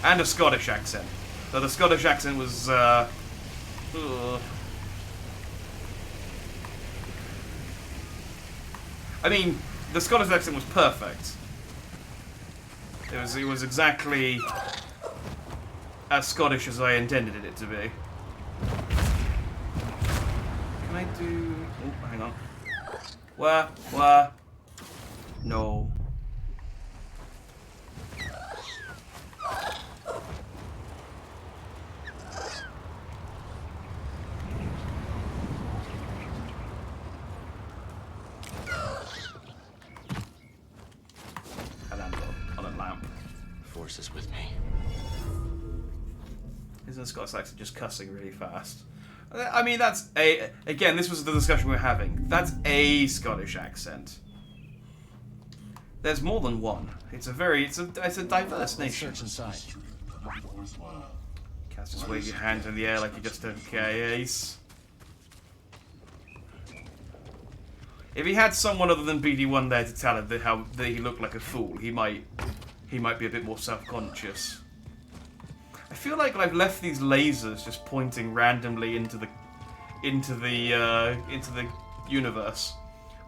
And a Scottish accent. Though the Scottish accent was, I mean, the Scottish accent was perfect. It was exactly as Scottish as I intended it to be. Can I do... Oh, hang on. Where? No. Is with me. Isn't Scott's accent just cussing really fast? I mean, that's a... Again, this was the discussion we were having. That's a Scottish accent. There's more than one. It's a diverse nation. Search inside. Can't just wave your hands in the air like you just don't care, Ace. If he had someone other than BD1 there to tell him that he looked like a fool, he might be a bit more self-conscious. I feel like I've left these lasers just pointing randomly into the universe.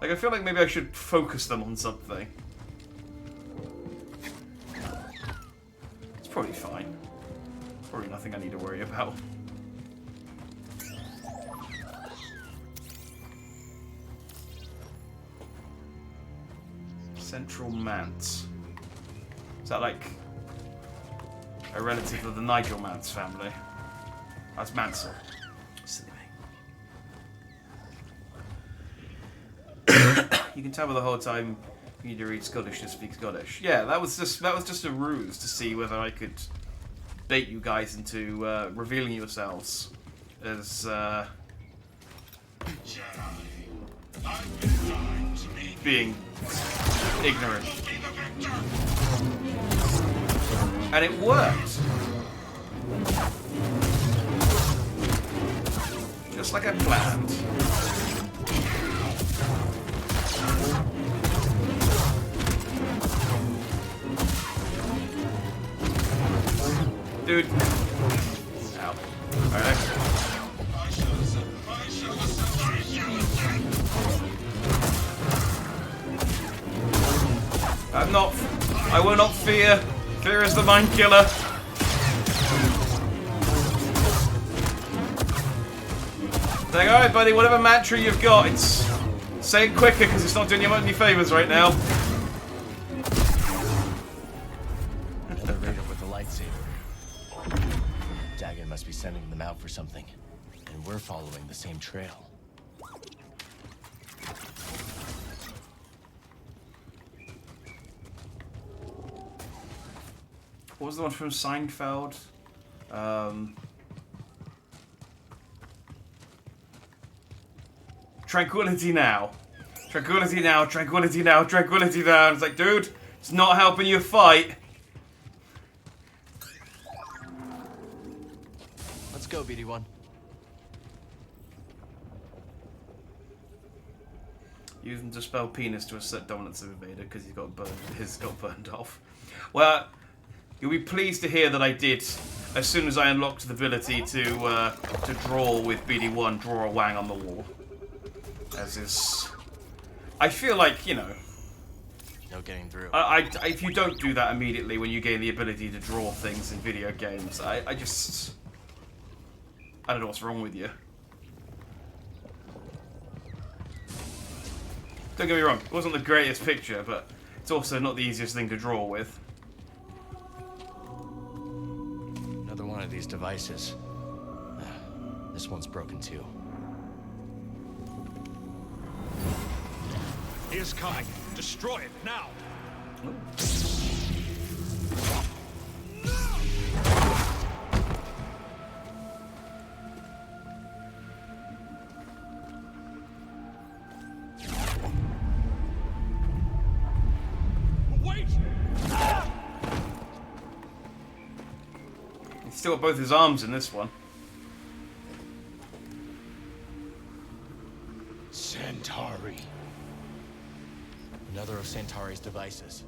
Like, I feel like maybe I should focus them on something. It's probably fine. Probably nothing I need to worry about. Central Mance. Is that like a relative of the Nigel Mance family? That's Mansell. Silly me. You can tell by the whole time you need to read Scottish to speak Scottish. Yeah, that was just a ruse to see whether I could bait you guys into revealing yourselves as being ignorant. And it worked. Just like I planned. Dude. Ow. Alright. I will not fear. Fear is the mind killer. Like, alright, buddy, whatever mantra you've got, say it quicker because it's not doing you any favors right now. Another raider with a lightsaber. Dagon must be sending them out for something, and we're following the same trail. What was the one from Seinfeld? Tranquility now. Tranquility now, tranquility now, tranquility now. It's like, dude, it's not helping you fight. Let's go, BD1. Use them to spell penis to assert dominance of Invader because his got burned off. Well, you'll be pleased to hear that I did, as soon as I unlocked the ability to draw with BD1, draw a wang on the wall. As is, I feel like, you know, no getting through. If you don't do that immediately when you gain the ability to draw things in video games, I don't know what's wrong with you. Don't get me wrong, it wasn't the greatest picture, but it's also not the easiest thing to draw with. Another one of these devices. This one's broken too. He is coming. Destroy it now. Wait! He's still got both his arms in this one. Centauri. Another of Centauri's devices.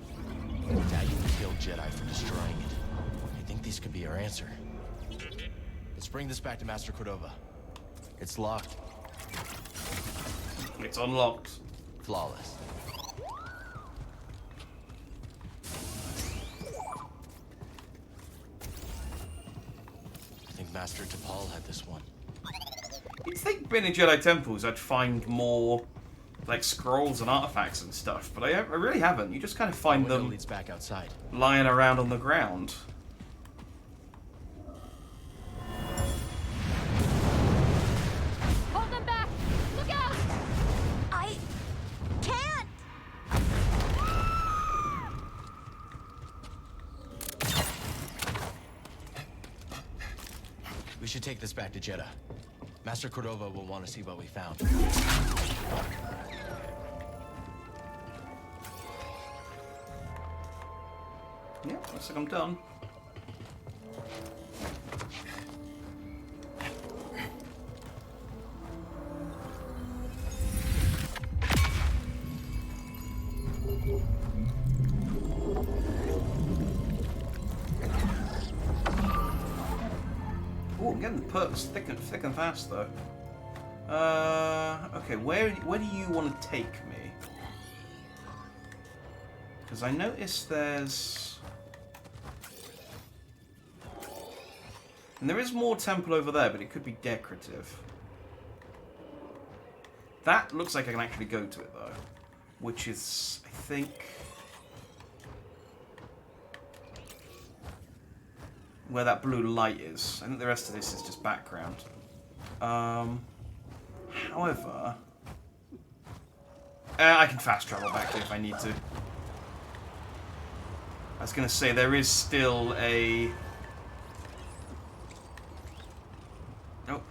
Dagon killed Jedi for destroying it. I think these could be our answer. Let's bring this back to Master Cordova. It's locked. It's unlocked. Flawless. I think Master T'Pol had this one. You'd think being in Jedi temples I'd find more like scrolls and artifacts and stuff, but I really haven't. You just kind of find them leads back outside, lying around on the ground. Hold them back! Look out! I can't! We should take this back to Jeddah. Master Cordova will want to see what we found. Yeah, looks like I'm done. Oh, I'm getting the perks thick and fast though. Okay, where do you want to take me? Because I noticed there's... And there is more temple over there, but it could be decorative. That looks like I can actually go to it, though. Which is, I think... where that blue light is. I think the rest of this is just background. However... I can fast travel back there if I need to. I was going to say, there is still a... No.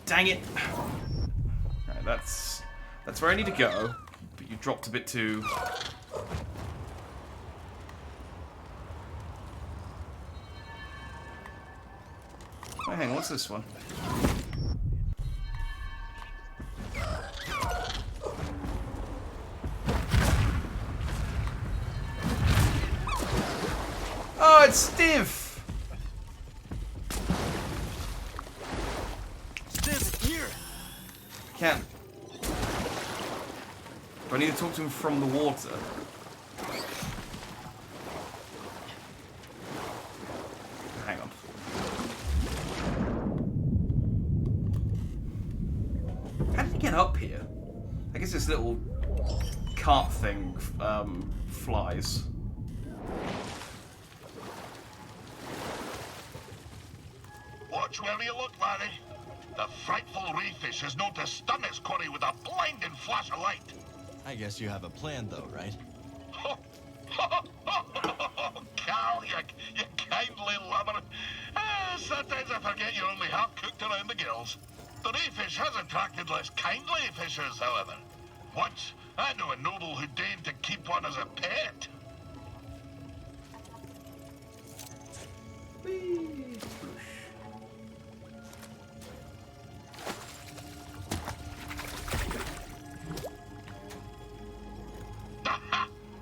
Dang it. Right, that's where I need to go. But you dropped a bit too... Oh, hang on, what's this one? Oh, it's stiff! Can't. Do I need to talk to him from the water? Hang on. How did he get up here? I guess this little cart thing flies. Watch where you look, Larry. The frightful reeffish is known to stun his quarry with a blinding flash of light. I guess you have a plan, though, right? Cal, you kindly lover. Sometimes I forget you're only half cooked around the gills. The reeffish has attracted less kindly fishers, however. Once, I knew a noble who deigned to keep one as a pet.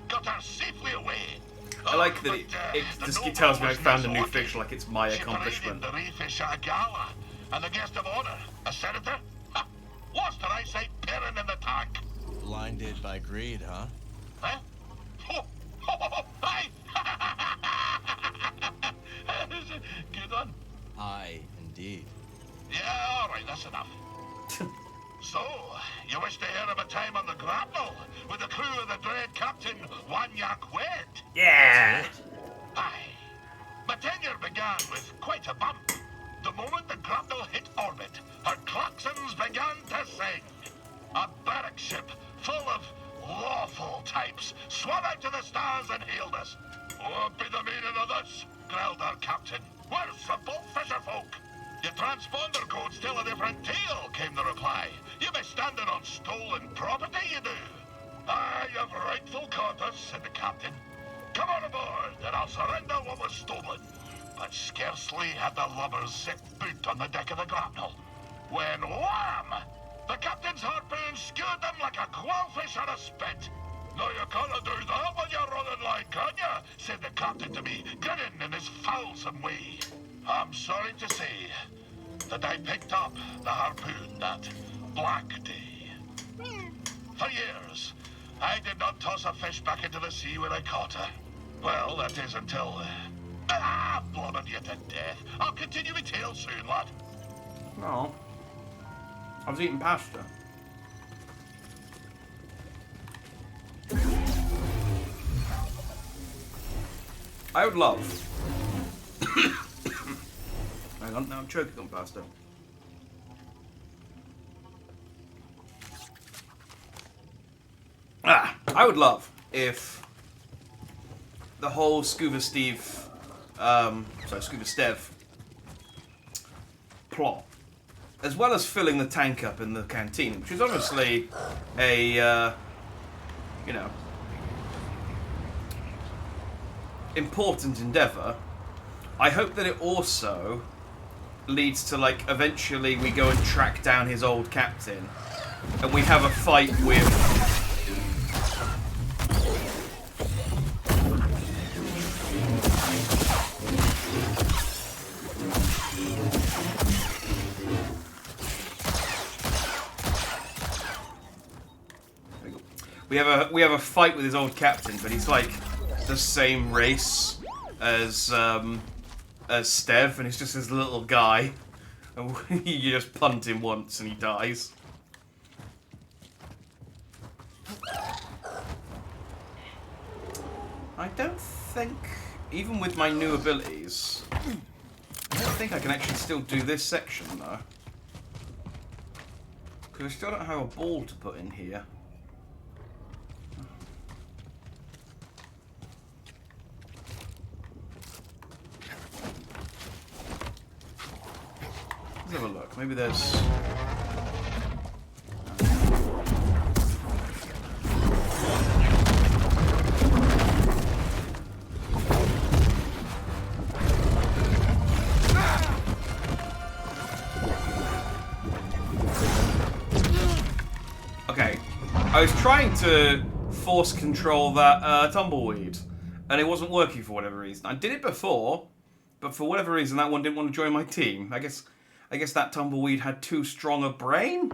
Got her safely away. I like that it just tells me I found a new fish, like it's my She accomplishment. paraded the reeffish at a gala, and the guest of honor, a senator, lost her eyesight peering in the tank. Blinded by greed, huh? Huh? Hey! Good one. Aye, indeed. Yeah, all right, that's enough. So, you wish to hear of a time on the grapnel with the crew of the dread Captain Wanya Quet? Yeah! Aye. My tenure began with quite a bump. The moment the grapnel hit orbit, her klaxons began to sing. A barrack ship full of lawful types swam out to the stars and hailed us. What be the meaning of this? Growled our captain. We're simple fisher folk. Your transponder codes tell a different tale, came the reply. You be standing on stolen property, you do. Ah, you've rightful quarters, said the captain. Come on aboard, and I'll surrender what was stolen. But scarcely had the lubbers set boot on the deck of the grapnel, when wham! The captain's harpoon skewered them like a quailfish on a spit. No, you can't do that when you're running line, can you? Said the captain to me, grinning in his foulsome way. I'm sorry to say that I picked up the harpoon that black day. For years, I did not toss a fish back into the sea when I caught her. Well, that is until... blubbered you to death. I'll continue my tale soon, lad. No. I was eating pasta. I would love... Hang on, now I'm choking on pasta. I would love if the whole Scuba Steve, Scuba Stev plot, as well as filling the tank up in the canteen, which is obviously a, you know, important endeavour, I hope that it also leads to, like, eventually we go and track down his old captain, and we have a fight with... We have a fight with his old captain, but he's like the same race as Stev, and he's just this little guy. And you just punt him once and he dies. I don't think, even with my new abilities, I don't think I can actually still do this section though. Because I still don't have a ball to put in here. Let's have a look. Maybe there's... Okay. I was trying to force control that tumbleweed, and it wasn't working for whatever reason. I did it before, but for whatever reason that one didn't want to join my team. I guess that tumbleweed had too strong a brain?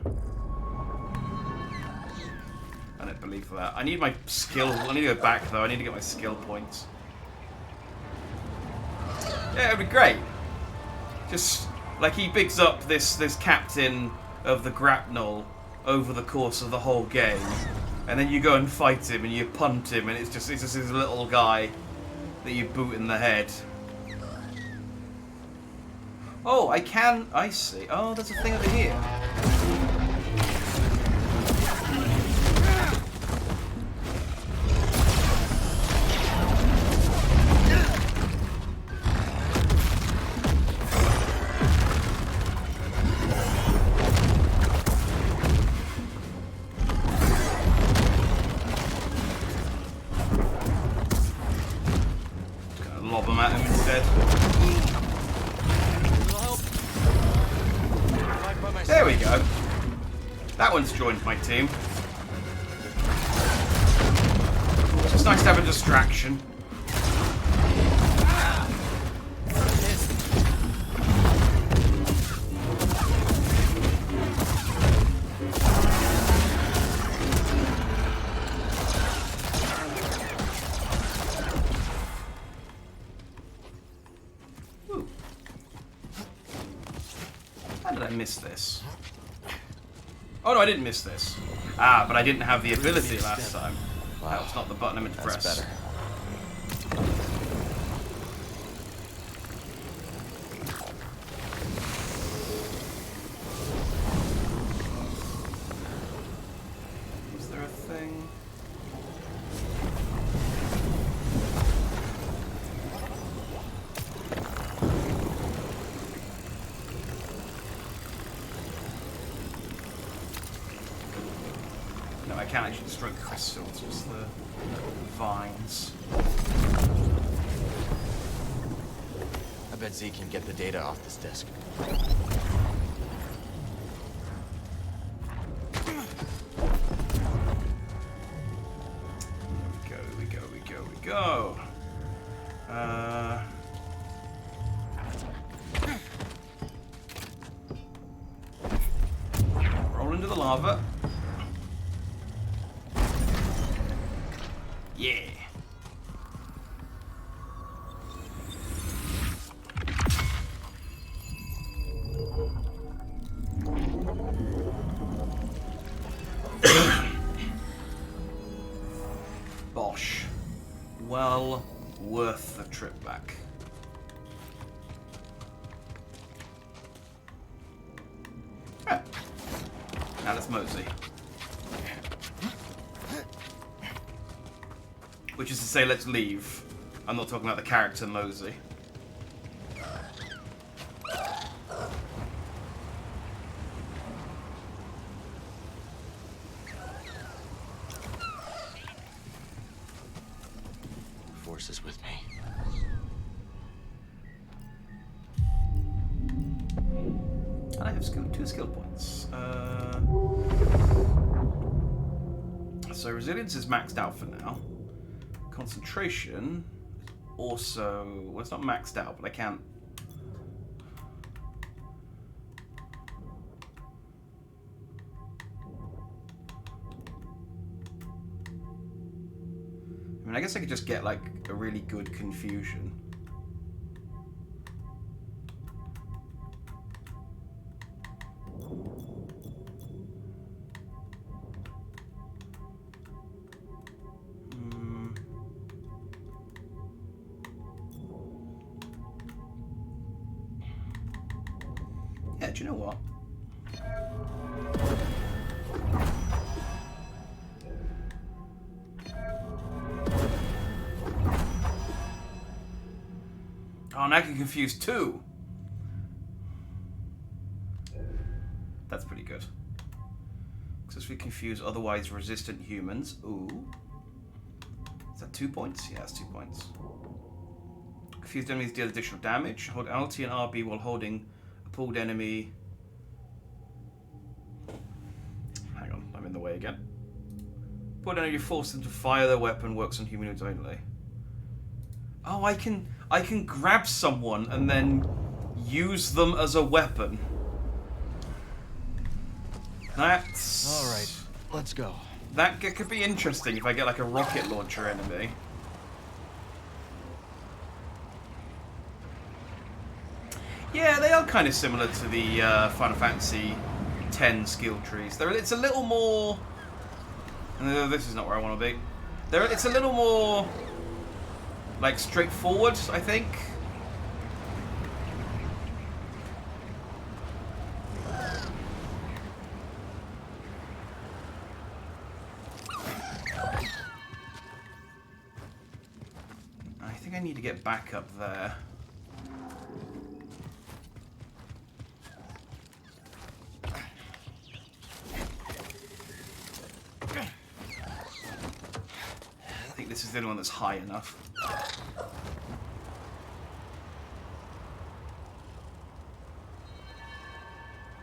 And it separately for that. I need my skill. I need to go back though. I need to get my skill points. Yeah, it'd be great. Just like he picks up this captain of the grapnel over the course of the whole game, and then you go and fight him and you punt him, and it's just this little guy that you boot in the head. Oh, I see. Oh, there's a thing over here. Lob them at him instead. There we go. That one's joined my team. It's nice to have a distraction. Miss this. Oh no, I didn't miss this. Ah, but I didn't have the ability last time. Wow. That was not the button I meant to press. Better. Was there a thing? I can't actually destroy crystals, just the vines. I bet Z can get the data off this disk. We go. Roll into the lava. Yeah. Bosh. Well worth the trip back. Ah. Now let's mosey. Which is to say, let's leave. I'm not talking about the character mosey. Force is with me. And I have 2 skill points. So resilience is maxed out for now. Concentration also, well, it's not maxed out, but I can't. I mean, I guess I could just get like a really good confusion. Yeah, do you know what? Oh, and I can confuse 2. That's pretty good. Successfully confuse otherwise resistant humans. Ooh. Is that 2 points? Yeah, that's 2 points. Confused enemies deal additional damage. Hold LT and RB while holding a pulled enemy. Hang on, I'm in the way again. Pulled enemy, force them to fire their weapon, works on humanoids only. Oh, I can grab someone and then use them as a weapon. That's... Alright, let's go. That could be interesting if I get like a rocket launcher enemy. Yeah, they are kind of similar to the Final Fantasy X skill trees. It's a little more... this is not where I want to be. It's a little more, like, straightforward, I think. I think I need to get back up there. I think this is the only one that's high enough.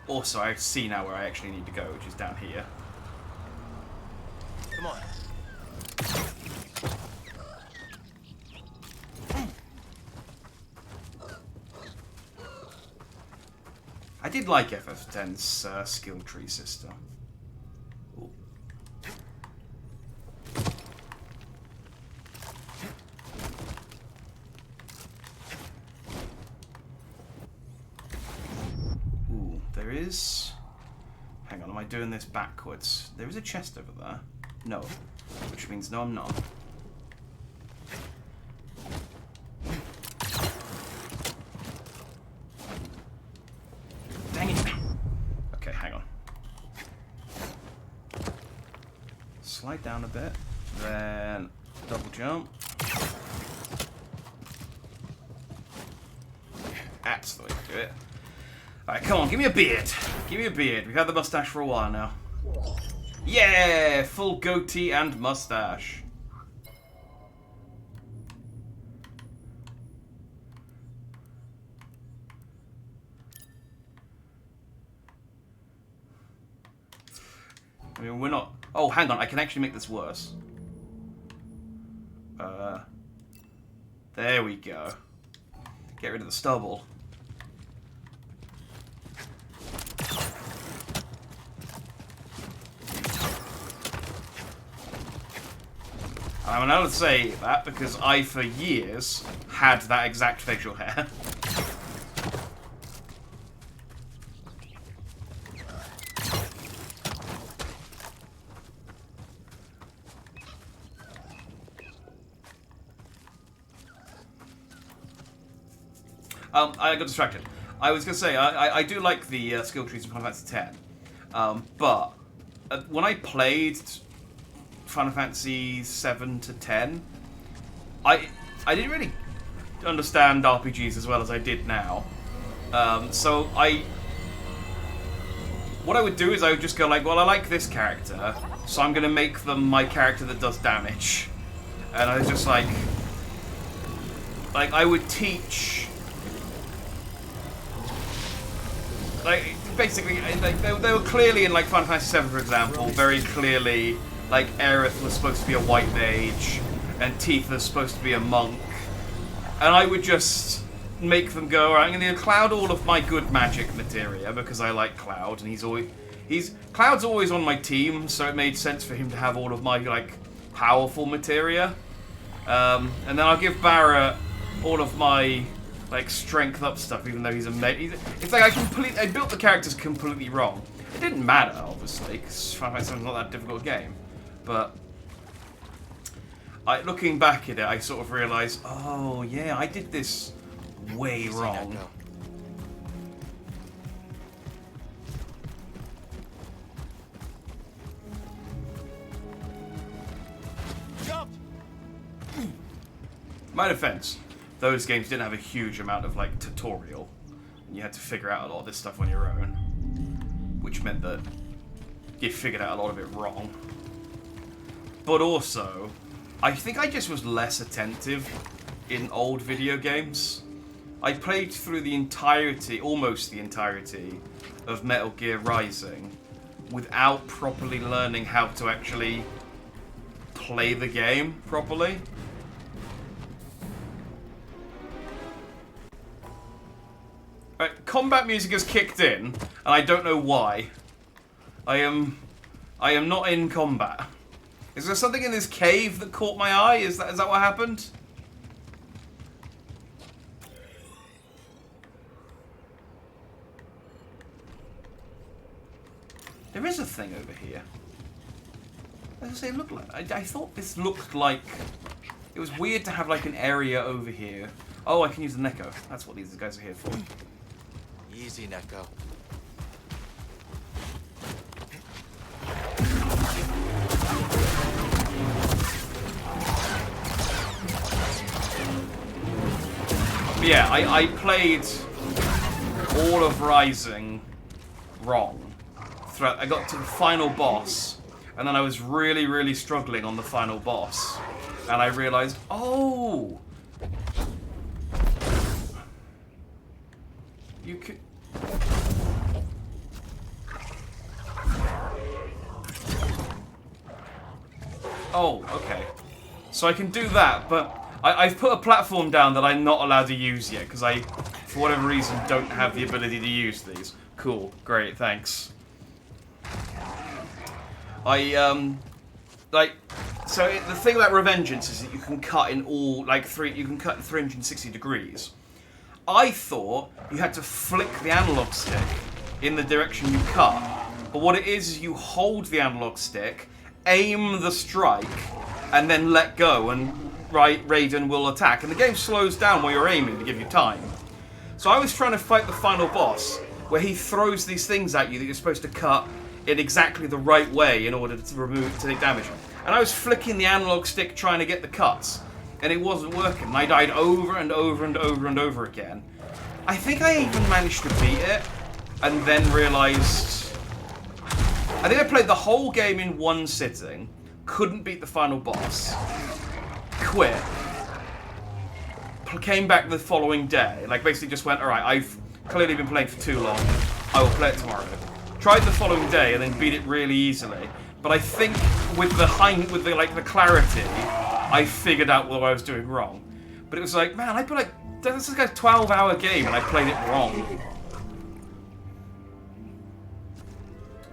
Also, I see now where I actually need to go, which is down here. Come on. I did like FF10's skill tree system. Ooh. Ooh, there is... Hang on, am I doing this backwards? There is a chest over there. No. Which means no, I'm not. Dang it. Okay, hang on. Slide down a bit. Then double jump. That's the way to do it. Alright, come on, give me a beard. Give me a beard. We've had the mustache for a while now. Yeah! Full goatee and mustache. I mean, we're not... Oh, hang on. I can actually make this worse. There we go. Get rid of the stubble. I'm allowed to say that because I, for years, had that exact facial hair. I got distracted. I was going to say, I do like the skill trees in Final Fantasy X. But when I played Final Fantasy 7 to 10, I didn't really understand RPGs as well as I did now. So what I would do is I would just go like, well, I like this character, so I'm going to make them my character that does damage. And I was just like I would teach... Like, basically, like, they were clearly in, like, Final Fantasy VII, for example, very clearly, like, Aerith was supposed to be a white mage, and Tifa's supposed to be a monk. And I would just make them go, alright, I'm going to Cloud all of my good magic materia, because I like Cloud, and Cloud's always on my team, so it made sense for him to have all of my, like, powerful materia. And then I'll give Barret all of my... like, strength up stuff, even though he's amazing. It's like I built the characters completely wrong. It didn't matter, obviously, because Final Fantasy VII is not that difficult a game. But looking back at it, I sort of realised, oh yeah, I did this way wrong. Jump! My defense. Those games didn't have a huge amount of, like, tutorial. And you had to figure out a lot of this stuff on your own. Which meant that you figured out a lot of it wrong. But also, I think I just was less attentive in old video games. I played through the entirety, almost the entirety, of Metal Gear Rising without properly learning how to actually play the game properly. Right, combat music has kicked in, and I don't know why. I am not in combat. Is there something in this cave that caught my eye? Is that what happened? There is a thing over here. What does it look like? I thought this looked like... It was weird to have like an area over here. Oh, I can use the Neko. That's what these guys are here for. Easy, Neko. Yeah, I played all of Rising wrong. I got to the final boss, and then I was really, really struggling on the final boss. And I realized, oh! You could... Oh, okay. So I can do that, but I've put a platform down that I'm not allowed to use yet, because I, for whatever reason, don't have the ability to use these. Cool. Great, thanks. The thing about Revengeance is that you can cut in all, you can cut in 360 degrees. I thought you had to flick the analog stick in the direction you cut, but what it is you hold the analog stick, aim the strike, and then let go, and Raiden will attack. And the game slows down while you're aiming to give you time. So I was trying to fight the final boss, where he throws these things at you that you're supposed to cut in exactly the right way in order to take damage. And I was flicking the analog stick trying to get the cuts, and it wasn't working. I died over and over and over and over again. I think I even managed to beat it, and then realized... I think I played the whole game in one sitting, couldn't beat the final boss, quit, came back the following day, basically just went, alright, I've clearly been playing for too long, I will play it tomorrow. Tried the following day and then beat it really easily, but I think with the clarity, I figured out what I was doing wrong. But it was like, man, I put this is like a 12-hour game and I played it wrong.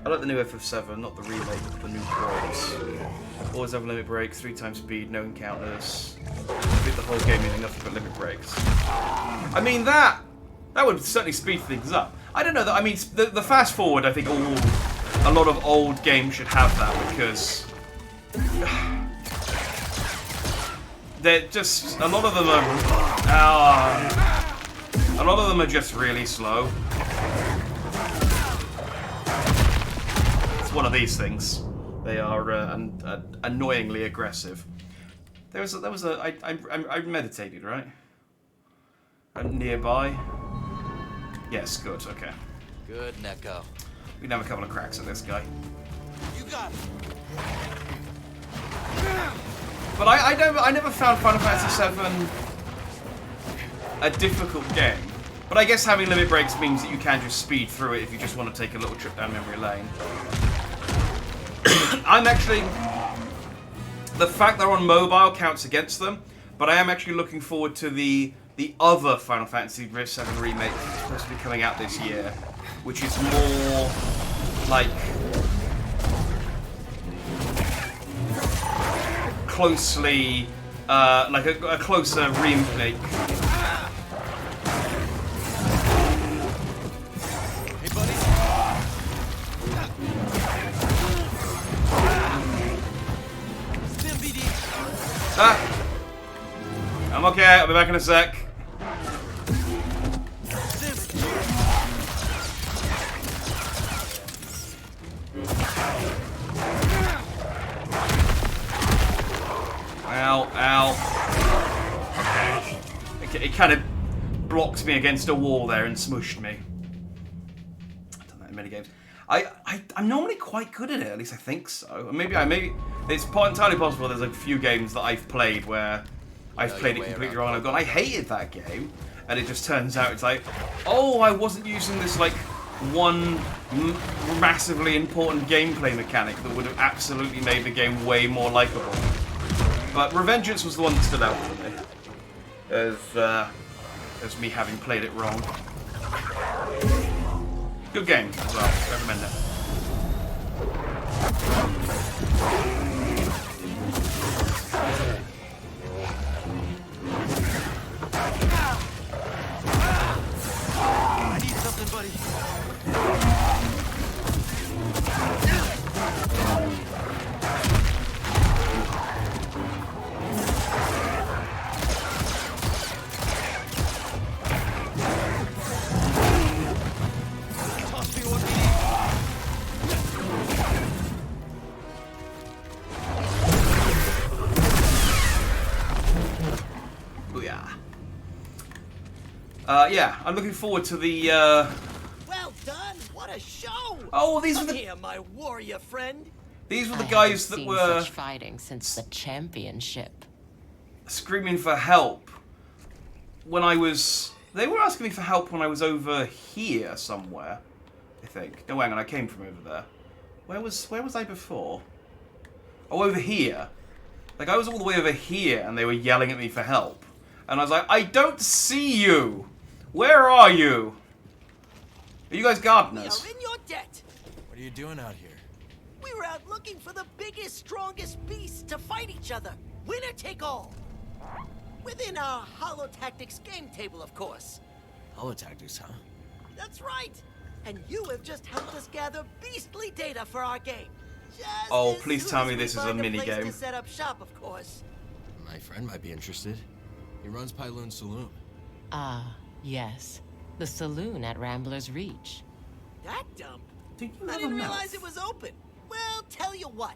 I like the new FF7, not the remake, but the new quads. Always have a limit break, 3 times speed, no encounters. Beat the whole game using nothing but limit breaks. I mean, that would certainly speed things up. I don't know, I mean, the fast forward, I think a lot of old games should have that, because they're just, a lot of them are just really slow. It's one of these things. They are annoyingly aggressive. I meditated, right? I'm nearby. Yes, good, okay. Good, Neko. We can have a couple of cracks at this guy. You got it. But I never found Final Fantasy VII a difficult game. But I guess having limit breaks means that you can just speed through it if you just want to take a little trip down memory lane. I'm actually... The fact they're on mobile counts against them, but I am actually looking forward to the other Final Fantasy VII remake that's supposed to be coming out this year, which is more like closely, like a closer remake. Hey, buddy. Ah! I'm okay, I'll be back in a sec. Ow, ow. Okay. It kind of blocked me against a wall there and smushed me. I've done that in many games. I'm normally quite good at it, at least I think so. Maybe it's entirely possible there's a few games that I've played where I've played it completely wrong and I've gone, I hated that game, and it just turns out it's like, oh, I wasn't using this like one massively important gameplay mechanic that would have absolutely made the game way more likable. But Revengeance was the one that stood out for me, as me having played it wrong. Good game as well, recommend it. Yeah, I'm looking forward to the. Well done! What a show! Oh, these were the. Here, my warrior friend. These were the guys that were such fighting since the championship. Screaming for help when I was. They were asking me for help when I was over here somewhere. I think. No, hang on. I came from over there. Where was I before? Oh, over here. Like I was all the way over here, and they were yelling at me for help, and I was like, I don't see you. Where are you? Are you guys gardeners? We are in your debt. What are you doing out here? We were out looking for the biggest, strongest beasts to fight each other. Winner take all. Within our Holotactics game table, of course. Holotactics, huh? That's right. And you have just helped us gather beastly data for our game. Oh, please tell me this is a mini place game. To set up shop, of course. My friend might be interested. He runs Pyloon Saloon. Ah, yes. The saloon at Rambler's Reach. That dump? I didn't realize it was open. Well, tell you what.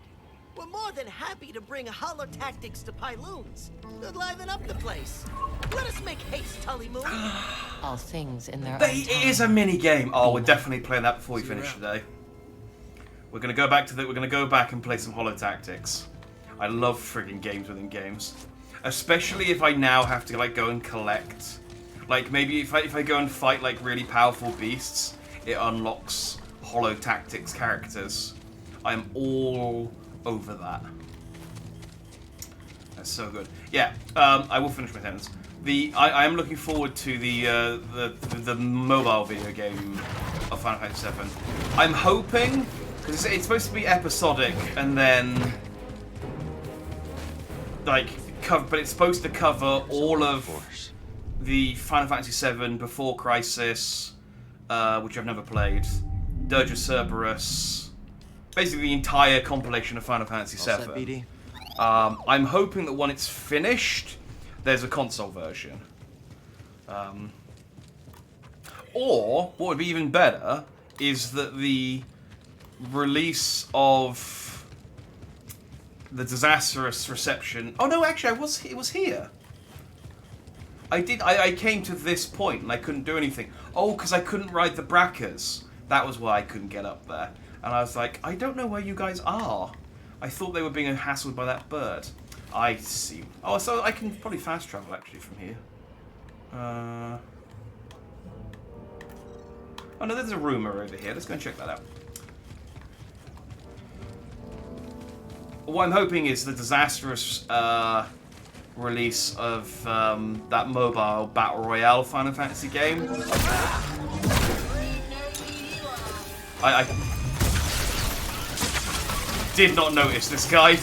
We're more than happy to bring Holotactics to Pyloons. Could liven up the place. Let us make haste, Tully Moon. All things in their own It is a mini game. Oh, we're definitely playing that before we finish today. We're gonna go back to we're gonna go back and play some Holotactics. I love friggin' games within games, especially if I now have to like go and collect. Like maybe if I go and fight like really powerful beasts, it unlocks Holotactics characters. I'm all over that. That's so good. Yeah, I will finish my sentence. I am looking forward to the mobile video game of Final Fantasy VII. I'm hoping. It's supposed to be episodic, and then like but it's supposed to cover all of the Final Fantasy VII Before Crisis, which I've never played, Dirge of Cerberus, basically the entire compilation of Final Fantasy VII. I'm hoping that when it's finished, there's a console version. Or what would be even better is that the release of the disastrous reception. Oh no, actually, it was here. I came to this point and I couldn't do anything. Oh, because I couldn't ride the Brackers. That was why I couldn't get up there. And I was like, I don't know where you guys are. I thought they were being hassled by that bird. I see. Oh, so I can probably fast travel actually from here. Oh no, there's a rumor over here. Let's go and check that out. What I'm hoping is the disastrous release of that mobile Battle Royale Final Fantasy game. I did not notice this guy.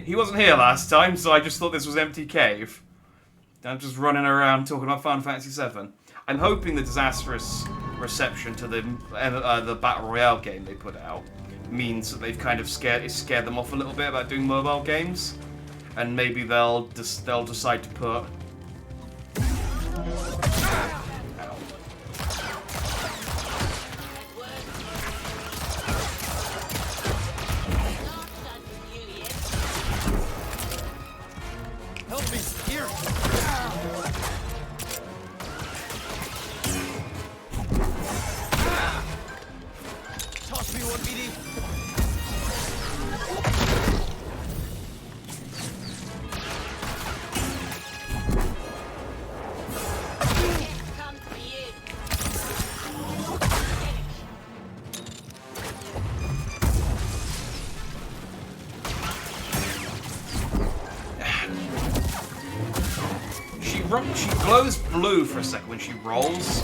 He wasn't here last time, so I just thought this was empty cave. I'm just running around talking about Final Fantasy VII. I'm hoping the disastrous reception to the Battle Royale game they put out means that they've kind of scared them off a little bit about doing mobile games, and maybe they'll decide to put. Help me here. Toss me one, BD. She glows blue for a second when she rolls.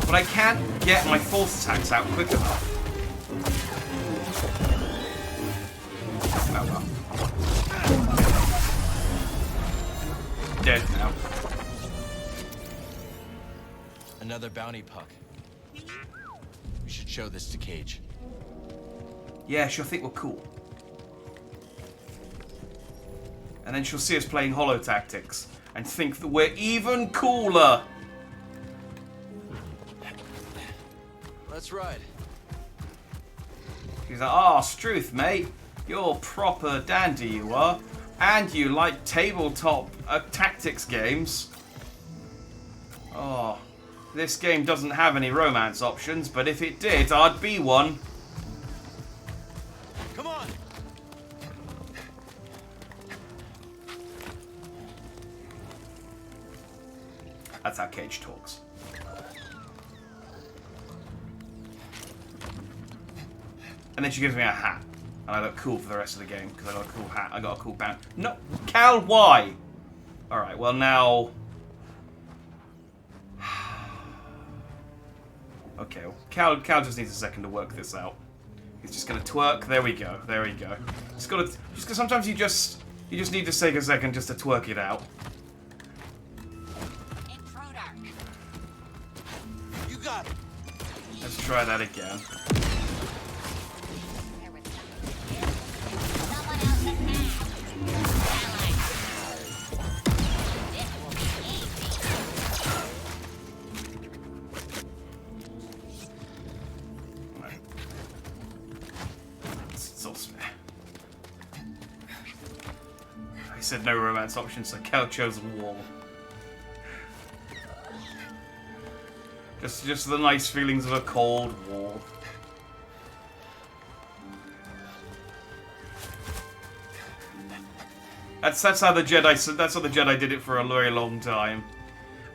But I can't get my force attacks out quick enough. Oh well. Dead now. Another bounty puck. We should show this to Cage. Yeah, she'll think we're cool. And then she'll see us playing Holotactics and think that we're even cooler. Let's ride. He's like, "Oh, Struth, mate. You're proper dandy, you are. And you like tabletop tactics games. Oh, this game doesn't have any romance options, but if it did, I'd be one." Come on. That's how Cage talks. And then she gives me a hat. And I look cool for the rest of the game, because I got a cool hat. I got a cool band. No! Cal, why? Alright, well now... Okay, well, Cal just needs a second to work this out. He's just gonna twerk. There we go. There we go. Sometimes you just need to take a second just to twerk it out. You got it. Let's try that again. He said no romance options, so Cal chose a wall. Just the nice feelings of a cold wall. That's how the Jedi did it for a very long time,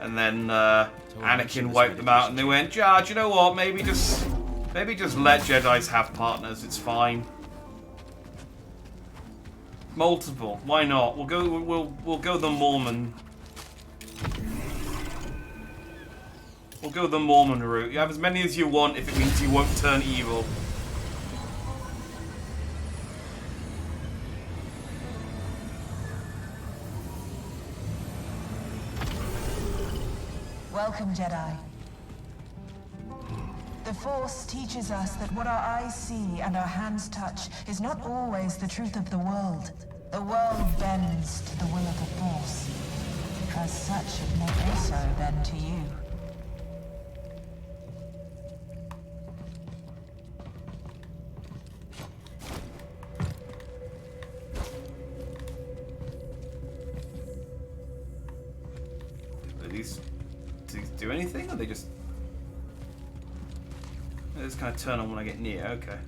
and then Anakin wiped them out, and they went, "Yeah, do you know what? Maybe just let Jedis have partners. It's fine. Multiple. Why not? We'll go the Mormon. We'll go the Mormon route. You have as many as you want if it means you won't turn evil." Welcome, Jedi. The Force teaches us that what our eyes see and our hands touch is not always the truth of the world. The world bends to the will of the Force. As such, it may also bend to you. Do these do anything, or they just kind of turn on when I get near? Okay.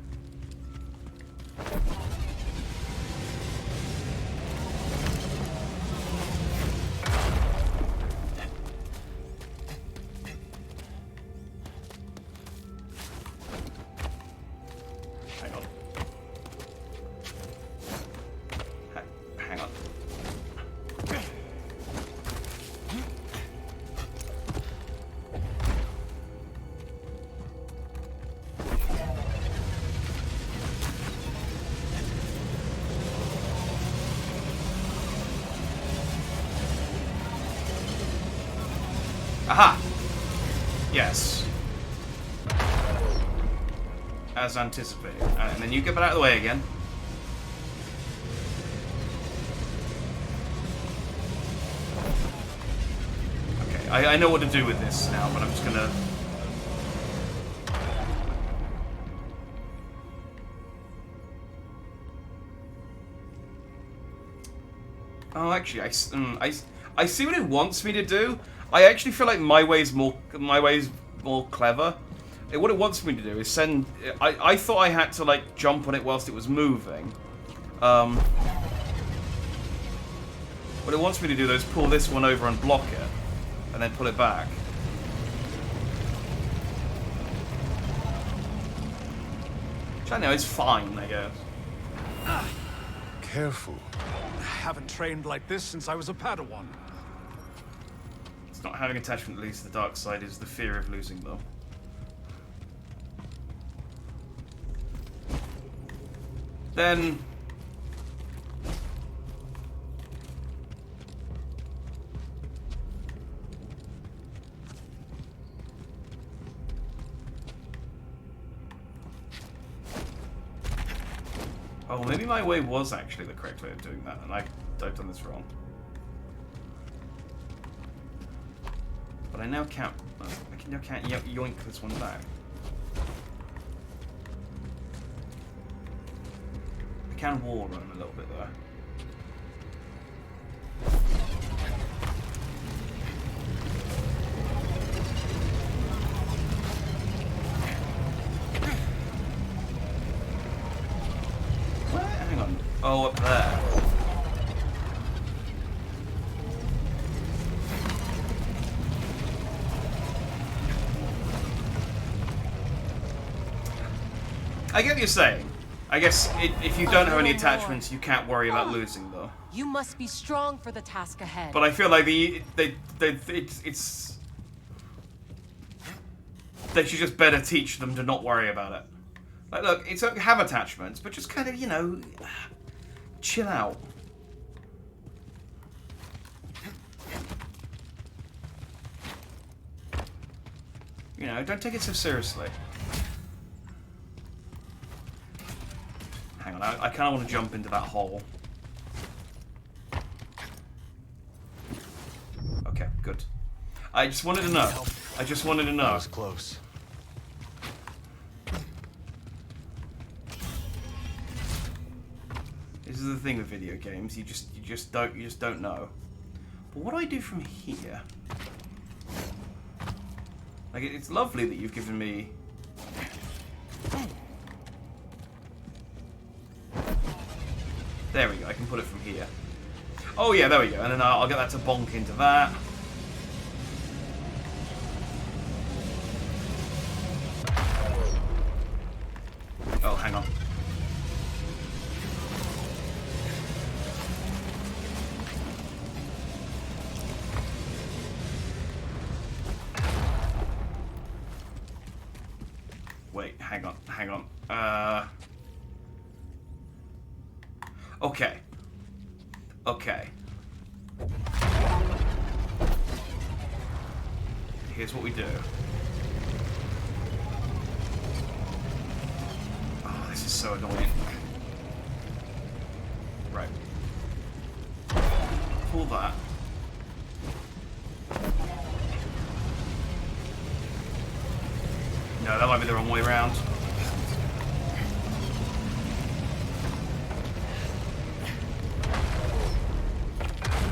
Hang on. Hang on. Aha! Yes. As anticipated. And then you get that out of the way again. Okay, I know what to do with this now, but I'm just gonna... Oh, actually, I see what it wants me to do. I actually feel like my way's more clever. What it wants me to do is send... I thought I had to, like, jump on it whilst it was moving. What it wants me to do, though, is pull this one over and block it. And then pull it back. Which I know is fine, I guess. Careful. I haven't trained like this since I was a Padawan. It's not having attachment leads to the dark side, is the fear of losing them. Then... Oh, maybe my way was actually the correct way of doing that, and I've done this wrong. But I now can't. I now can't yoink this one back. You can wall run a little bit there. Where? Hang on. Oh, up there. I get what you're saying. I guess if you don't have any attachments, you can't worry about losing, though. You must be strong for the task ahead. But I feel like they should just better teach them to not worry about it. Like, look, it's okay, have attachments, but just kind of, you know, chill out. You know, don't take it so seriously. Hang on, I kind of want to jump into that hole. Okay, good. I just wanted to know. I just wanted to know. That was close. This is the thing with video games. You just don't know. But what do I do from here? Like, it's lovely that you've given me. There we go. I can put it from here. Oh yeah, there we go. And then I'll get that to bonk into that. Oh, hang on. Wait, hang on. Okay. Okay. Here's what we do. Oh, this is so annoying. Right. Pull that. No, that might be the wrong way around.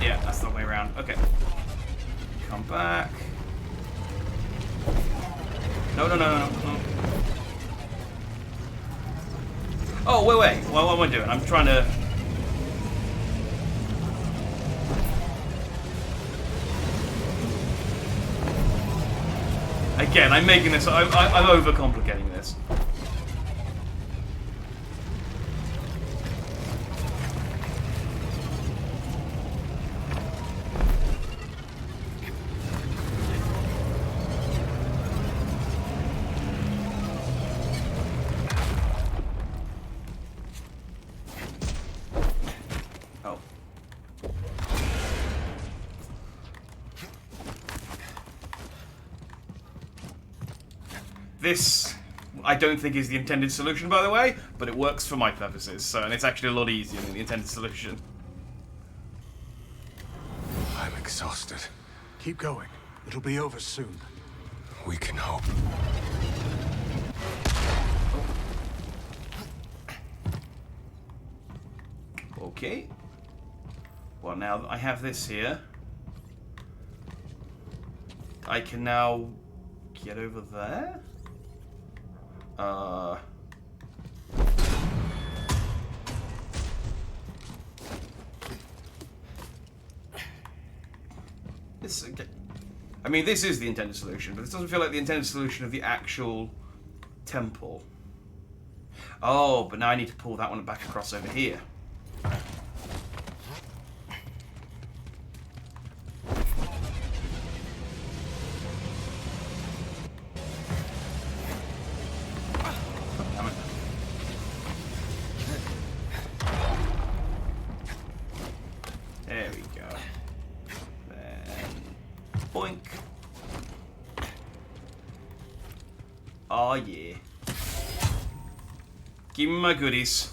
Yeah, that's the way around. Okay. Come back. No. Oh, wait. What am I doing? I'm trying to... Again, I'm making this... I'm overcomplicating this. This, I don't think, is the intended solution, by the way, but it works for my purposes, so, and it's actually a lot easier than the intended solution. I'm exhausted. Keep going. It'll be over soon. We can hope. Okay. Well, now that I have this here, I can now get over there. This, I mean, this is the intended solution, but this doesn't feel like the intended solution of the actual temple. Oh, but now I need to pull that one back across over here. There we go. Then boink. Oh yeah. Give me my goodies.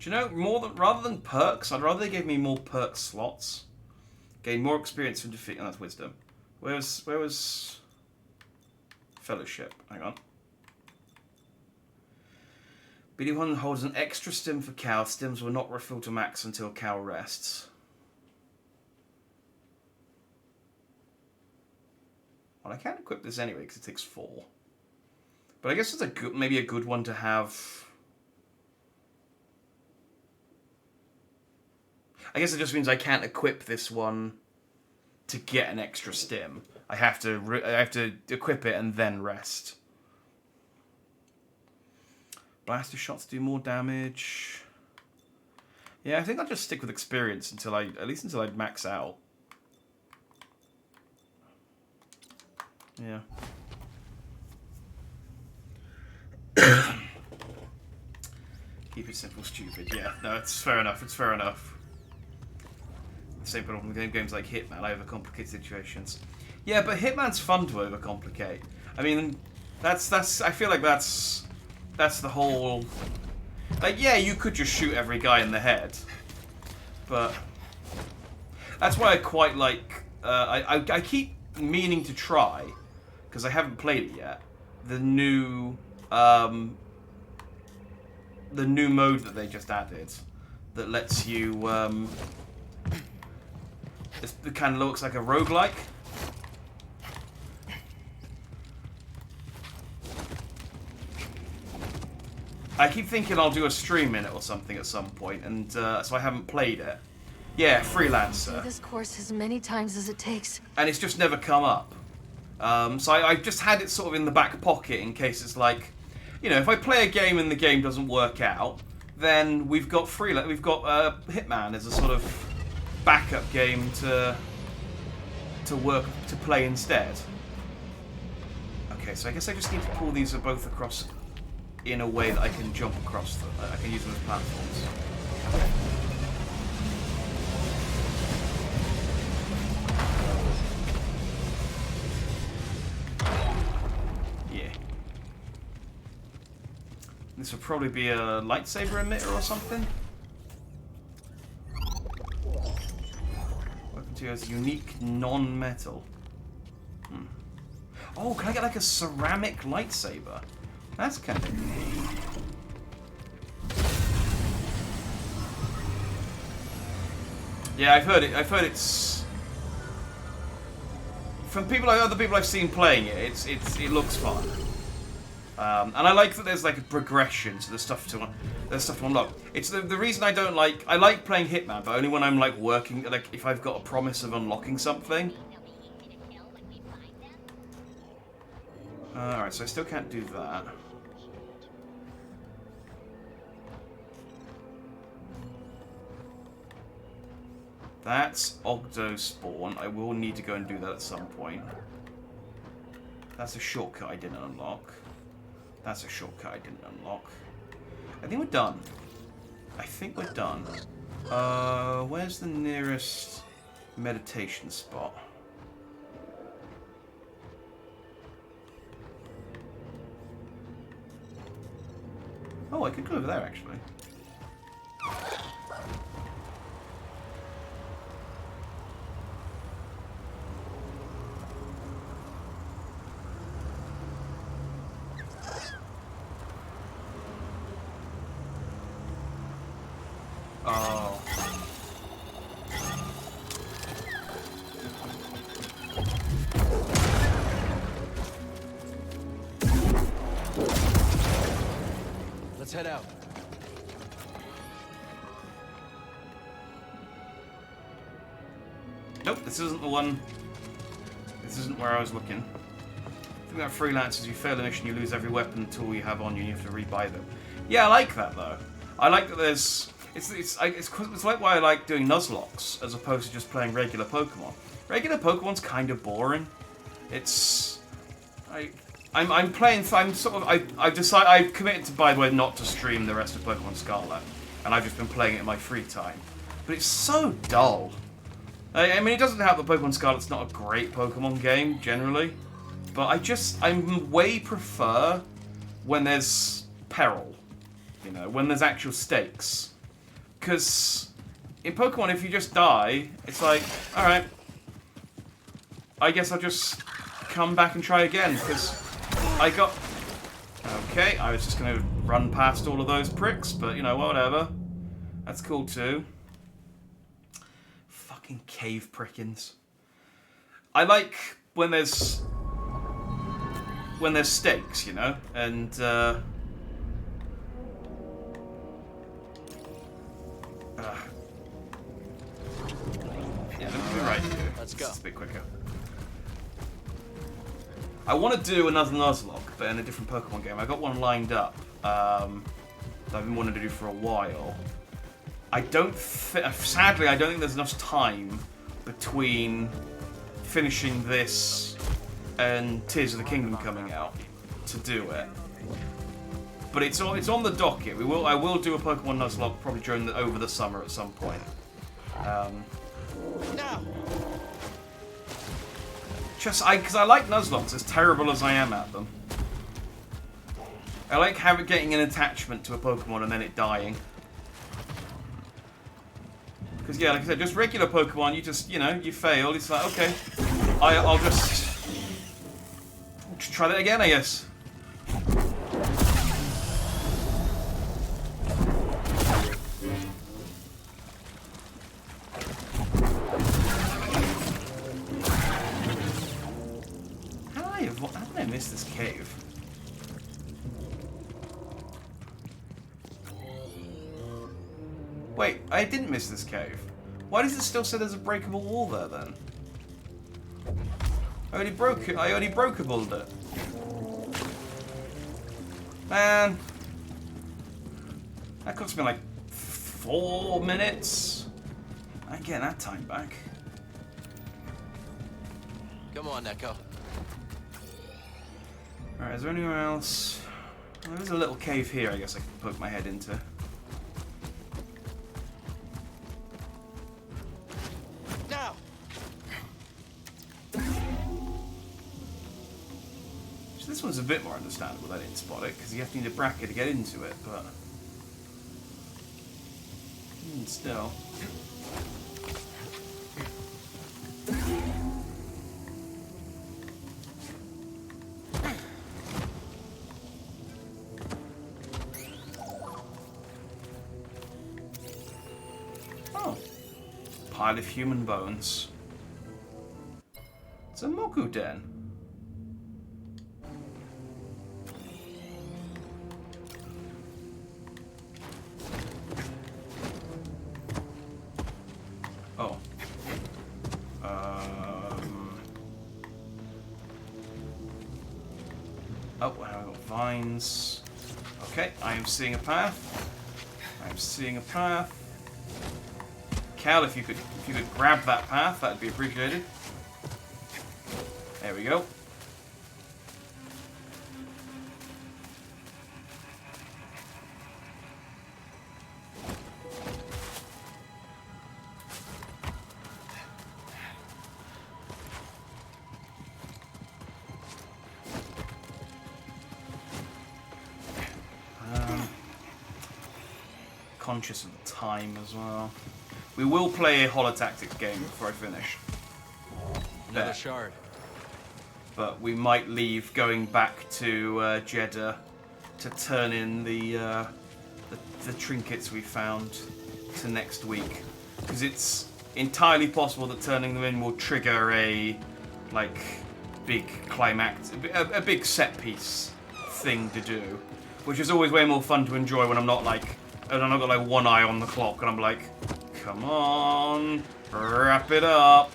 Do you know, rather than perks, I'd rather they gave me more perk slots. Gain more experience from defeat, and that's wisdom. Where was fellowship? Hang on. BD1 holds an extra stim for Cal. Stims will not refill to max until Cal rests. Well, I can't equip this anyway because it takes 4. But I guess it's maybe a good one to have. I guess it just means I can't equip this one to get an extra stim. I have to equip it and then rest. Blaster shots do more damage. Yeah, I think I'll just stick with experience until at least until I max out. Yeah. Keep it simple, stupid. Yeah, no, it's fair enough. It's fair enough. The same problem with games like Hitman. I overcomplicate situations. Yeah, but Hitman's fun to overcomplicate. I mean, that's. I feel like that's the whole. Like, yeah, you could just shoot every guy in the head, but that's why I quite like. I keep meaning to try, because I haven't played it yet. The new mode that they just added, that lets you. It kind of looks like a roguelike. I keep thinking I'll do a stream in it or something at some point, and so I haven't played it. Yeah, Freelancer. Do this course as many times as it takes. And it's just never come up. So I've just had it sort of in the back pocket in case it's like, you know, if I play a game and the game doesn't work out, then we've got Hitman as a sort of backup game to play instead. Okay, so I guess I just need to pull these both across in a way that I can jump across them. I can use them as platforms. Yeah. This would probably be a lightsaber emitter or something. Weapon 2 has unique non-metal. Oh, can I get like a ceramic lightsaber? That's kind of neat. Yeah, I've heard it's from other people I've seen playing it. It looks fun, and I like that there's like a progression to the stuff to unlock. It's the reason I don't like. I like playing Hitman, but only when I'm like working. Like if I've got a promise of unlocking something. Alright, so I still can't do that. That's Ogdo Spawn. I will need to go and do that at some point. That's a shortcut I didn't unlock. That's a shortcut I didn't unlock. I think we're done. I think we're done. Where's the nearest meditation spot? Oh, I could go over there, actually. Oh. Let's head out. Nope, this isn't the one. This isn't where I was looking. I think that freelancers, you fail a mission, you lose every weapon and tool you have on you, and you have to rebuy them. Yeah, I like that though. I like that there's. It's like why I like doing Nuzlocks as opposed to just playing regular Pokemon. Regular Pokemon's kind of boring. It's. I'm playing. I'm sort of. I've committed to, by the way, not to stream the rest of Pokemon Scarlet, and I've just been playing it in my free time. But it's so dull. I mean, it doesn't help that Pokemon Scarlet's not a great Pokemon game generally, but I way prefer when there's peril. You know, when there's actual stakes. Because in Pokemon, if you just die, it's like, alright, I guess I'll just come back and try again, because I got... Okay, I was just going to run past all of those pricks, but, you know, whatever. That's cool, too. Fucking cave prickins. I like when there's stakes, you know, and yeah, let's be right here. Let's go. It's a bit quicker. I want to do another Nuzlocke, but in a different Pokemon game. I got one lined up that I've been wanting to do for a while. Sadly, I don't think there's enough time between finishing this and Tears of the Kingdom coming out to do it. But it's on the docket. I will do a Pokemon Nuzlocke probably over the summer at some point. Because I like Nuzlocks, as terrible as I am at them. I like getting an attachment to a Pokemon and then it dying. Because yeah, like I said, just regular Pokemon, you just, you know, you fail. It's like, okay, I'll just try that again, I guess. How did I miss this cave? Wait, I didn't miss this cave. Why does it still say there's a breakable wall there then? I already brokeabled it. Man. That cost me like 4 minutes. I ain't getting that time back. Come on, Neko. Alright, is there anywhere else? Well, there's a little cave here I guess I can poke my head into. Now. So this one's a bit more understandable. I didn't spot it because you have to need a bracket to get into it, but still. Pile of human bones. It's a Moku den. Oh. Oh, now I've got vines. Okay, I am seeing a path. I am seeing a path. Cal, if you could grab that path, that'd be appreciated. There we go. Conscious of the time as well. We will play a Holotactics game before I finish. Another shard. But we might leave going back to Jeddah to turn in the trinkets we found to next week. Because it's entirely possible that turning them in will trigger a big climax, a big set piece thing to do. Which is always way more fun to enjoy when I'm not got one eye on the clock and I'm like, come on, wrap it up.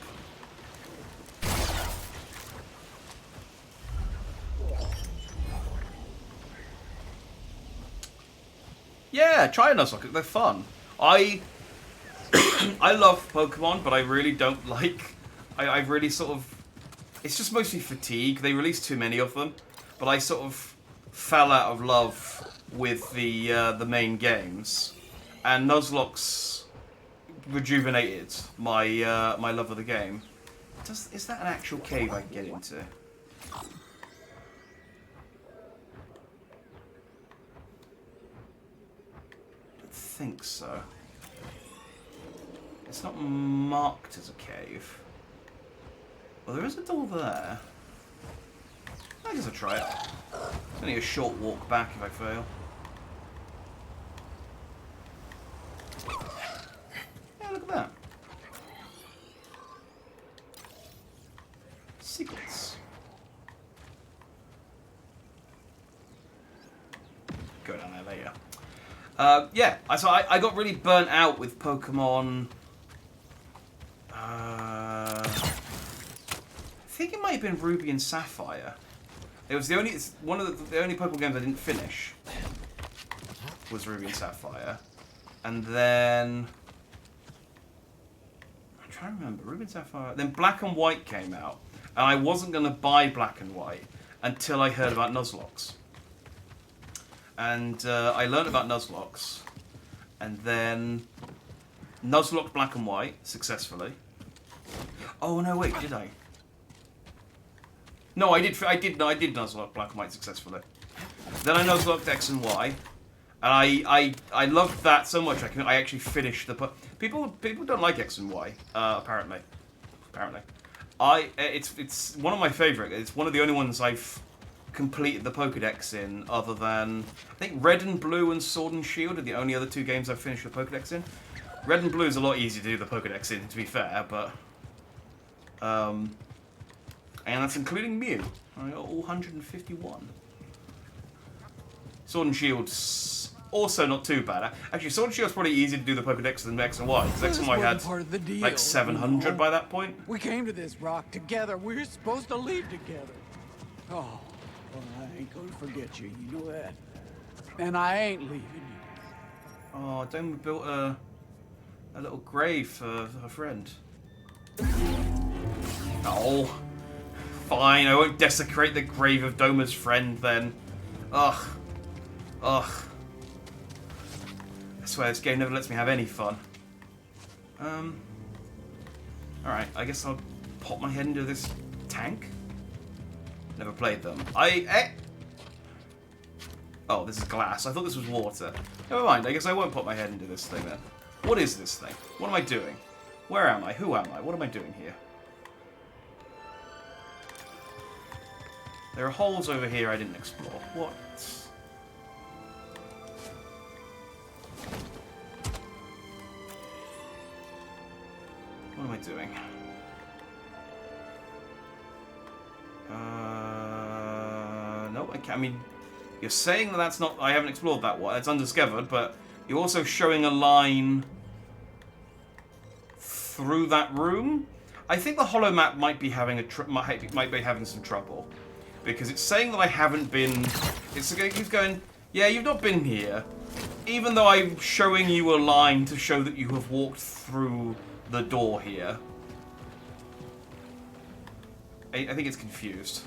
Yeah, try a Nuzlocke. They're fun. I love Pokemon, but I really don't like. I really sort of. It's just mostly fatigue. They released too many of them, but I sort of fell out of love with the main games, and Nuzlocke's rejuvenated my my love of the game. Is that an actual cave I can get into? I don't think so. It's not marked as a cave. Well, there is a door there. I guess I'll try it. It's only a short walk back if I fail. Yeah, look at that. Secrets. Go down there later. Yeah, so I got really burnt out with Pokemon. I think it might have been Ruby and Sapphire. It was the only one of the only Pokemon games I didn't finish. Was Ruby and Sapphire, and then I'm trying to remember Ruby and Sapphire. Then Black and White came out, and I wasn't going to buy Black and White until I heard about Nuzlocke. And I learned about Nuzlocke, and then Nuzlocke Black and White successfully. Oh no, wait, did I? No, I did Nuzlocke Black and White successfully. Then I Nuzlocked X and Y, and I loved that so much I actually finished the people don't like X and Y apparently. It's one of my favorite. It's one of the only ones I've completed the Pokédex in, other than I think Red and Blue and Sword and Shield are the only other 2 games I've finished the Pokédex in. Red and Blue is a lot easier to do the Pokédex in, to be fair, but and that's including Mew. I got all 151. Sword and Shield's also not too bad. Actually, Sword and Shield's probably easier to do the Pokédex than X and Y, because X and Y had like 700 by that point. We came to this rock together. We're supposed to leave together. Oh, well, I ain't gonna forget you. You know that. And I ain't leaving you. Oh, Dome built a little grave for her friend. Oh, fine. I won't desecrate the grave of Doma's friend then. Ugh. I swear this game never lets me have any fun. Alright, I guess I'll pop my head into this tank. Never played them. Oh, this is glass. I thought this was water. Never mind, I guess I won't pop my head into this thing then. What is this thing? What am I doing? Where am I? Who am I? What am I doing here? There are holes over here I didn't explore. What? What am I doing? No, I can't. I mean, you're saying that that's not. I haven't explored that one. It's undiscovered, but you're also showing a line through that room. I think the holo map might be having might be having some trouble, because it's saying that I haven't been. It keeps going. Yeah, you've not been here, even though I'm showing you a line to show that you have walked through the door here. I think it's confused.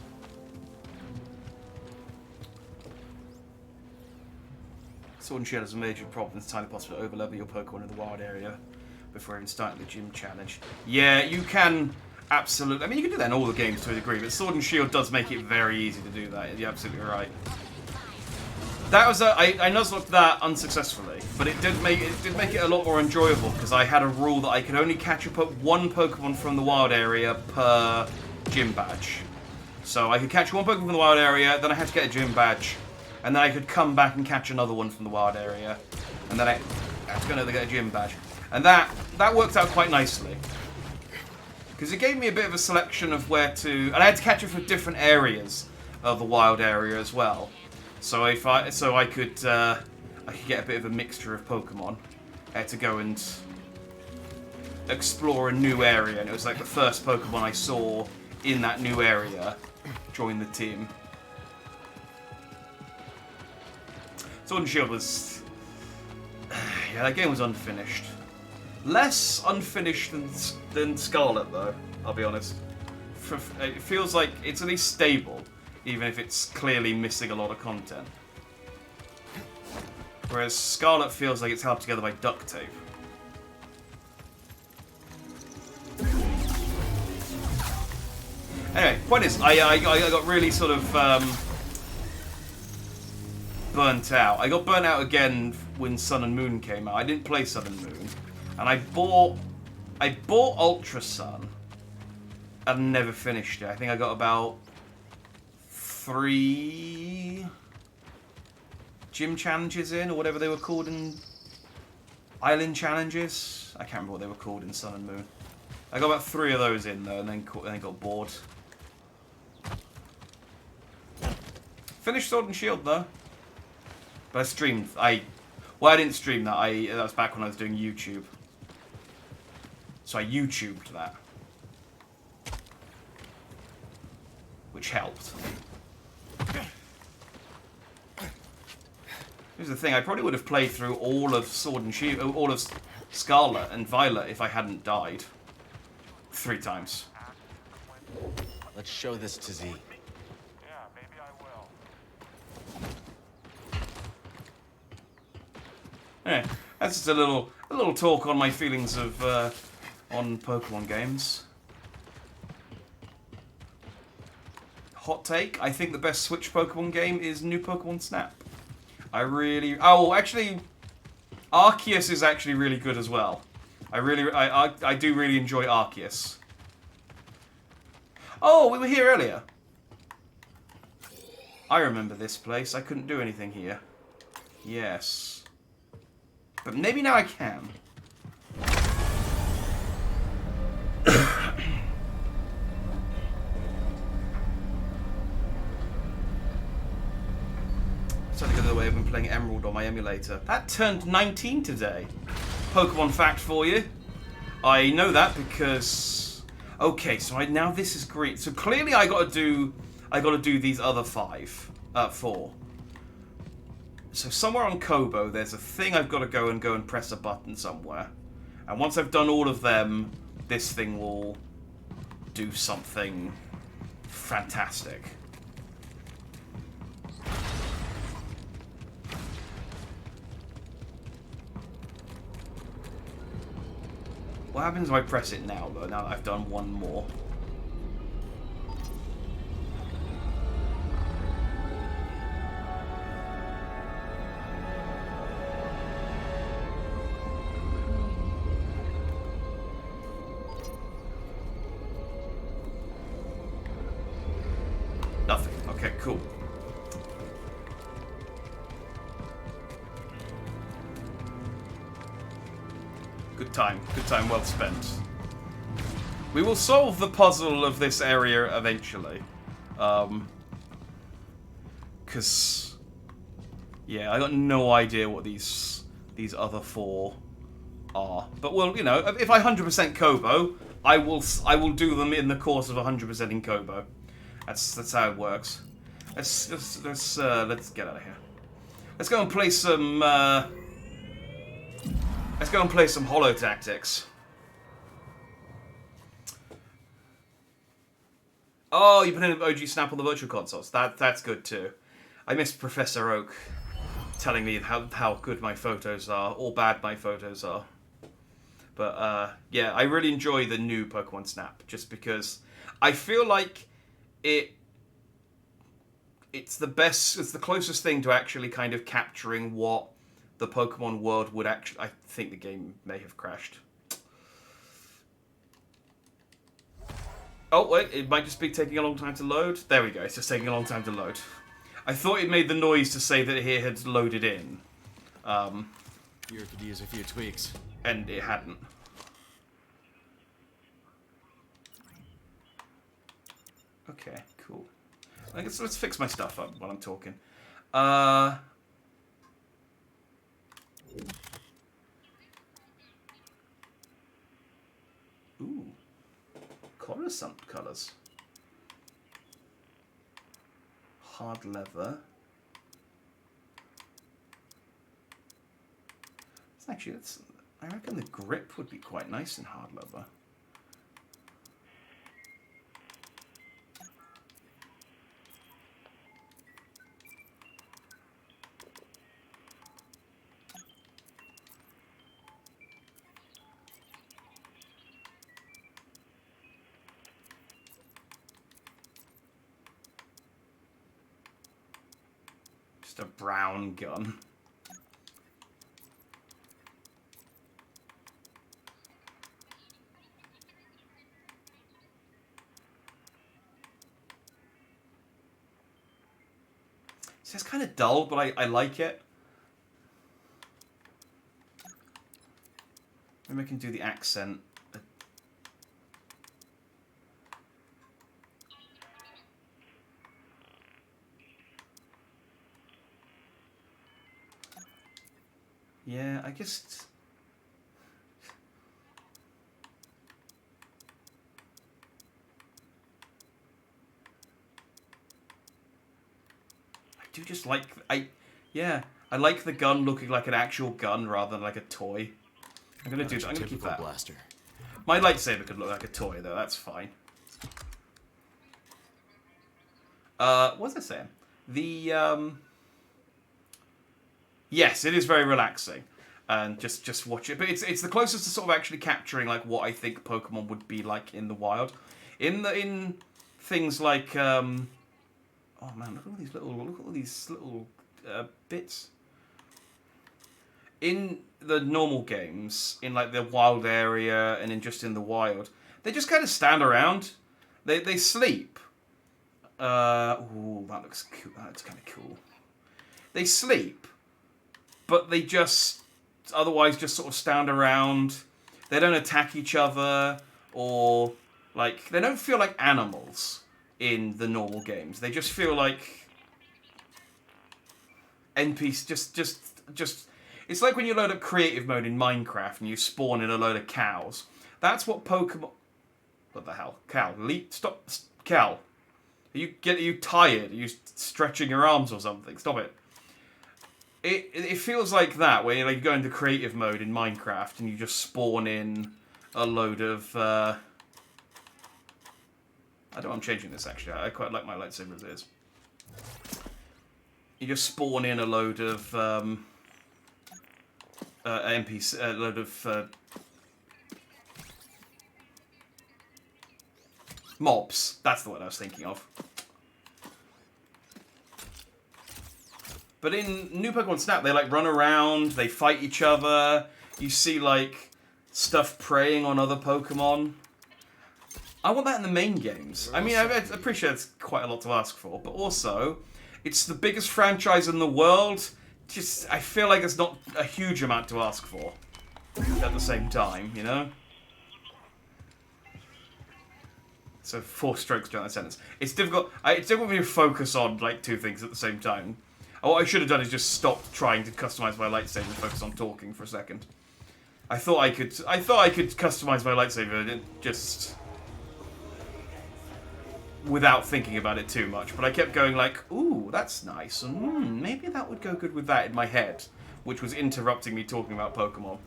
Sword and Shield has a major problem. It's entirely possible to overlevel your Pokemon in the wild area before even starting the gym challenge. Yeah, you can absolutely. I mean, you can do that in all the games to a degree, but Sword and Shield does make it very easy to do that. You're absolutely right. That was I Nuzlocked that unsuccessfully, but it did make it a lot more enjoyable, because I had a rule that I could only catch up one Pokemon from the wild area per gym badge. So I could catch one Pokemon from the wild area, then I had to get a gym badge, and then I could come back and catch another one from the wild area, and then I had to go and get a gym badge. And that worked out quite nicely, because it gave me a bit of a selection of where to, and I had to catch it from different areas of the wild area as well. So I could get a bit of a mixture of Pokemon. I had to go and explore a new area, and it was like the first Pokemon I saw in that new area join the team. Sword and Shield was... yeah, that game was unfinished. Less unfinished than Scarlet, though, I'll be honest. It feels like it's at least stable, even if it's clearly missing a lot of content. Whereas Scarlet feels like it's held together by duct tape. Anyway, point is, I got really sort of burnt out. I got burnt out again when Sun and Moon came out. I didn't play Sun and Moon, and I bought I bought Ultra Sun and never finished it. I think I got about 3 gym challenges in, or whatever they were called in Island challenges. I can't remember what they were called in Sun and Moon. I got about 3 of those in though, and then got bored. Finished Sword and Shield though. But I streamed. Well, I didn't stream that. That was back when I was doing YouTube. So I YouTubed that, which helped. Here's the thing: I probably would have played through all of Sword and Shield, all of Scarlet and Violet if I hadn't died 3 times. Let's show this to Z. Yeah, that's just a little talk on my feelings of on Pokemon games. Hot take: I think the best Switch Pokemon game is New Pokemon Snap. Oh, actually, Arceus is actually really good as well. I do really enjoy Arceus. Oh, we were here earlier. I remember this place. I couldn't do anything here. Yes. But maybe now I can. Starting to go the way I've been playing Emerald on my emulator. That turned 19 today. Pokemon fact for you. I know that because... Okay, so now this is great. So clearly I gotta do these other 4. So somewhere on Kobo, there's a thing I've got to go and press a button somewhere. And once I've done all of them, this thing will do something fantastic. What happens if I press it now, though, now that I've done one more? Nothing. Okay, cool. Good time well spent. We will solve the puzzle of this area eventually. Cause yeah, I got no idea what these other 4 are. But well, you know, if I 100% Kobo, I will do them in the course of 100% in Kobo. That's how it works. Let's get out of here. Let's go and play some. Let's go and play some Holo Tactics. Oh, you put in OG Snap on the virtual consoles. That's good too. I missed Professor Oak telling me how good my photos are, or bad my photos are. But yeah, I really enjoy the new Pokemon Snap just because I feel like it's the best, it's the closest thing to actually kind of capturing what the Pokemon world would actually... I think the game may have crashed. Oh, wait, it might just be taking a long time to load. There we go, it's just taking a long time to load. I thought it made the noise to say that it had loaded in. You could use a few tweaks. And it hadn't. Okay, cool. I guess let's fix my stuff up while I'm talking. Ooh. Coruscant colours. Hard leather. Actually, I reckon the grip would be quite nice in hard leather. Just a brown gun. it's kind of dull, but I like it. Maybe I can do the accent. Yeah, I guess... I do just like... Yeah, I like the gun looking like an actual gun rather than like a toy. I'm gonna do that. I'm gonna keep that. Blaster. My lightsaber could look like a toy though. That's fine. What was I saying? The yes, it is very relaxing, and just watch it. But it's the closest to sort of actually capturing like what I think Pokemon would be like in the wild. In things like oh man, look at all these little bits. In the normal games, in like the wild area and in just in the wild, they just kind of stand around. They sleep. Ooh, that looks cool. That's kind of cool. They sleep, but they just otherwise just sort of stand around. They don't attack each other, or like they don't feel like animals in the normal games. They just feel like NPCs. Just. It's like when you load up creative mode in Minecraft and you spawn in a load of cows. That's what Pokemon... What the hell? Cal, stop. Cal. Are you tired? Are you stretching your arms or something? Stop it. It feels like that, where you go into creative mode in Minecraft and you just spawn in a load of... I don't know, I'm changing this actually. I quite like my lightsaber as it is. You just spawn in a load of... NPC, a load of mobs. That's the word I was thinking of. But in New Pokemon Snap, they like run around, they fight each other. You see like stuff preying on other Pokemon. I want that in the main games. I mean, I appreciate it's quite a lot to ask for, but also, it's the biggest franchise in the world. I feel like it's not a huge amount to ask for at the same time, you know? So 4 strokes during that sentence. It's difficult. It's difficult for me to focus on like 2 things at the same time. What I should have done is just stopped trying to customize my lightsaber and focus on talking for a second. I thought I could customize my lightsaber just without thinking about it too much, but I kept going like, ooh, that's nice, and maybe that would go good with that in my head, which was interrupting me talking about Pokemon.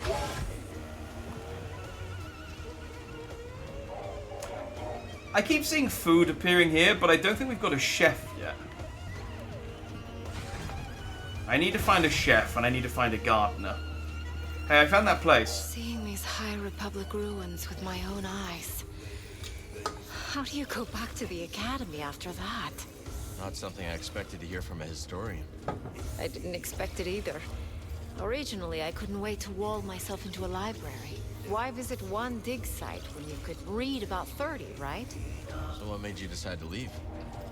I keep seeing food appearing here, but I don't think we've got a chef yet. I need to find a chef, and I need to find a gardener. Hey, I found that place. Seeing these High Republic ruins with my own eyes. How do you go back to the Academy after that? Not something I expected to hear from a historian. I didn't expect it either. Originally, I couldn't wait to wall myself into a library. Why visit one dig site when you could read about 30, right? So what made you decide to leave?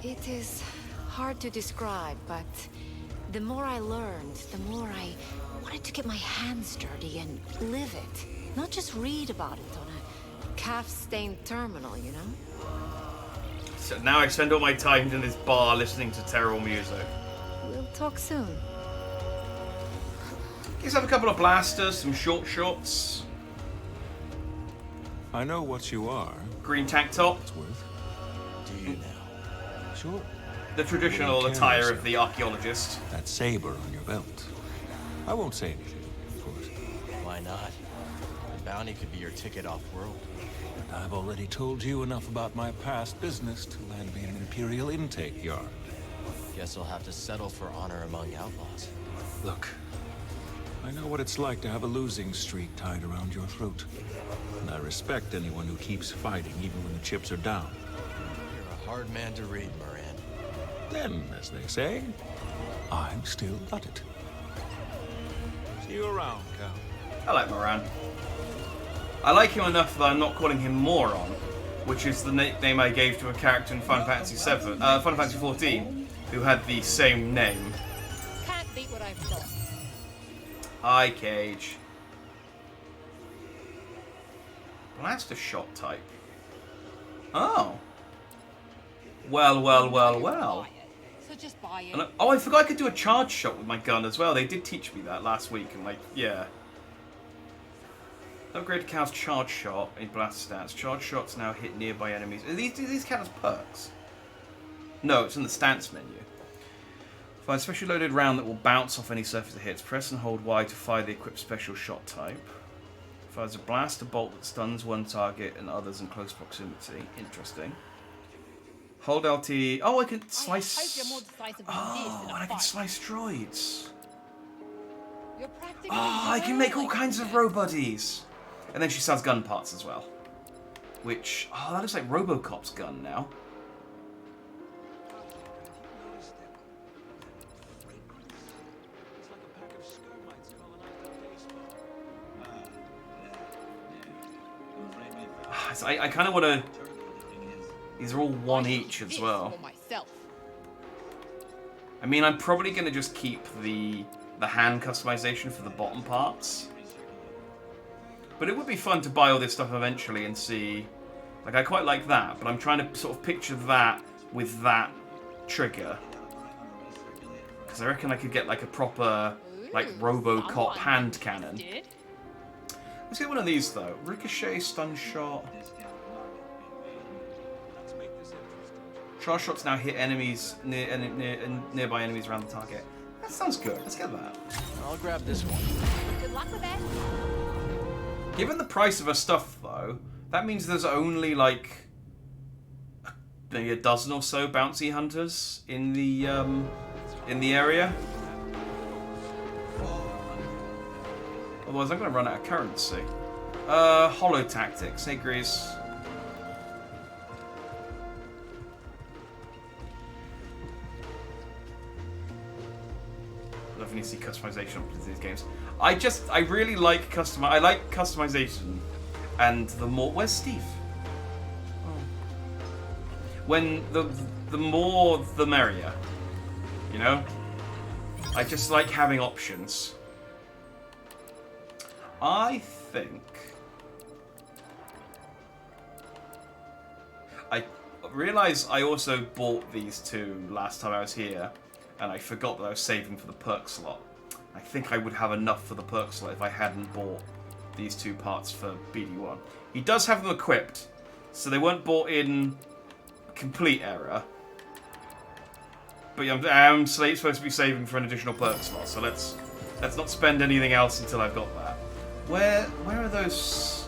It is hard to describe, but the more I learned, the more I wanted to get my hands dirty and live it. Not just read about it on a calf-stained terminal, you know? So now I spend all my time in this bar listening to terrible music. We'll talk soon. Let's have a couple of blasters, some short shorts. I know what you are. Green tank top. It's worth. Do you now? Sure. The traditional attire of the archaeologist. That saber on your belt. I won't say anything, of course. Why not? The bounty could be your ticket off-world. I've already told you enough about my past business to land me in an Imperial intake yard. Guess I'll have to settle for honor among outlaws. Look, I know what it's like to have a losing streak tied around your throat. And I respect anyone who keeps fighting even when the chips are down. You're a hard man to read, Moran. Then, as they say, I'm still at it. See you around, Cal. I like Moran. I like him enough that I'm not calling him Moron, which is the nickname I gave to a character in Final Fantasy 14, who had the same name. Can't beat what I've got. Hi, Cage. Blaster shot type. Oh. Well, well, well, well. So just buy it. And I forgot I could do a charge shot with my gun as well. They did teach me that last week, and like, yeah. Upgrade Cal's charge shot in blast stats. Charge shots now hit nearby enemies. Do these count as perks? No, it's in the stance menu. Fire a specially loaded round that will bounce off any surface it hits. Press and hold Y to fire the equipped special shot type. Fires a blast, a bolt that stuns one target and others in close proximity. Interesting. Hold LT. Oh, I can slice. Oh, and I can slice droids. Oh, I can make all kinds of robuddies. And then she sells gun parts as well. Which, oh, that looks like Robocop's gun now. So I kind of want to... These are all one each as well. I mean, I'm probably going to just keep the hand customization for the bottom parts. But it would be fun to buy all this stuff eventually and see... Like, I quite like that, but I'm trying to sort of picture that with that trigger. Because I reckon I could get, like, a proper, like, Robocop hand cannon. Let's get one of these, though. Ricochet, stun shot. Charge shots now hit enemies nearby enemies around the target. That sounds good. Let's get that. I'll grab this one. Good luck with that. Given the price of her stuff, though, that means there's only like maybe a dozen or so bounty hunters in the area. Otherwise, I'm going to run out of currency. Holo tactics. Hey, Grease. I love when you see customization options in these games. I really like customization, and the more... Where's Steve? Oh. When the more the merrier, you know? I just like having options. I think... I realise I also bought these two last time I was here, and I forgot that I was saving for the perk slot. I think I would have enough for the perk slot if I hadn't bought these two parts for BD1. He does have them equipped, so they weren't bought in complete error. But I'm supposed to be saving for an additional perk slot, so let's not spend anything else until I've got that. Where are those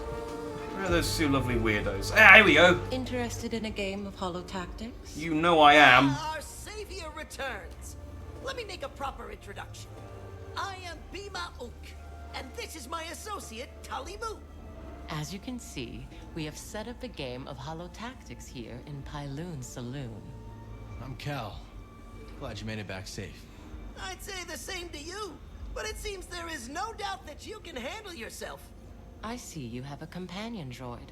two lovely weirdos? Ah, here we go. Interested in a game of holo tactics? You know I am. Our savior returns. Let me make a proper introduction. I am Bima Uk, and this is my associate, Talimu. As you can see, we have set up a game of holo tactics here in Pyloon's saloon. I'm Cal. Glad you made it back safe. I'd say the same to you, but it seems there is no doubt that you can handle yourself. I see you have a companion droid.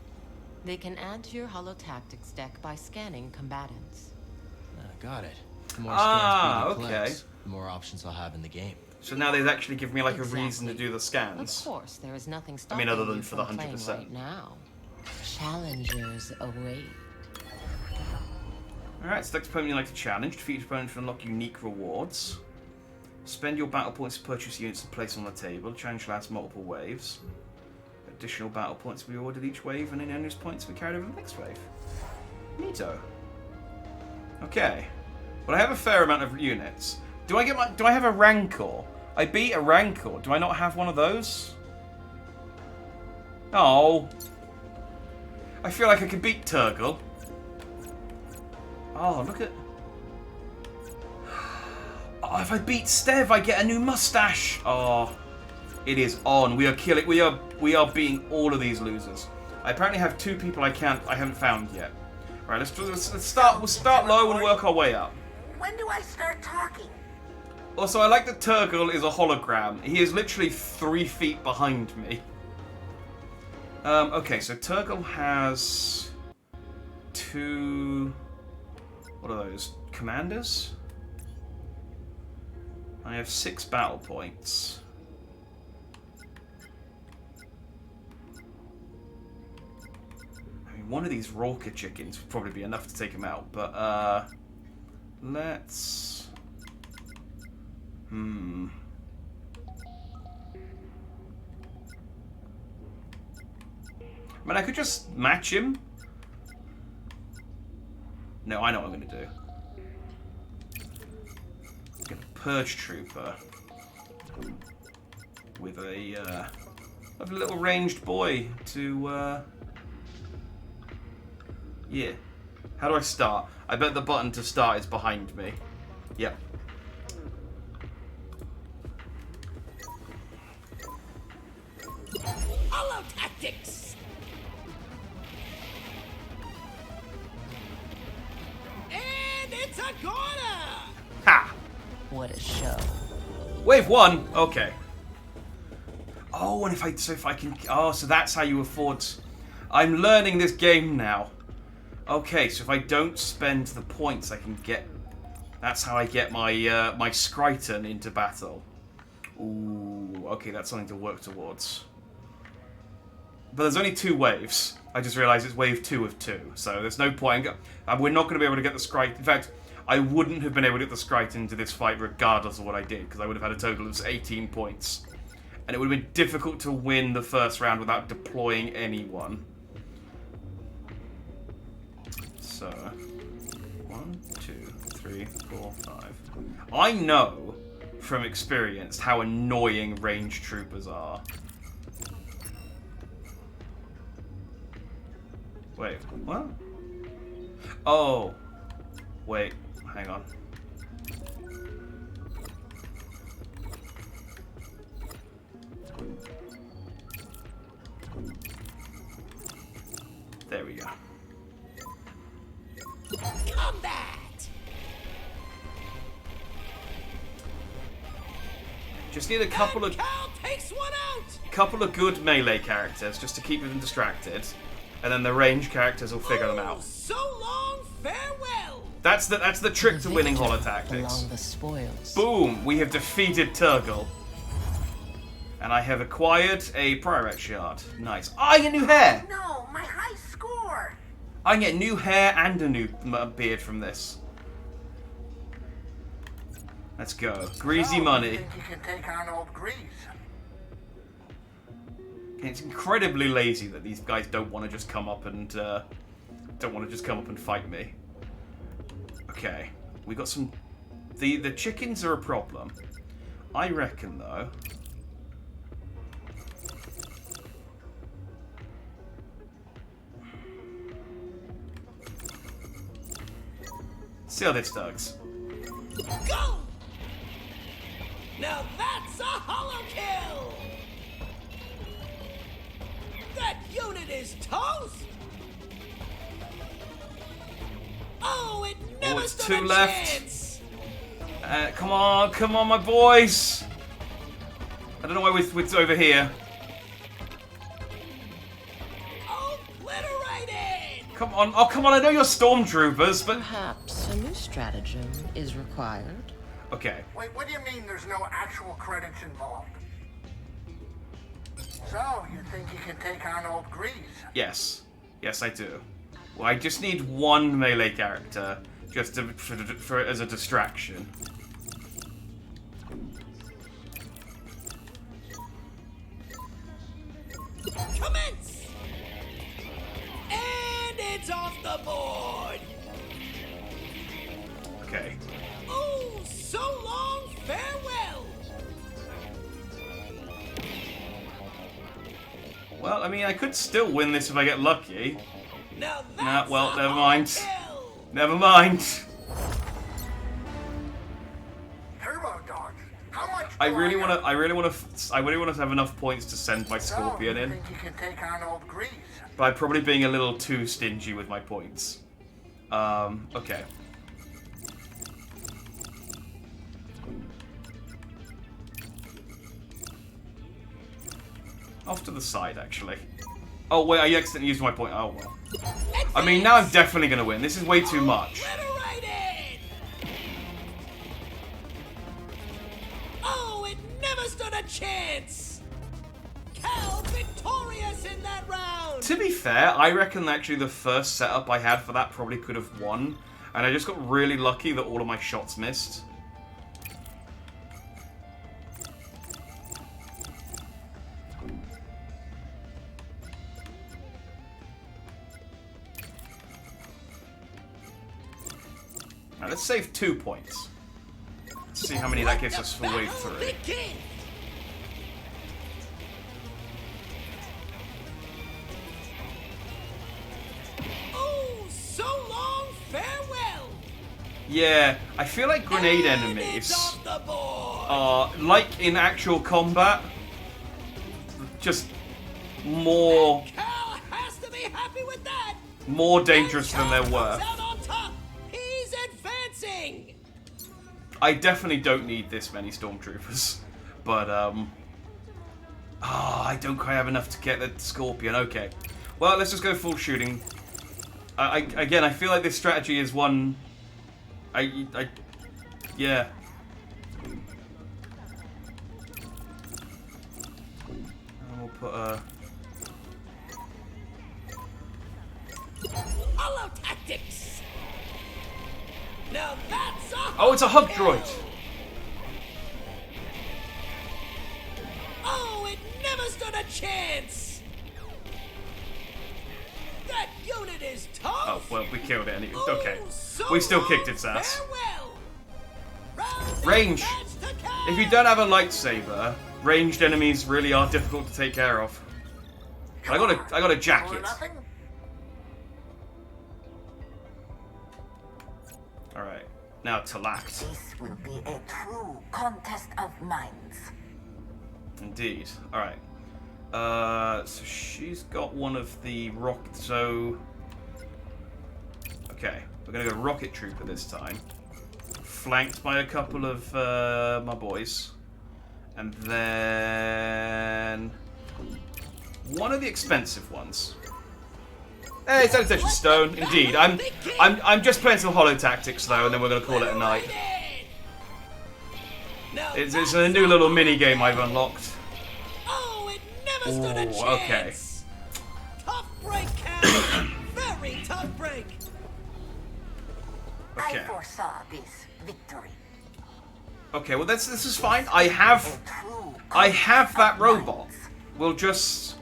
They can add to your holo tactics deck by scanning combatants. Got it. The more scans BD okay. collects, the more options I'll have in the game. So now they've actually given me like a reason to do the scans. Of course, there is nothing stopping other than you for the from playing 100%. right now. Challengers await. Alright, select opponent you like to challenge. Defeat your opponent to unlock unique rewards. Spend your battle points to purchase units to place on the table. Challenge lasts multiple waves. Additional battle points will be awarded each wave, and any bonus points will be carried over the next wave. Neato. Okay. Well, I have a fair amount of units. Do I have a Rancor? I beat a Rancor. Do I not have one of those? Oh. I feel like I could beat Turgle. Oh, look at... Oh, if I beat Stev, I get a new mustache. Oh, it is on. We are killing... We are beating all of these losers. I apparently have two people I haven't found yet. Right, let's start. We'll start low and work our way up. When do I start talking? Also, I like that Turgle is a hologram. He is literally 3 feet behind me. Okay, so Turgle has 2... What are those? Commanders? I have 6 battle points. I mean, one of these Rorca chickens would probably be enough to take him out, but let's... I mean, I could just match him. No, I know what I'm going to do. I'm going to Purge Trooper with a little ranged boy to, yeah. How do I start? I bet the button to start is behind me. Yep. Hollow tactics! And it's a corner! Ha! What a show. Wave 1. Okay. Oh, and if I can... Oh, so that's how you afford... I'm learning this game now. Okay, so if I don't spend the points, I can get... That's how I get my my Skryton into battle. Ooh, okay, that's something to work towards. But there's only 2 waves. I just realised it's wave 2 of 2, so there's no point. We're not going to be able to get the Skryton. In fact, I wouldn't have been able to get the Skryton into this fight regardless of what I did, because I would have had a total of 18 points. And it would have been difficult to win the first round without deploying anyone. So, 1, 2, 3, 4, 5. I know from experience how annoying range troopers are. Wait, what? Oh. Wait, hang on. There we go. Combat! Just need a couple of takes one out! couple of good melee characters just to keep them distracted, and then the range characters will figure them out. So long, farewell! That's the trick to winning holotactics. Along the spoils. Boom! We have defeated Turgle. And I have acquired a Priorite Shard. Nice. I get new hair! No, my high score! I can get new hair and a new beard from this. Let's go. Greasy money. You think you can take on old Grease? It's incredibly lazy that these guys don't want to just come up and fight me. Okay, we got some. The chickens are a problem. I reckon though. See how this does. Go! Now that's a hollow kill! That unit is toast! Oh, it never it's stood 2 a left. chance! Come on, my boys! I don't know why we're over here. Obliterated! Come on, oh come on! I know you're stormtroopers, but perhaps a new stratagem is required. Okay. Wait, what do you mean there's no actual credits involved? So, you think you can take on old Grease? Yes. Yes, I do. Well, I just need 1 melee character just for as a distraction. Commence! And it's off the board! Okay. Oh, so long, farewell! Well, I mean, I could still win this if I get lucky. Now Nah, well, never mind. Never mind. Turbo Dogs, how much? I really want to have enough points to send my Scorpion in. Think you can take on old Grease? By probably being a little too stingy with my points. Okay. Off to the side, actually. Oh, wait, I accidentally used my point. Oh, well. I mean, now I'm definitely going to win. This is way too much. chance! Cal victorious in that round! To be fair, I reckon actually the first setup I had for that probably could have won. And I just got really lucky that all of my shots missed. Now let's save 2 points. Let's see how many that gives us for wave 3. Oh, so long, farewell! Yeah, I feel like grenade enemies are, like in actual combat, just more Has to be happy with that! more dangerous than they're worth. Out on top! He's advancing! I definitely don't need this many stormtroopers, but I don't quite have enough to get the Scorpion. Okay, well, let's just go full shooting. Again, I feel like this strategy is one. Yeah. We'll put a. Hollow tactics. Now that's a Oh, it's a hug droid. Oh, it never stood a chance. That unit is tough. Oh well, we killed it anyway. Okay, we still kicked its ass. Range. If you don't have a lightsaber, ranged enemies really are difficult to take care of. I got a jacket. All right, now Talact. This will be a true contest of minds. Indeed. All right. So she's got one of the rocket. So, okay, we're gonna go rocket trooper this time, flanked by a couple of my boys, and then one of the expensive ones. Hey, it's Sanitation Stone. Indeed, I'm just playing some Hollow Tactics though, and then we're gonna call it a night. It's a new little mini game I've unlocked. Ooh, okay. Tough break, Cal. Very tough break. Okay. I foresaw this victory. Okay, well this is fine. I have that robot. We'll just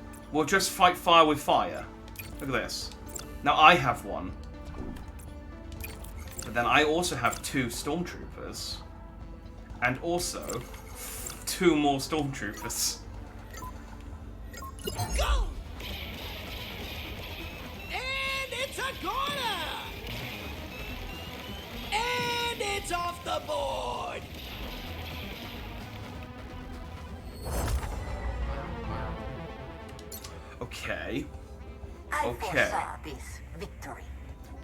fight fire with fire. Look at this. Now I have one. But then I also have 2 stormtroopers. And also 2 more stormtroopers. Go! And it's a corner! And it's off the board! Okay. I Okay. foresaw this victory.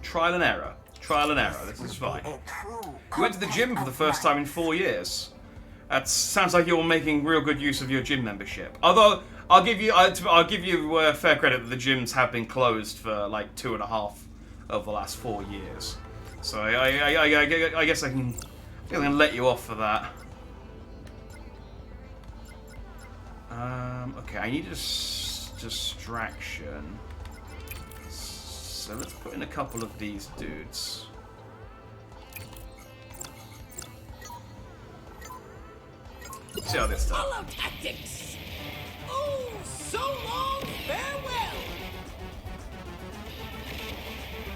Trial and error. Trial and error. This is fine. You went to the gym for the first time in 4 years. That sounds like you're making real good use of your gym membership. Although I'll give you fair credit that the gyms have been closed for like 2.5 of the last 4 years. So I guess I can let you off for that. Okay, I need a distraction. So let's put in a couple of these dudes. See how this does. Hollow tactics! Oh, so long, farewell!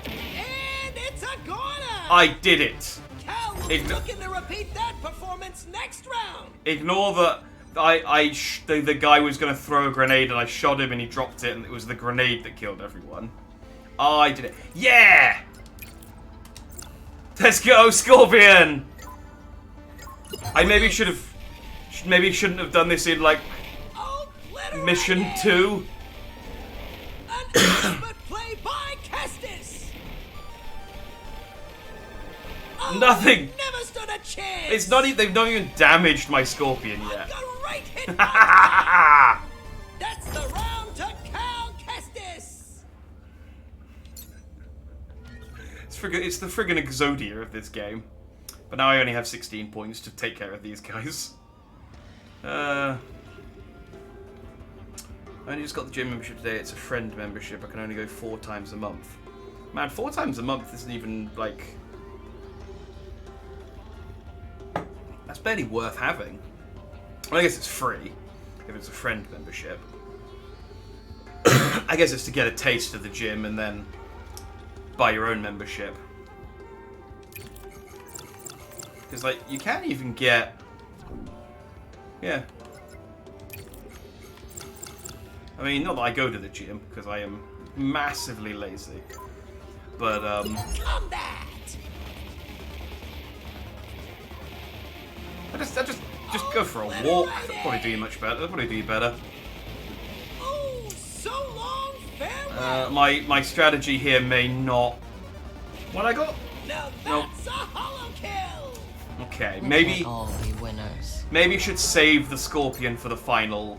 And it's a corner! I did it! Cal will be looking to repeat that performance next round! Ignore that the guy was going to throw a grenade and I shot him and he dropped it and it was the grenade that killed everyone. I did it. Yeah! Let's go, Scorpion! I maybe shouldn't have done this in, like, mission 2. An expert play by Kestis! Oh, Nothing! Never stood a chance! It's not even, they've not even damaged my Scorpion yet. Great hit! That's the round to Cal Kestis! It's the friggin' Exodia of this game. But now I only have 16 points to take care of these guys. I only just got the gym membership today. It's a friend membership. I can only go 4 times a month. Man, 4 times a month isn't even, like... That's barely worth having. Well, I guess it's free, if it's a friend membership. I guess it's to get a taste of the gym and then buy your own membership. Because, like, you can't even get... Yeah. I mean, not that I go to the gym, because I am massively lazy. But, Combat! I just go for a walk. That'll probably do you much better. That'll probably do you better. Oh, so long, farewell! My strategy here may not... What I got? Now that's a hollow kill! Okay, We maybe... can't all be winners. Maybe you should save the Scorpion for the final...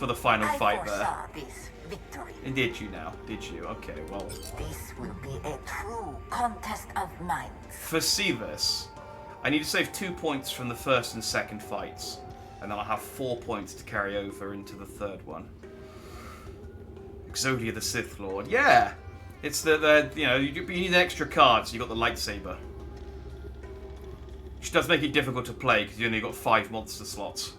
I fight there. foresaw this victory. Did you now? Did you? Okay, well... This will be a true contest of minds. Foresee this. I need to save 2 points from the first and second fights. And then I'll have 4 points to carry over into the third one. Exodia the Sith Lord. Yeah! It's the you know, you need extra cards. You got the lightsaber. Which does make it difficult to play, because you only got 5 monster slots.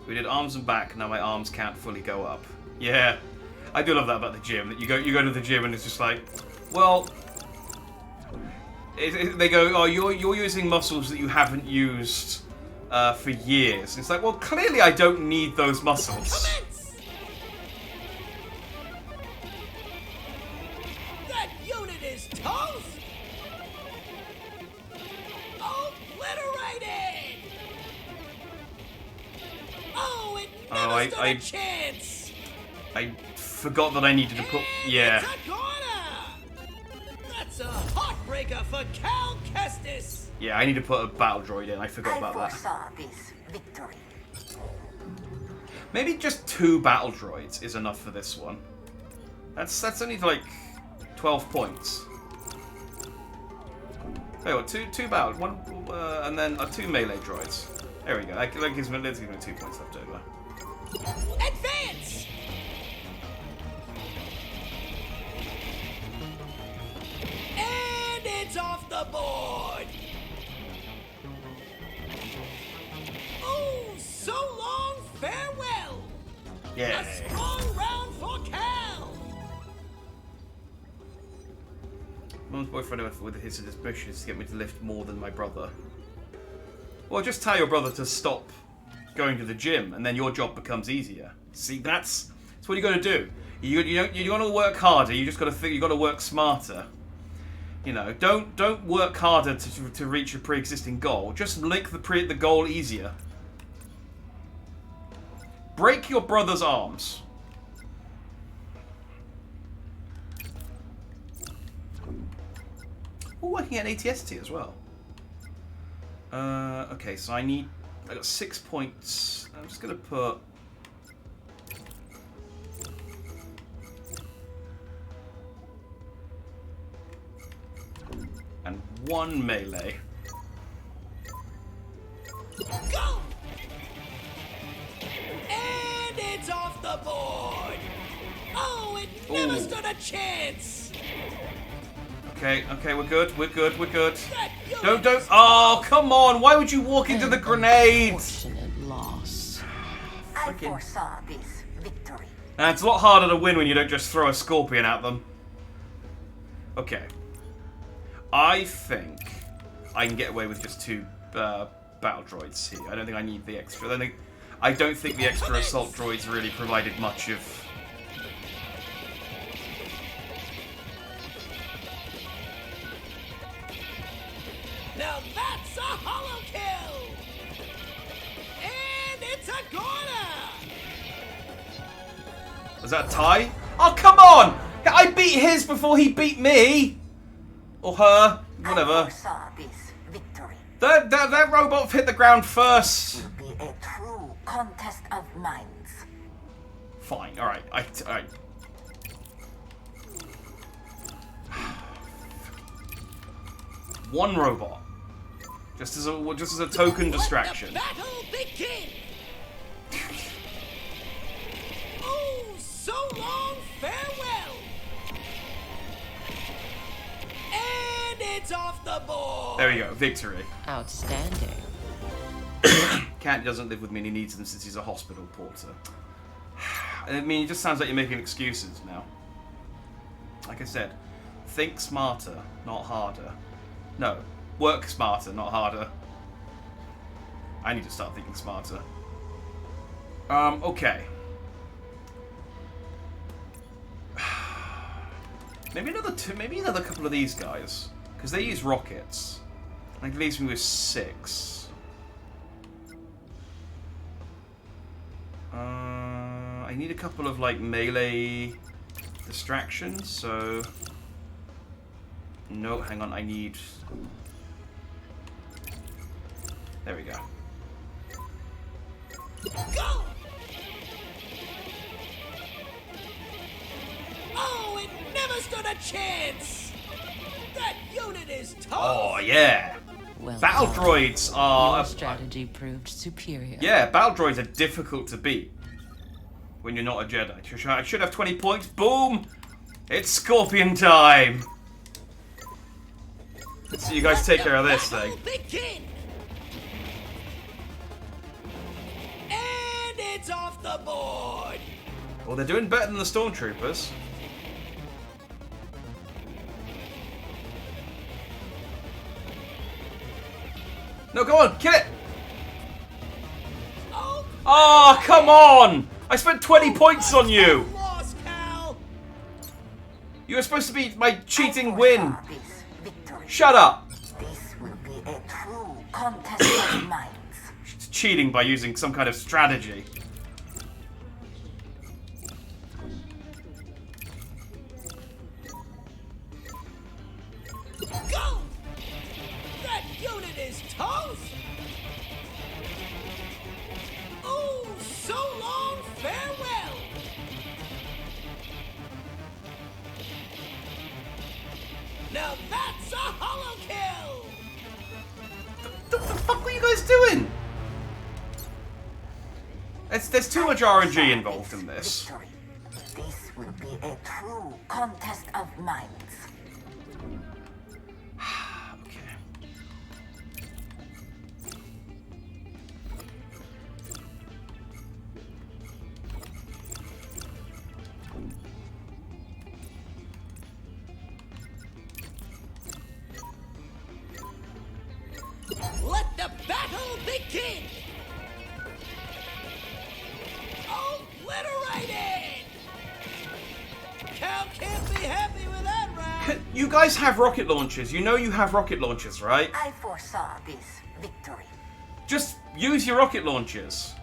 We did arms and back, now my arms can't fully go up. Yeah, I do love that about the gym. That you go to the gym and it's just like, well, they go, oh, you're using muscles that you haven't used for years. And it's like, well, clearly I don't need those muscles. That unit is toast! Obliterated! Oh, it never stood a chance! I forgot that I needed to put... Yeah. That's a heartbreaker for Cal Kestis! Yeah, I need to put a battle droid in. I forgot about that. Foresaw this victory. Maybe just 2 battle droids is enough for this one. That's only like 12 points. Hey, what? Two battle, one, and then 2 melee droids. There we go. That gives me 2 points left over. Advance! And it's off the board! Oh, so long, farewell! Yeah. A strong round for Cal! Mum's boyfriend with his suspicions to get me to lift more than my brother. Well, just tell your brother to stop going to the gym, and then your job becomes easier. See, that's what you got to do. You got to work harder. You just got to think. You got to work smarter. You know, don't work harder to reach a pre-existing goal. Just make the goal easier. Break your brother's arms. Oh, I can get an ATST as well. Okay, so I got 6 points. I'm just gonna put... And 1 melee. Go! And it's off the board! Oh, it never stood a chance! Okay, we're good. Don't. Oh, come on! Why would you walk into the grenades? Unfortunate loss. I foresaw this victory. And it's a lot harder to win when you don't just throw a scorpion at them. Okay. I think I can get away with just 2 battle droids here. I don't think I need the extra. I don't think the extra assault droids really provided much of... Now that's a hollow kill! And it's a goner! Was that a tie? Oh, come on! I beat his before he beat me! Or her. Whatever. I foresaw this victory. That robot hit the ground first. Will be a true contest of minds. Fine, alright. Alright. One robot. Just as a token distraction. Let the battle begin! long farewell! And it's off the board! There we go, victory. Outstanding. Cat doesn't live with me and he needs them since he's a hospital porter. I mean, it just sounds like you're making excuses now. Like I said, think smarter, not harder. No, work smarter, not harder. I need to start thinking smarter. Okay. Maybe another couple of these guys. Because they use rockets. That leaves me with 6. I need a couple of, like, melee distractions, so... No, hang on, I need... There we go. Go! Oh, it never stood a chance! That unit is tough! Oh, yeah! Well battle done. droids are... Your strategy proved superior. Yeah, battle droids are difficult to beat when you're not a Jedi. I should have 20 points. Boom! It's Scorpion time! Let's see you guys take care of this thing. Begin. And it's off the board! Well, they're doing better than the Stormtroopers. No, go on, kill it! Oh, come on! I spent 20 points on you! You were supposed to be my cheating win! Shut up! This will be a true contest of minds. She's cheating by using some kind of strategy. Go! That unit is toast! Oh, so long farewell! Now that's a hollow kill! What the fuck were you guys doing? There's too much RNG involved in this. This will be a true contest of minds. Let the battle begin! Obliterated! Cal can't be happy with that round! You guys have rocket launchers. You know you have rocket launchers, right? I foresaw this victory. Just use your rocket launchers.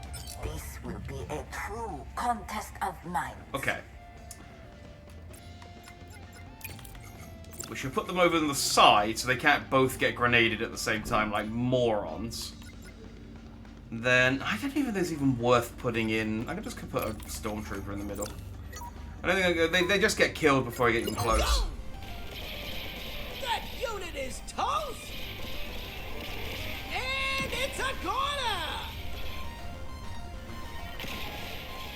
This will be a true contest of minds. Okay. We should put them over on the side so they can't both get grenaded at the same time like morons. Then, I don't even think it's even worth putting in... I could just put a Stormtrooper in the middle. I don't think... They just get killed before I get even close. That unit is toast! And it's a corner!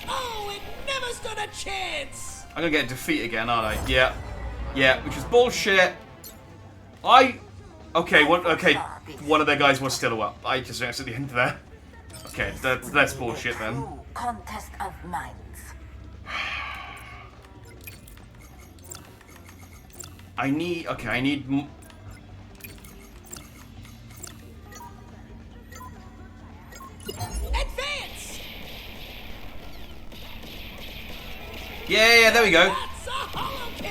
Oh, it never stood a chance! I'm gonna get defeat again, aren't I? Yeah. Yeah, which is bullshit. Okay, one of their guys was still up. I just noticed at the end there. Okay, that's bullshit then. True contest of minds. I need... Advance! Yeah, there we go. That's a hollow kill!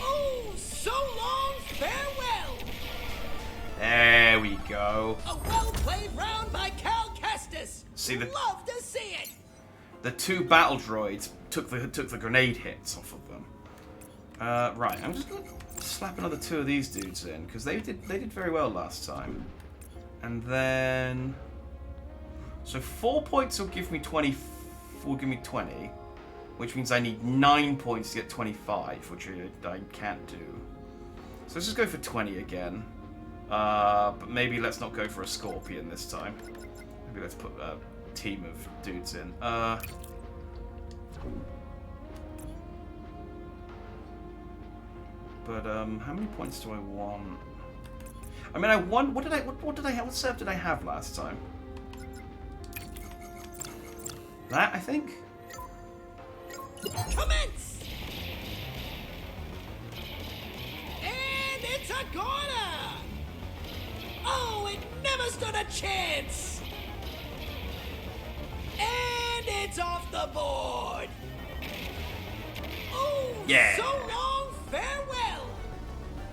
Oh, so long farewell! There we go. A well-played round by Cal Kestis. See the... Love to see it. The two battle droids took the grenade hits off of them. Right, I'm just gonna slap another 2 of these dudes in because they did very well last time. And then, so 4 points will give me 20. Will give me 20, which means I need 9 points to get 25, which I can't do. So let's just go for 20 again. But maybe let's not go for a Scorpion this time. Maybe let's put team of dudes in. But how many points do I want? I mean, I won. What serve did I have last time? That, I think. Commence! And it's a corner! Oh, it never stood a chance! And it's off the board! Oh, yeah. So long, farewell!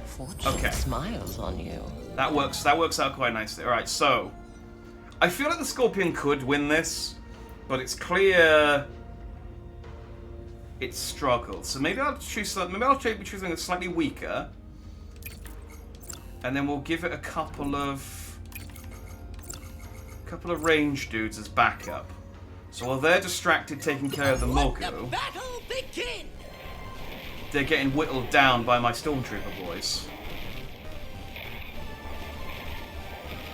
Fortune smiles on you. That works out quite nicely. Alright, so I feel like the Scorpion could win this, but it's clear it struggled. So maybe I'll choose something that's slightly weaker. And then we'll give it a couple of range dudes as backup. So while they're distracted taking care of the Mogu, they're getting whittled down by my Stormtrooper boys.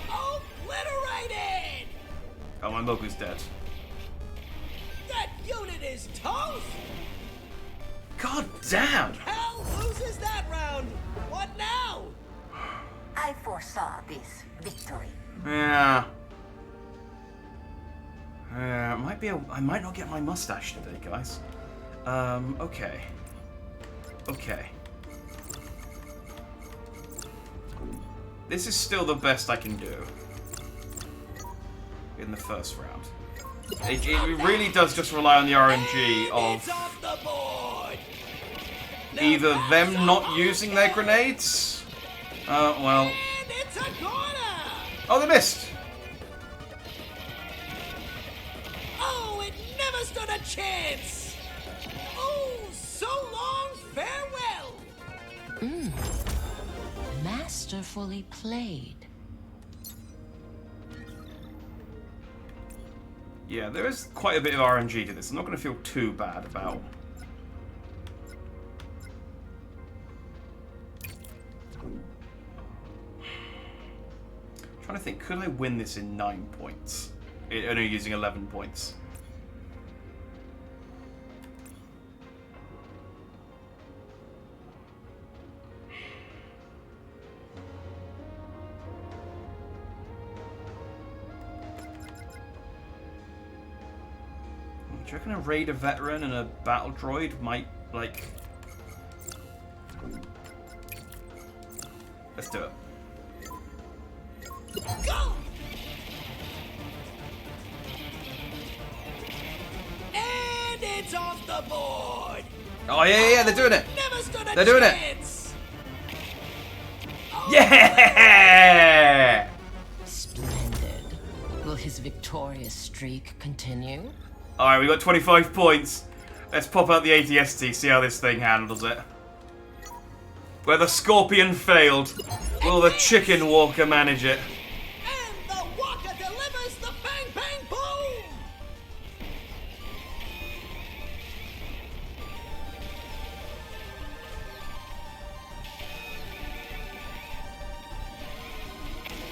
Obliterated! Oh, my Mogu's dead. That unit is toast! God damn! Hell loses that round! What now? I foresaw this victory. Yeah. I might not get my mustache today, guys. Okay. Okay. This is still the best I can do in the first round. It really does just rely on the RNG of either them not using their grenades. Well. Oh, they missed. Oh, it never stood a chance. Oh, so long, farewell. Masterfully played. Yeah, there is quite a bit of RNG to this. I'm not going to feel too bad about. I'm trying to think, could I win this in 9 points? Only using 11 points. Do you reckon a Raider veteran and a battle droid might, like... Let's do it. Go! And it's off the board! Oh, yeah, they're doing it! Never stood a They're doing chance. it! Yeah! Splendid. Will his victorious streak continue? Alright, we got 25 points. Let's pop out the ATST, see how this thing handles it. Where the Scorpion failed, will the Chicken Walker manage it? And the Walker delivers the bang bang boom!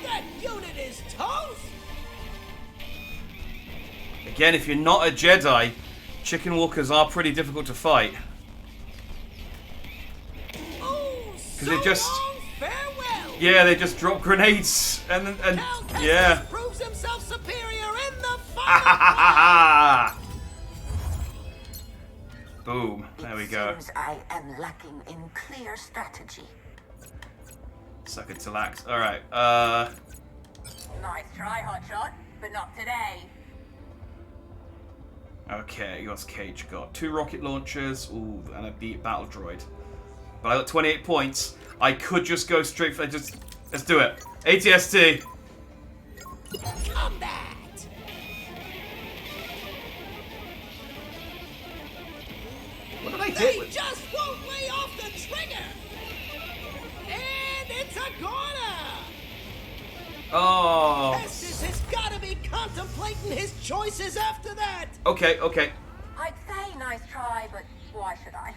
That unit is toast! Again, if you're not a Jedi, Chicken Walkers are pretty difficult to fight. Because they just... Yeah, they just drop grenades and yeah. Proves himself superior in the fight. Boom. There we go. Seems I am lacking in clear strategy. Suck it to lax. Alright, Nice try, Hotshot, but not today. okay, what's Cage got? 2 rocket launchers, ooh, and a battle droid. But I got 28 points. I could just go straight for let's do it. ATST. Combat. What did I hit They with? just won't lay off the trigger. And it's a corner. Oh. Estes has got to be contemplating his choices after that. Okay, okay. I'd say nice try, but why should I?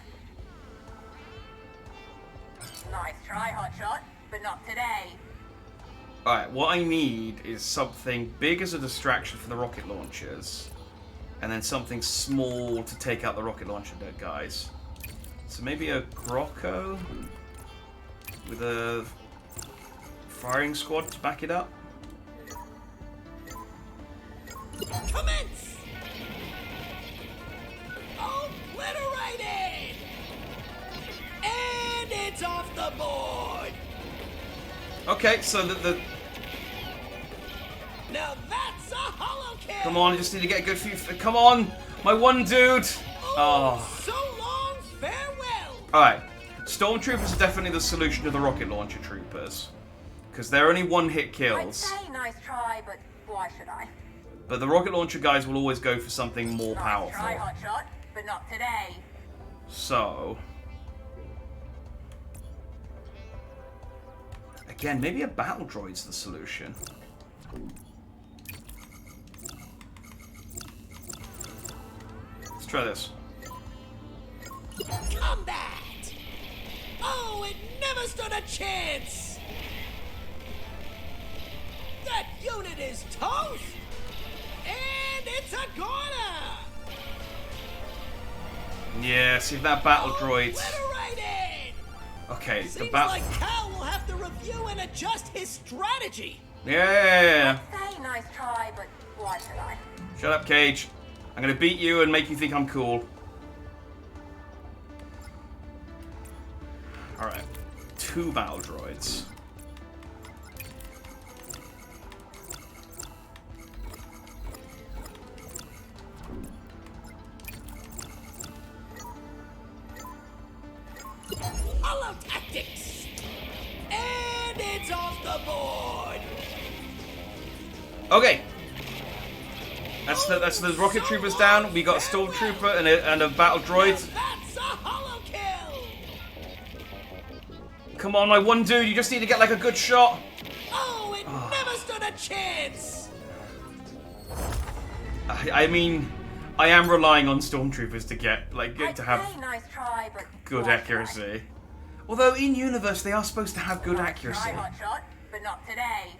Nice try, Hotshot, but not today. Alright, what I need is something big as a distraction for the rocket launchers. And then something small to take out the rocket launcher guys. So maybe a Grocco with a firing squad to back it up. Commence! Obliterated! And it's off the board! Okay, so the Now that's a hollow kill! come on, I just need to get a good few. Come on, my one dude. Oh. So long, farewell! Alright, Stormtroopers are definitely the solution to the rocket launcher troopers. Because they're only one-hit I'd kills. say nice try, but why should I? But the rocket launcher guys will always go for something more Nice powerful. try, hotshot, but not today. So... again, maybe a battle droid's the solution. Let's try this. Combat! Oh, it never stood a chance! That unit is toast! And it's a goner! Yeah, see if that battle droid... Okay, the Seems battle... like Cal will have to review and adjust his strategy. Yeah! I'd say nice try, but why should I? Shut up, Cage. I'm gonna beat you and make you think I'm cool. Alright. 2 battle droids. Hollow tactics! And it's off the board! Okay. That's the rocket troopers down. We got a stormtrooper and a battle droid. That's a hollow kill! Come on, my one dude. You just need to get like a good shot. Oh, it never stood a chance! I mean, I am relying on stormtroopers to get like to have I'd say nice try, but good why should I? accuracy. Although in universe they are supposed to have good Nice accuracy. try, hotshot, but not today.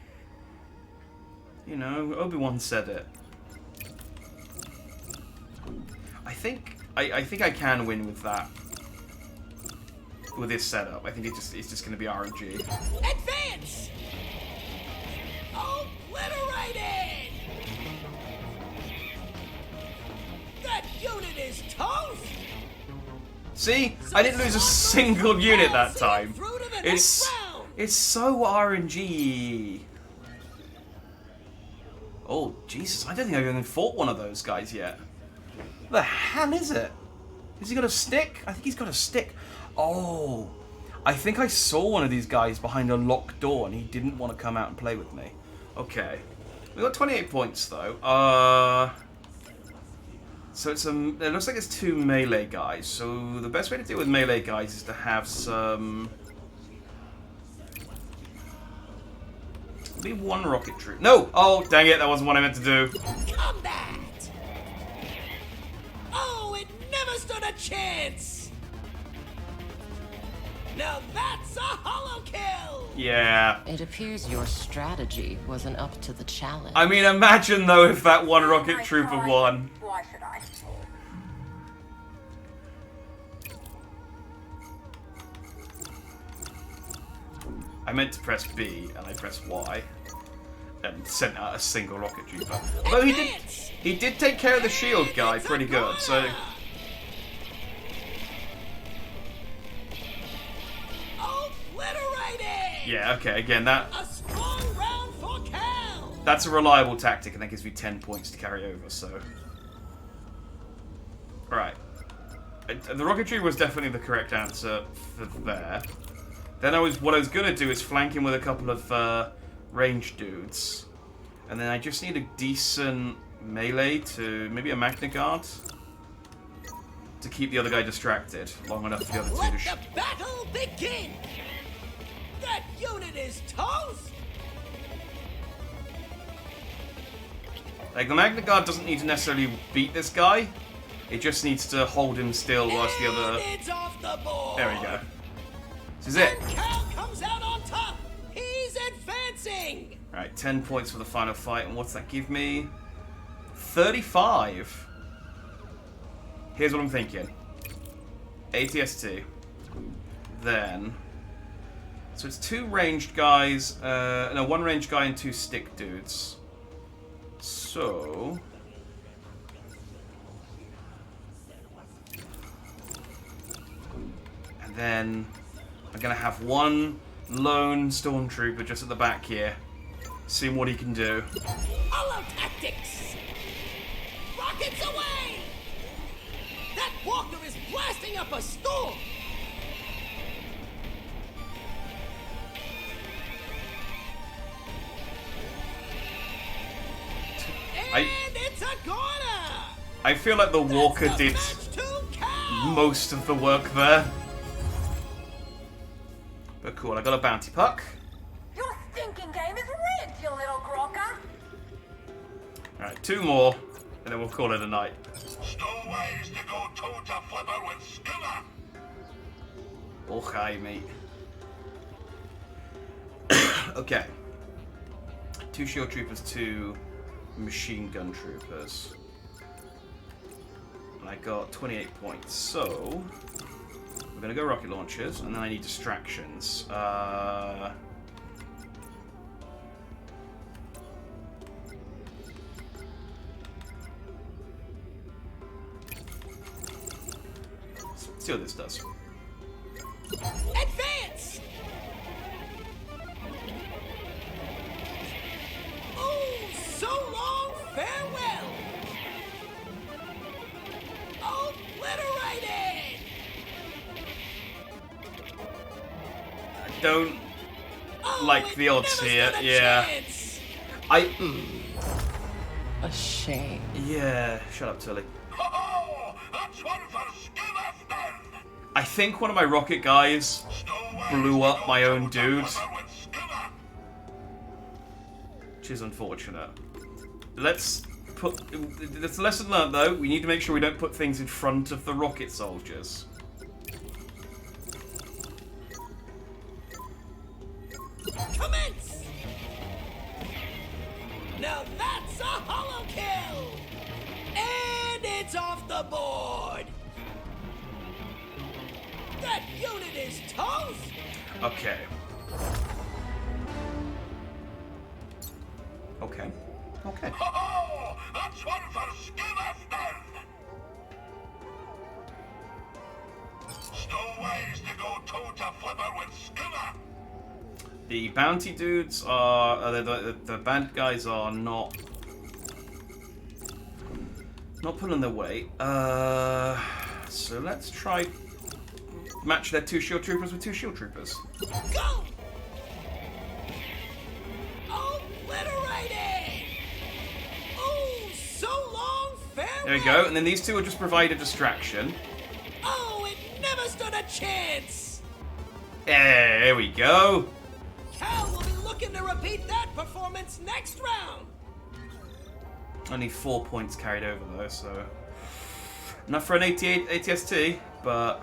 You know, Obi-Wan said it. I think I can win with that. With this setup. I think it's just gonna be RNG. Advance! Obliterated! That unit is toast! See? I didn't lose a single unit that time. It's so RNG. Oh, Jesus. I don't think I've even fought one of those guys yet. What the hell is it? Has he got a stick? I think he's got a stick. Oh. I think I saw one of these guys behind a locked door and he didn't want to come out and play with me. Okay. We got 28 points though. So it looks like it's 2 melee guys. So the best way to deal with melee guys is to have some... maybe 1 rocket troop. No! Oh, dang it, that wasn't what I meant to do. Combat! Oh, it never stood a chance! Now that's a hollow kill! Yeah. It appears your strategy wasn't up to the challenge. I mean, imagine though if that 1 rocket trooper won. Why should I? I meant to press B and I pressed Y and sent out a single rocket trooper. Although he did take care of the shield guy pretty good, so... yeah, okay, again, that's a reliable tactic and that gives me 10 points to carry over, so... Alright. The rocket trooper was definitely the correct answer for there. Then what I was gonna do is flank him with a couple of ranged dudes. And then I just need a decent melee to maybe a Magna Guard to keep the other guy distracted long enough for the other two to Let the battle begin! That unit is toast! like the Magna Guard doesn't need to necessarily beat this guy. It just needs to hold him still whilst the other... It's off the board. There we go. This is it. Cal comes out on top. He's Advancing! Alright, 10 points for the final fight, and what's that give me? 35. Here's what I'm thinking. ATST. Then... So it's 2 ranged guys, no, 1 ranged guy and 2 stick dudes. So... And then I'm gonna have 1 lone stormtrooper just at the back here, seeing what he can do. Hollow tactics! Rockets away! That walker is blasting up a storm! And it's a goner! I feel like the walker did most of the work there. But cool, I got a bounty puck. Your stinking game is rigged, you little crocker. Alright, 2 more, and then we'll call it a night. Stowaways to go toe-to flipper with Skilla. Okay, mate. Okay. 2 shield troopers, 2 machine gun troopers. And I got 28 points, so... We're gonna go rocket launchers, and then I need distractions. Let's see what this does. Advance! Oh, so long farewell! Obliterated! Don't like the odds here, yeah. A shame. Yeah, shut up, Tilly. Oh, that's one for Skilla then. I think one of my rocket guys blew up my own dude. Which is unfortunate. Let's lesson learned though, we need to make sure we don't put things in front of the rocket soldiers. Commence! Now that's a hollow kill! And it's off the board! That unit is toast! Okay. Okay. Okay. Oh, that's one for Skilla then. Stowaways to go toe-to flipper with Skilla. The bounty dudes are the band guys are not pulling their weight. So let's try match their 2 shield troopers with 2 shield troopers. Go! Obliterated! Oh, so long farewell! There we go, and then these 2 will just provide a distraction. Oh, it never stood a chance! There we go. Cal will be looking to repeat that performance next round! Only 4 points carried over though, so enough for an ATST, but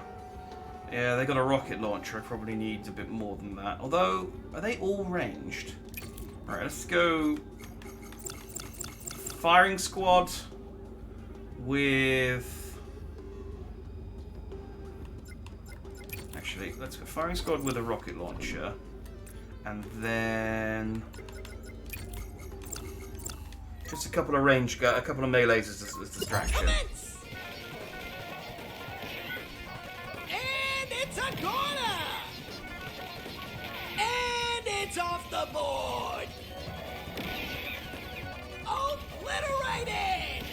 yeah, they got a rocket launcher. I probably need a bit more than that. Although, are they all ranged? Alright, let's go firing squad with... Actually, let's go firing squad with a rocket launcher. And then... just a couple of range, a couple of melees as distraction. And it's a goner! And it's off the board! Obliterated!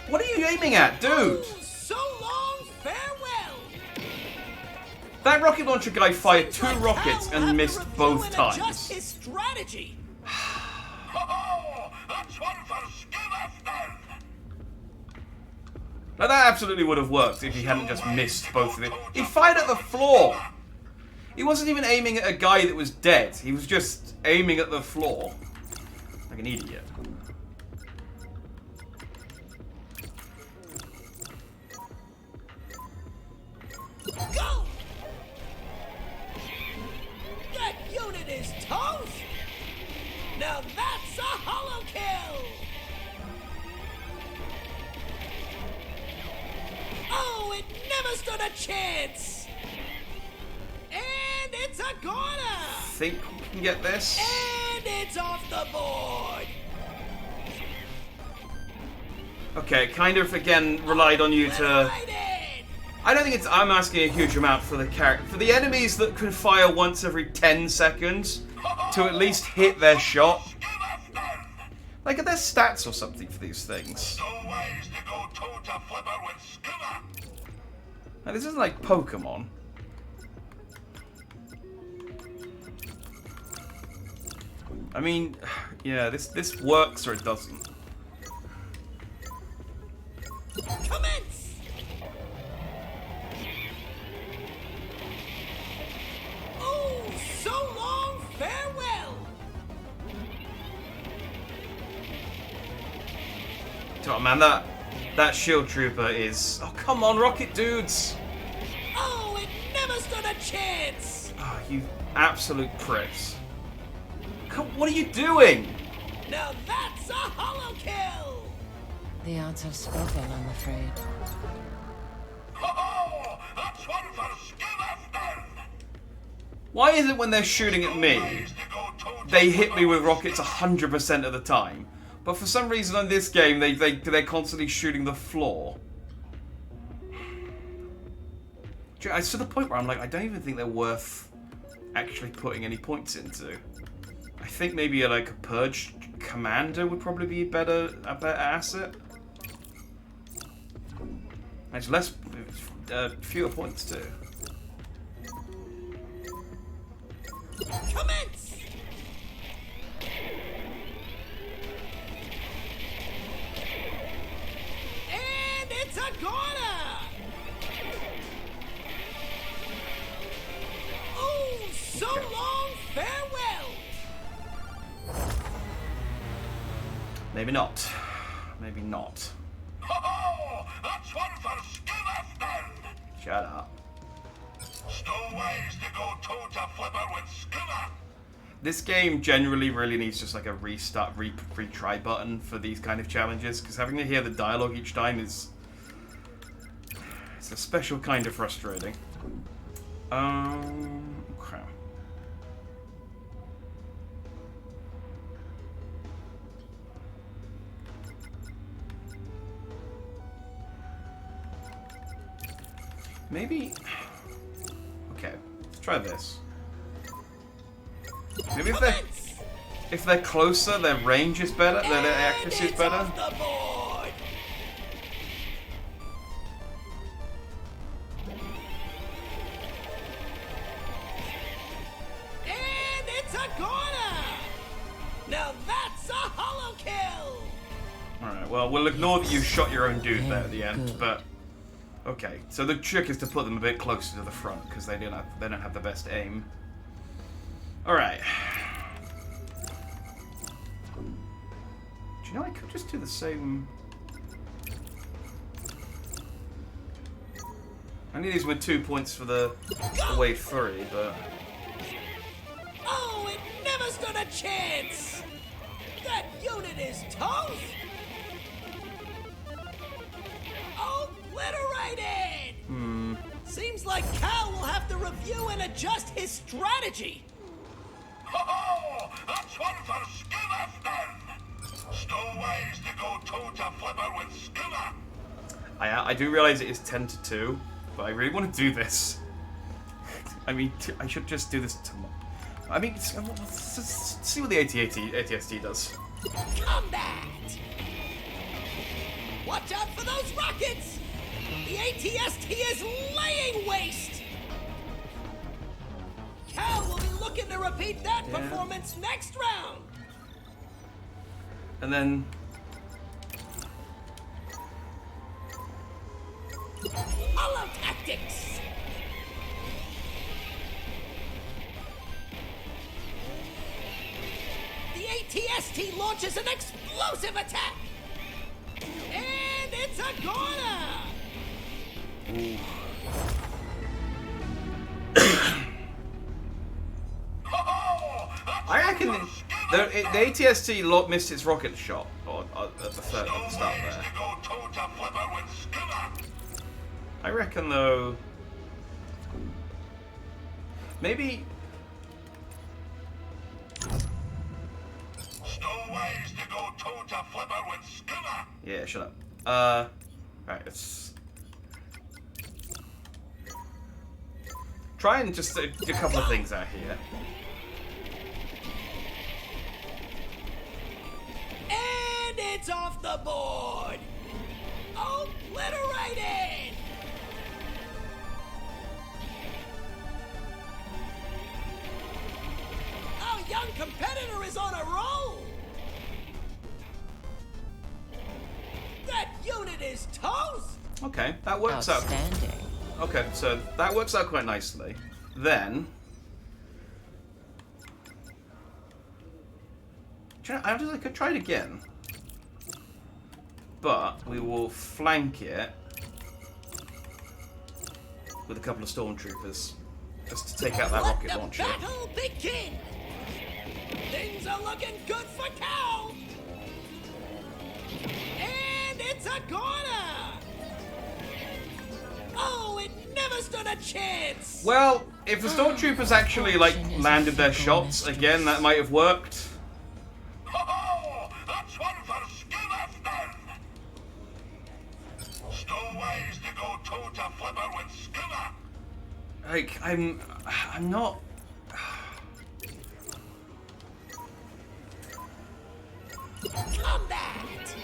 What are you aiming at, dude? Oh, so long farewell! That rocket launcher guy fired 2 rockets and missed both times. Adjust his strategy. Oh, that's one for Skilla then. Now that absolutely would have worked if he hadn't just missed both of them. He fired at the floor. He wasn't even aiming at a guy that was dead. He was just aiming at the floor. Like an idiot. Go! That unit is Oh, it never stood a chance! And it's a goner! Think we can get this? And it's off the board! Okay, kind of again relied on you to. I don't think it's. I'm asking a huge amount for the character, for the enemies that can fire once every 10 seconds to at least hit their shot. Like, are there stats or something for these things? Now, this isn't like Pokemon. I mean, yeah, this works or it doesn't. Commence! Oh, so long, farewell! Oh man, that shield trooper is. Oh come on, rocket dudes! Oh, it never stood a chance! Oh, you absolute pricks! Come, what are you doing? Now that's a holo kill! The odds have spoken, I'm afraid. Why is it when they're shooting at me, they hit me with rockets 100% of the time, but for some reason on this game they're constantly shooting the floor? It's to the point where I'm like, I don't even think they're worth actually putting any points into. I think maybe like a Purge Commander would probably be a better asset. It's less, fewer points too. Commence! And it's a goner! Oh, so long, farewell! Maybe not. Maybe not. That's one for Skimmerton! Shut up. Stowaways to go toe-to flipper with Skimmer! This game generally really needs just like a restart, retry button for these kind of challenges, because having to hear the dialogue each time is... it's a special kind of frustrating. Okay. Maybe... okay, let's try this. Maybe if they're closer, their range is better, their accuracy is better. And it's a goner! Now that's a holo kill! Alright, well, we'll ignore that you shot your own dude there at the end, but... okay, so the trick is to put them a bit closer to the front, because they don't have the best aim. Alright. Do you know I could just do the same... I need these with 2 points for the wave 3, but... oh, it never stood a chance! That unit is toast! Obliterated! Seems like Cal will have to review and adjust his strategy. Oh, that's one for Skimmerton! Stowaways to go toe-to flipper with Skimmer! I do realize it is 10 to 2, but I really want to do this. I mean, I should just do this tomorrow. I mean, let's see what the ATST does. Combat! Watch out for those rockets! The ATST is laying waste! Cal will be looking to repeat that performance next round! And then... Holo tactics! The ATST launches an explosive attack! And it's a goner! I reckon the ATST missed its rocket shot at the start there. I reckon, though... Maybe... Stowaways to go toe-to flipper with Skimmer. Yeah, shut up. Right, let's... Try and just do a couple of things out here. And it's off the board! Obliterated! Our young competitor is on a roll! That unit is toast! Okay, that works out. Outstanding. Okay, so that works out quite nicely. Then... I could try it again. But we will flank it with a couple of stormtroopers. Just to take out that rocket launcher. Let the battle begin! Things are looking good for Cal! And it's a corner! Oh, it never stood a chance! Well, if the stormtroopers actually, like, landed their shots again, that might have worked. Oh, that's one for Skimmer then. Stowaways to go toe-to flipper with Skimmer. Like, I'm not... Combat!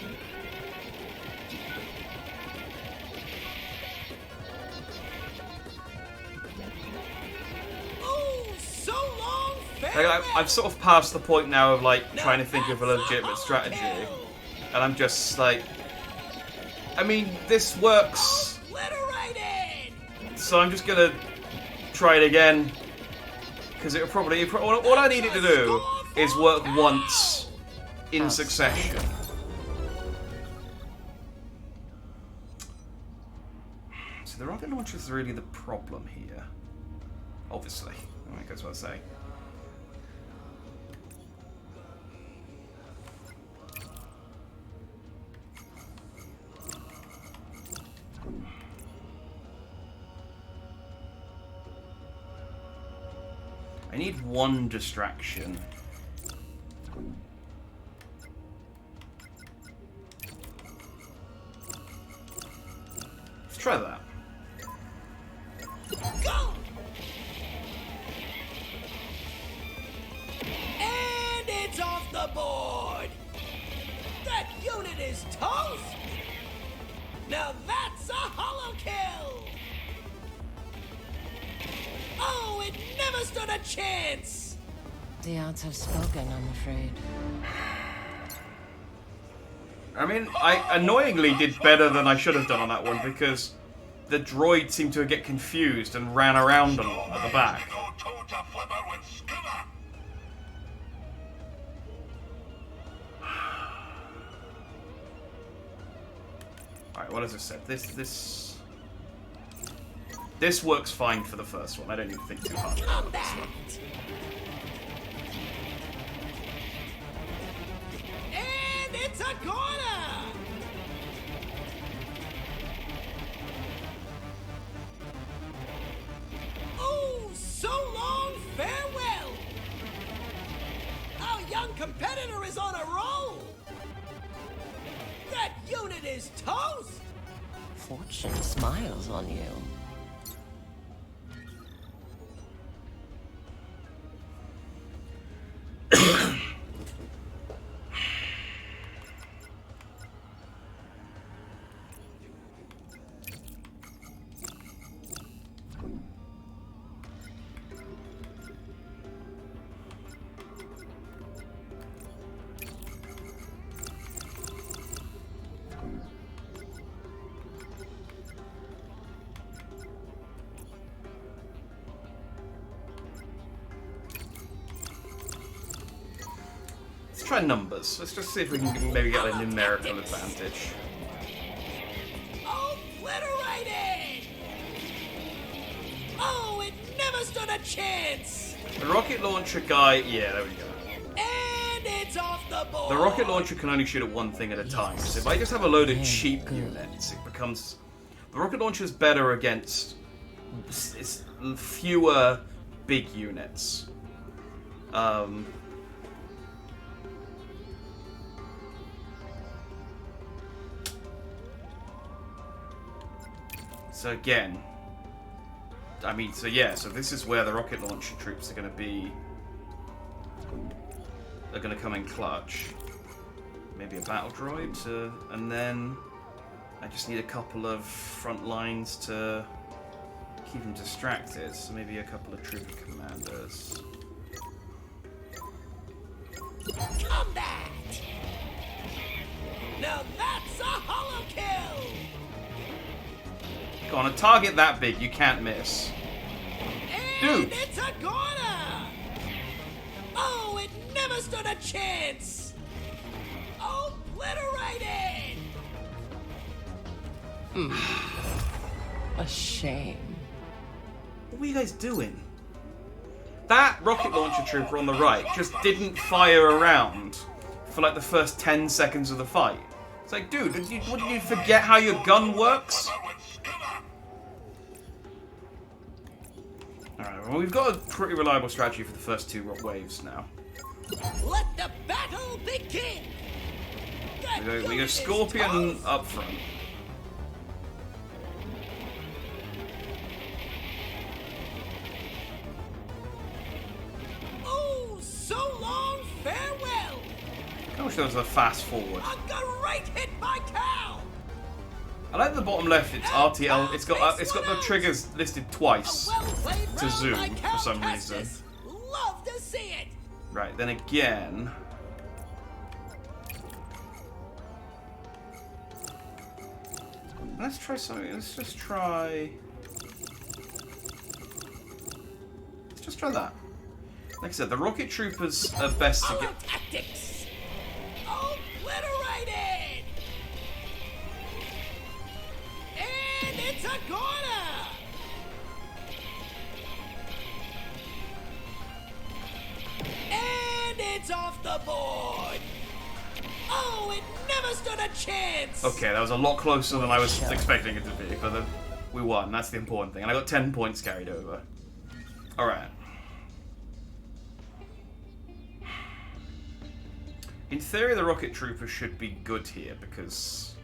Oh, so long, Like, I've sort of passed the point now of, like, trying to think of a legitimate strategy. And I'm just, like... I mean, this works. So I'm just gonna try it again. Because it'll probably... All I need it to do is work once in succession. So the rocket launcher is really the problem here. Obviously. I think that's what I say. I need one distraction. Let's try that. Go! And it's off the board! That unit is toast! Now that's a holo kill! Oh, it never stood a chance! The odds have spoken, I'm afraid. I mean, I annoyingly did better than I should have done on that one because the droid seemed to get confused and ran around a lot at the back. Alright, what has it said? This works fine for the first one. I don't need to think too hard about this one. And it's a corner! Oh, so long farewell! Our young competitor is on a roll! That unit is toast! Fortune smiles on you. Try numbers. Let's just see if we can maybe get a numerical advantage. Obliterated! Oh, it never stood a chance! The rocket launcher guy, yeah, there we go. And it's off the board! The rocket launcher can only shoot at one thing at a time. So if I just have a load of cheap units, it becomes The rocket launcher is better against fewer big units. So again, I mean, so yeah, so this is where the rocket launcher troops are going to be. They're going to come in clutch. Maybe a battle droid, and then I just need a couple of front lines to keep them distracted. So maybe a couple of trooper commanders. Combat! Now that's a holo kill! Go on, a target that big, you can't miss. And Dude! it's a goner! Oh, it never stood a chance! Obliterated! A shame. What were you guys doing? That rocket launcher trooper on the right just didn't fire around for like the first 10 seconds of the fight. It's like, dude, did you forget how your gun works? Alright, well, we've got a pretty reliable strategy for the first two waves now. Let the battle begin! We go Scorpion up front. Oh, so long farewell! I wish there was a fast forward. A great hit by Cal! I like the bottom left. It's RTL. It's got the triggers listed twice to zoom for some reason. Love to see it. Right, then again. Let's try something. Let's just try that. Like I said, the rocket troopers are best to get. Tactics. Obliterated. And it's a goner. And it's off the board. Oh, it never stood a chance. Okay, that was a lot closer than I was expecting it to be, but we won. That's the important thing. And I got 10 points carried over. All right. In theory, the rocket trooper should be good here because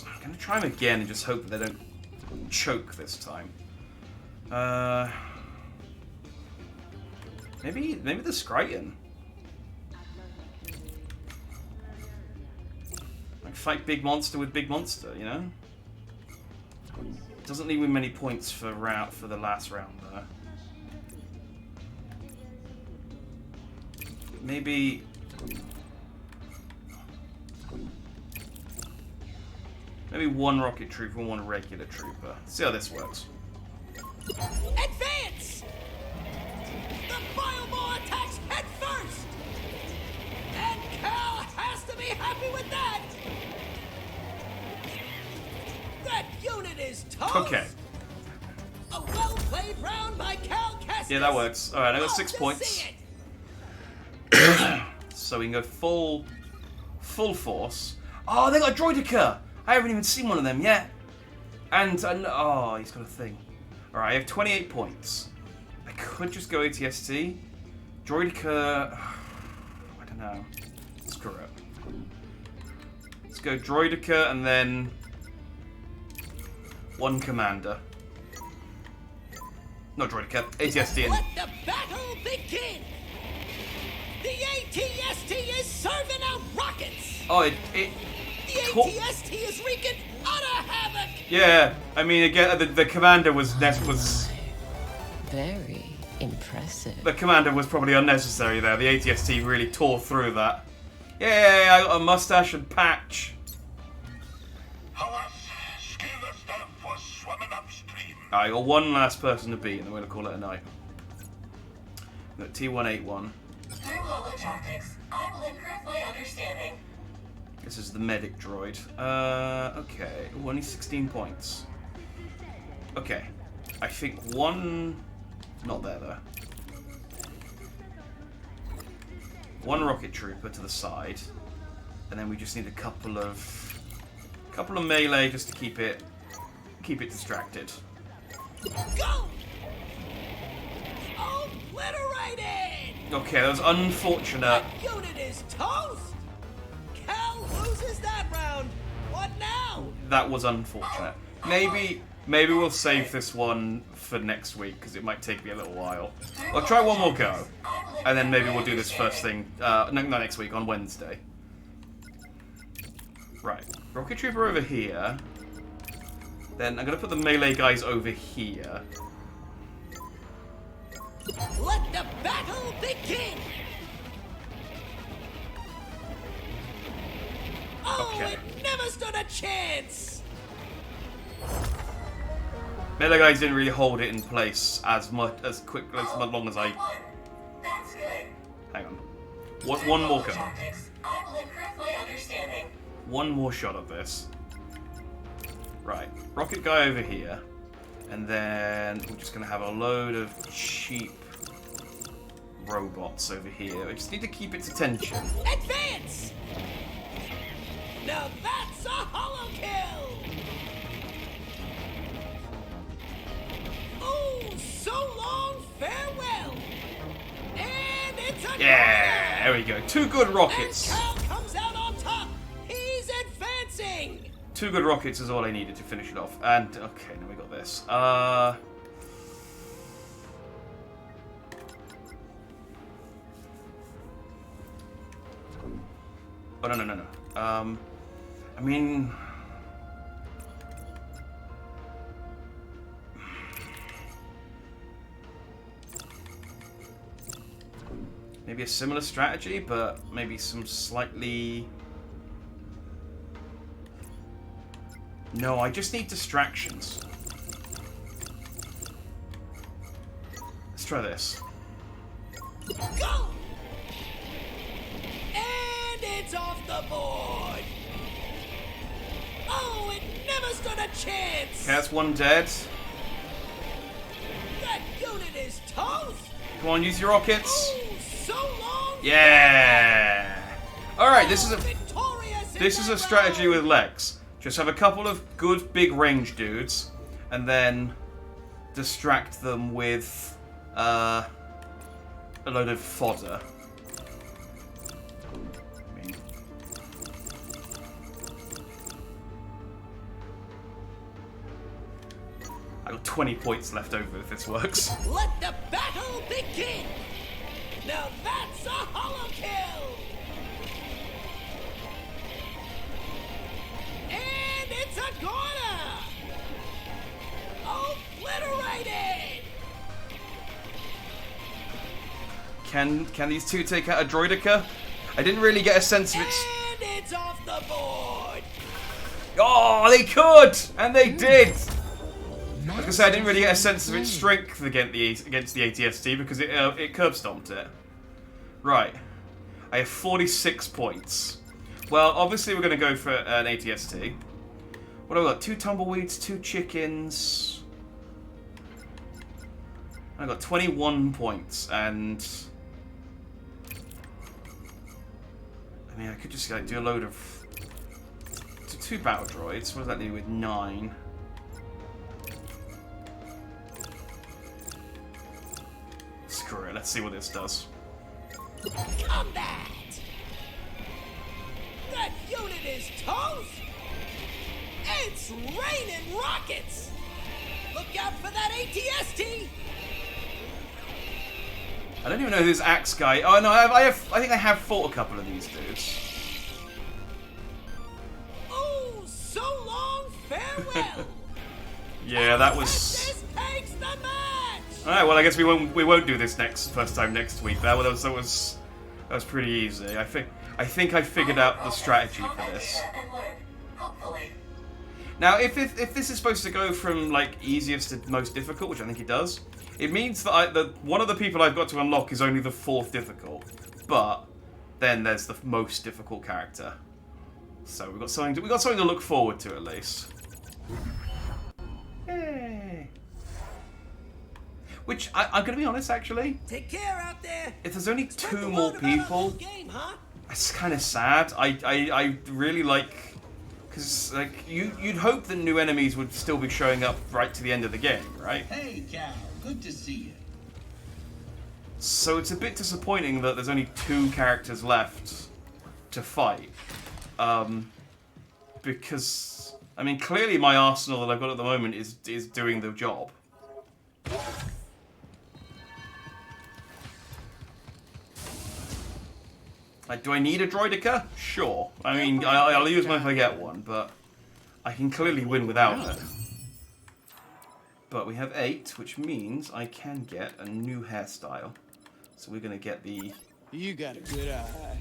I'm gonna try them again and just hope that they don't choke this time. Maybe the Skriton. Like fight big monster with big monster, you know? Doesn't leave me many points for the last round though. Maybe one rocket trooper and one regular trooper. See how this works. Advance! The Biomore attacks head first! And Cal has to be happy with that! That unit is toast! Okay. A well-played round by Cal Kestis! Yeah, that works. Alright, I got 6 points. So we can go full force. Oh, they got a droidica! I haven't even seen one of them yet. And, oh, he's got a thing. Alright, I have 28 points. I could just go ATST. Droidica, I don't know. Screw it. Let's go Droidica and then one commander. Not Droidica, ATST. Let the battle begin! The ATST is serving out rockets! Oh, the ATST is wreaking utter havoc! Yeah, I mean, again, the commander was very impressive. The commander was probably unnecessary there. The ATST really tore through that. Yay, I got a mustache and patch. I got one last person to beat, and then we're going to call it a night. We've got T181. Through holotactics, I'm incorrectly understanding. This is the medic droid. Okay. Ooh, only 16 points. Okay. I think one... Not there, though. One rocket trooper to the side. And then we just need a couple of Couple of melee just to keep it distracted. Go! Obliterated! Okay, that was unfortunate. That unit is toast! Cal loses that round. What now? That was unfortunate. Maybe we'll save this one for next week because it might take me a little while. I'll try one more go, and then maybe we'll do this first thing. No, next week on Wednesday. Right, rocket trooper over here. Then I'm gonna put the melee guys over here. Let the battle begin! Oh, okay. It never stood a chance! Melee guys didn't really hold it in place as long as I... Hang on. What's one more go? One more shot of this. Right, rocket guy over here. And then we're just going to have a load of cheap robots over here. I just need to keep its attention. Advance! Now that's a holo kill! Oh, so long, farewell! And it's a Yeah, there we go. 2 good rockets. And Cal comes out on top! He's advancing! 2 good rockets is all I needed to finish it off. And, okay, now we got this. Oh, no. I mean... Maybe a similar strategy, but maybe some slightly... No, I just need distractions. Let's try this. Go! And it's off the board! Oh, it never stood a chance! Okay, that's 1 dead. That unit is toast! Come on, use your rockets. Oh, so long! Yeah! Alright, this is a strategy with Lex. Just have a couple of good big range dudes, and then distract them with a load of fodder. I got 20 points left over if this works. Let the battle begin! Now that's a holo kill! And it's a goner! Obliterated! Can these two take out a droidica? I didn't really get a sense of its... And it's off the board! Oh, they could! And they did! I was gonna say, I didn't really get a sense of its strength against the ATST because it curb stomped it. Right. I have 46 points. Well, obviously we're gonna go for an ATST. What have I got? 2 tumbleweeds, 2 chickens. I got 21 points, and I mean, I could just like do a load of 2 battle droids. What does that do with 9? Screw it. Let's see what this does. Combat! That unit is toast! It's raining rockets! Look out for that ATST! I don't even know who this axe guy. Oh no, I think I have fought a couple of these dudes. Oh, so long, farewell! Yeah, that was. This takes the match! All right, well, I guess we won't do this first time next week. That was pretty easy. I think I figured out the strategy for this. Now, if this is supposed to go from like easiest to most difficult, which I think it does, it means that one of the people I've got to unlock is only the 4th difficult. But then there's the most difficult character. So we've got something to look forward to at least. Yay. Which I'm gonna be honest, actually. Take care out there. If there's only 2 more people, that's kind of sad. I really like Because like you'd hope that new enemies would still be showing up right to the end of the game, right? Hey, Cal. Good to see you. So it's a bit disappointing that there's only 2 characters left to fight. Because I mean, clearly my arsenal that I've got at the moment is doing the job. Like, do I need a droidica? Sure. I mean, I'll use one if I get one, but I can clearly win without it. But we have 8, which means I can get a new hairstyle. So we're gonna get the... You got a good eye.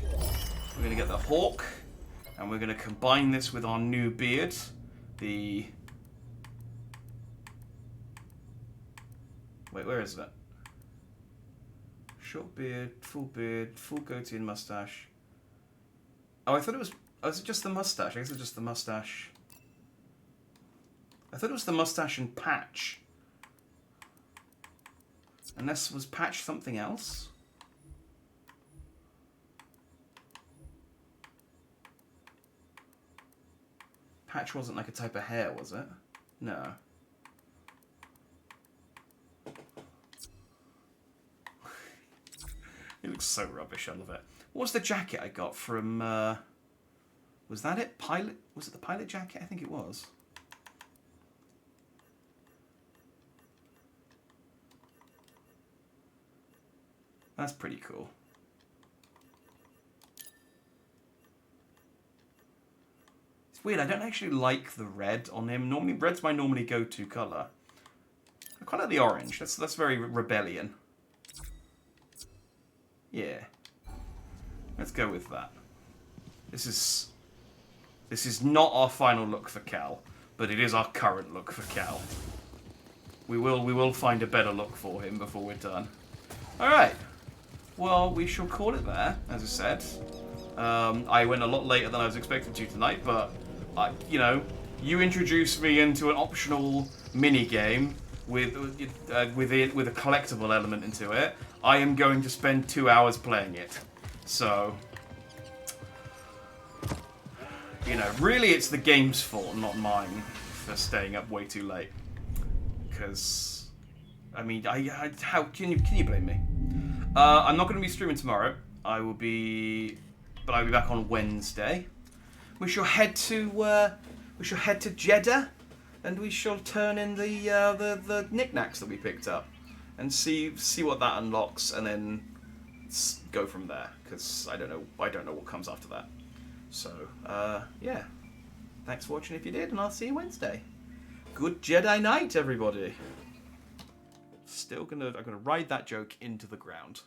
We're gonna get the hawk, and we're gonna combine this with our new beard. The... Wait, where is it? Short beard, full goatee and mustache. Oh, I thought it was... Oh, is it just the mustache? I guess it's just the mustache. I thought it was the mustache and patch. Unless, was patch something else? Patch wasn't like a type of hair, was it? No. It looks so rubbish, I love it. What was the jacket I got from, was that it? Pilot? Was it the pilot jacket? I think it was. That's pretty cool. It's weird, I don't actually like the red on him. Normally, red's my normally go-to colour. I quite like the orange. That's very rebellion. Yeah. Let's go with that. This is not our final look for Cal, but it is our current look for Cal. We will find a better look for him before we're done. Alright. Well, we shall call it there, as I said. I went a lot later than I was expecting to tonight, but, you know, you introduced me into an optional mini-game with a collectible element into it. I am going to spend 2 hours playing it. So, you know, really it's the game's fault, not mine, for staying up way too late. Because, I mean, how can you blame me? I'm not going to be streaming tomorrow. But I'll be back on Wednesday. We shall head to Jeddah, and we shall turn in the knickknacks that we picked up, and see what that unlocks, and then go from there. Because I don't know what comes after that. So yeah, thanks for watching if you did, and I'll see you Wednesday. Good Jedi night, everybody. I'm gonna ride that joke into the ground.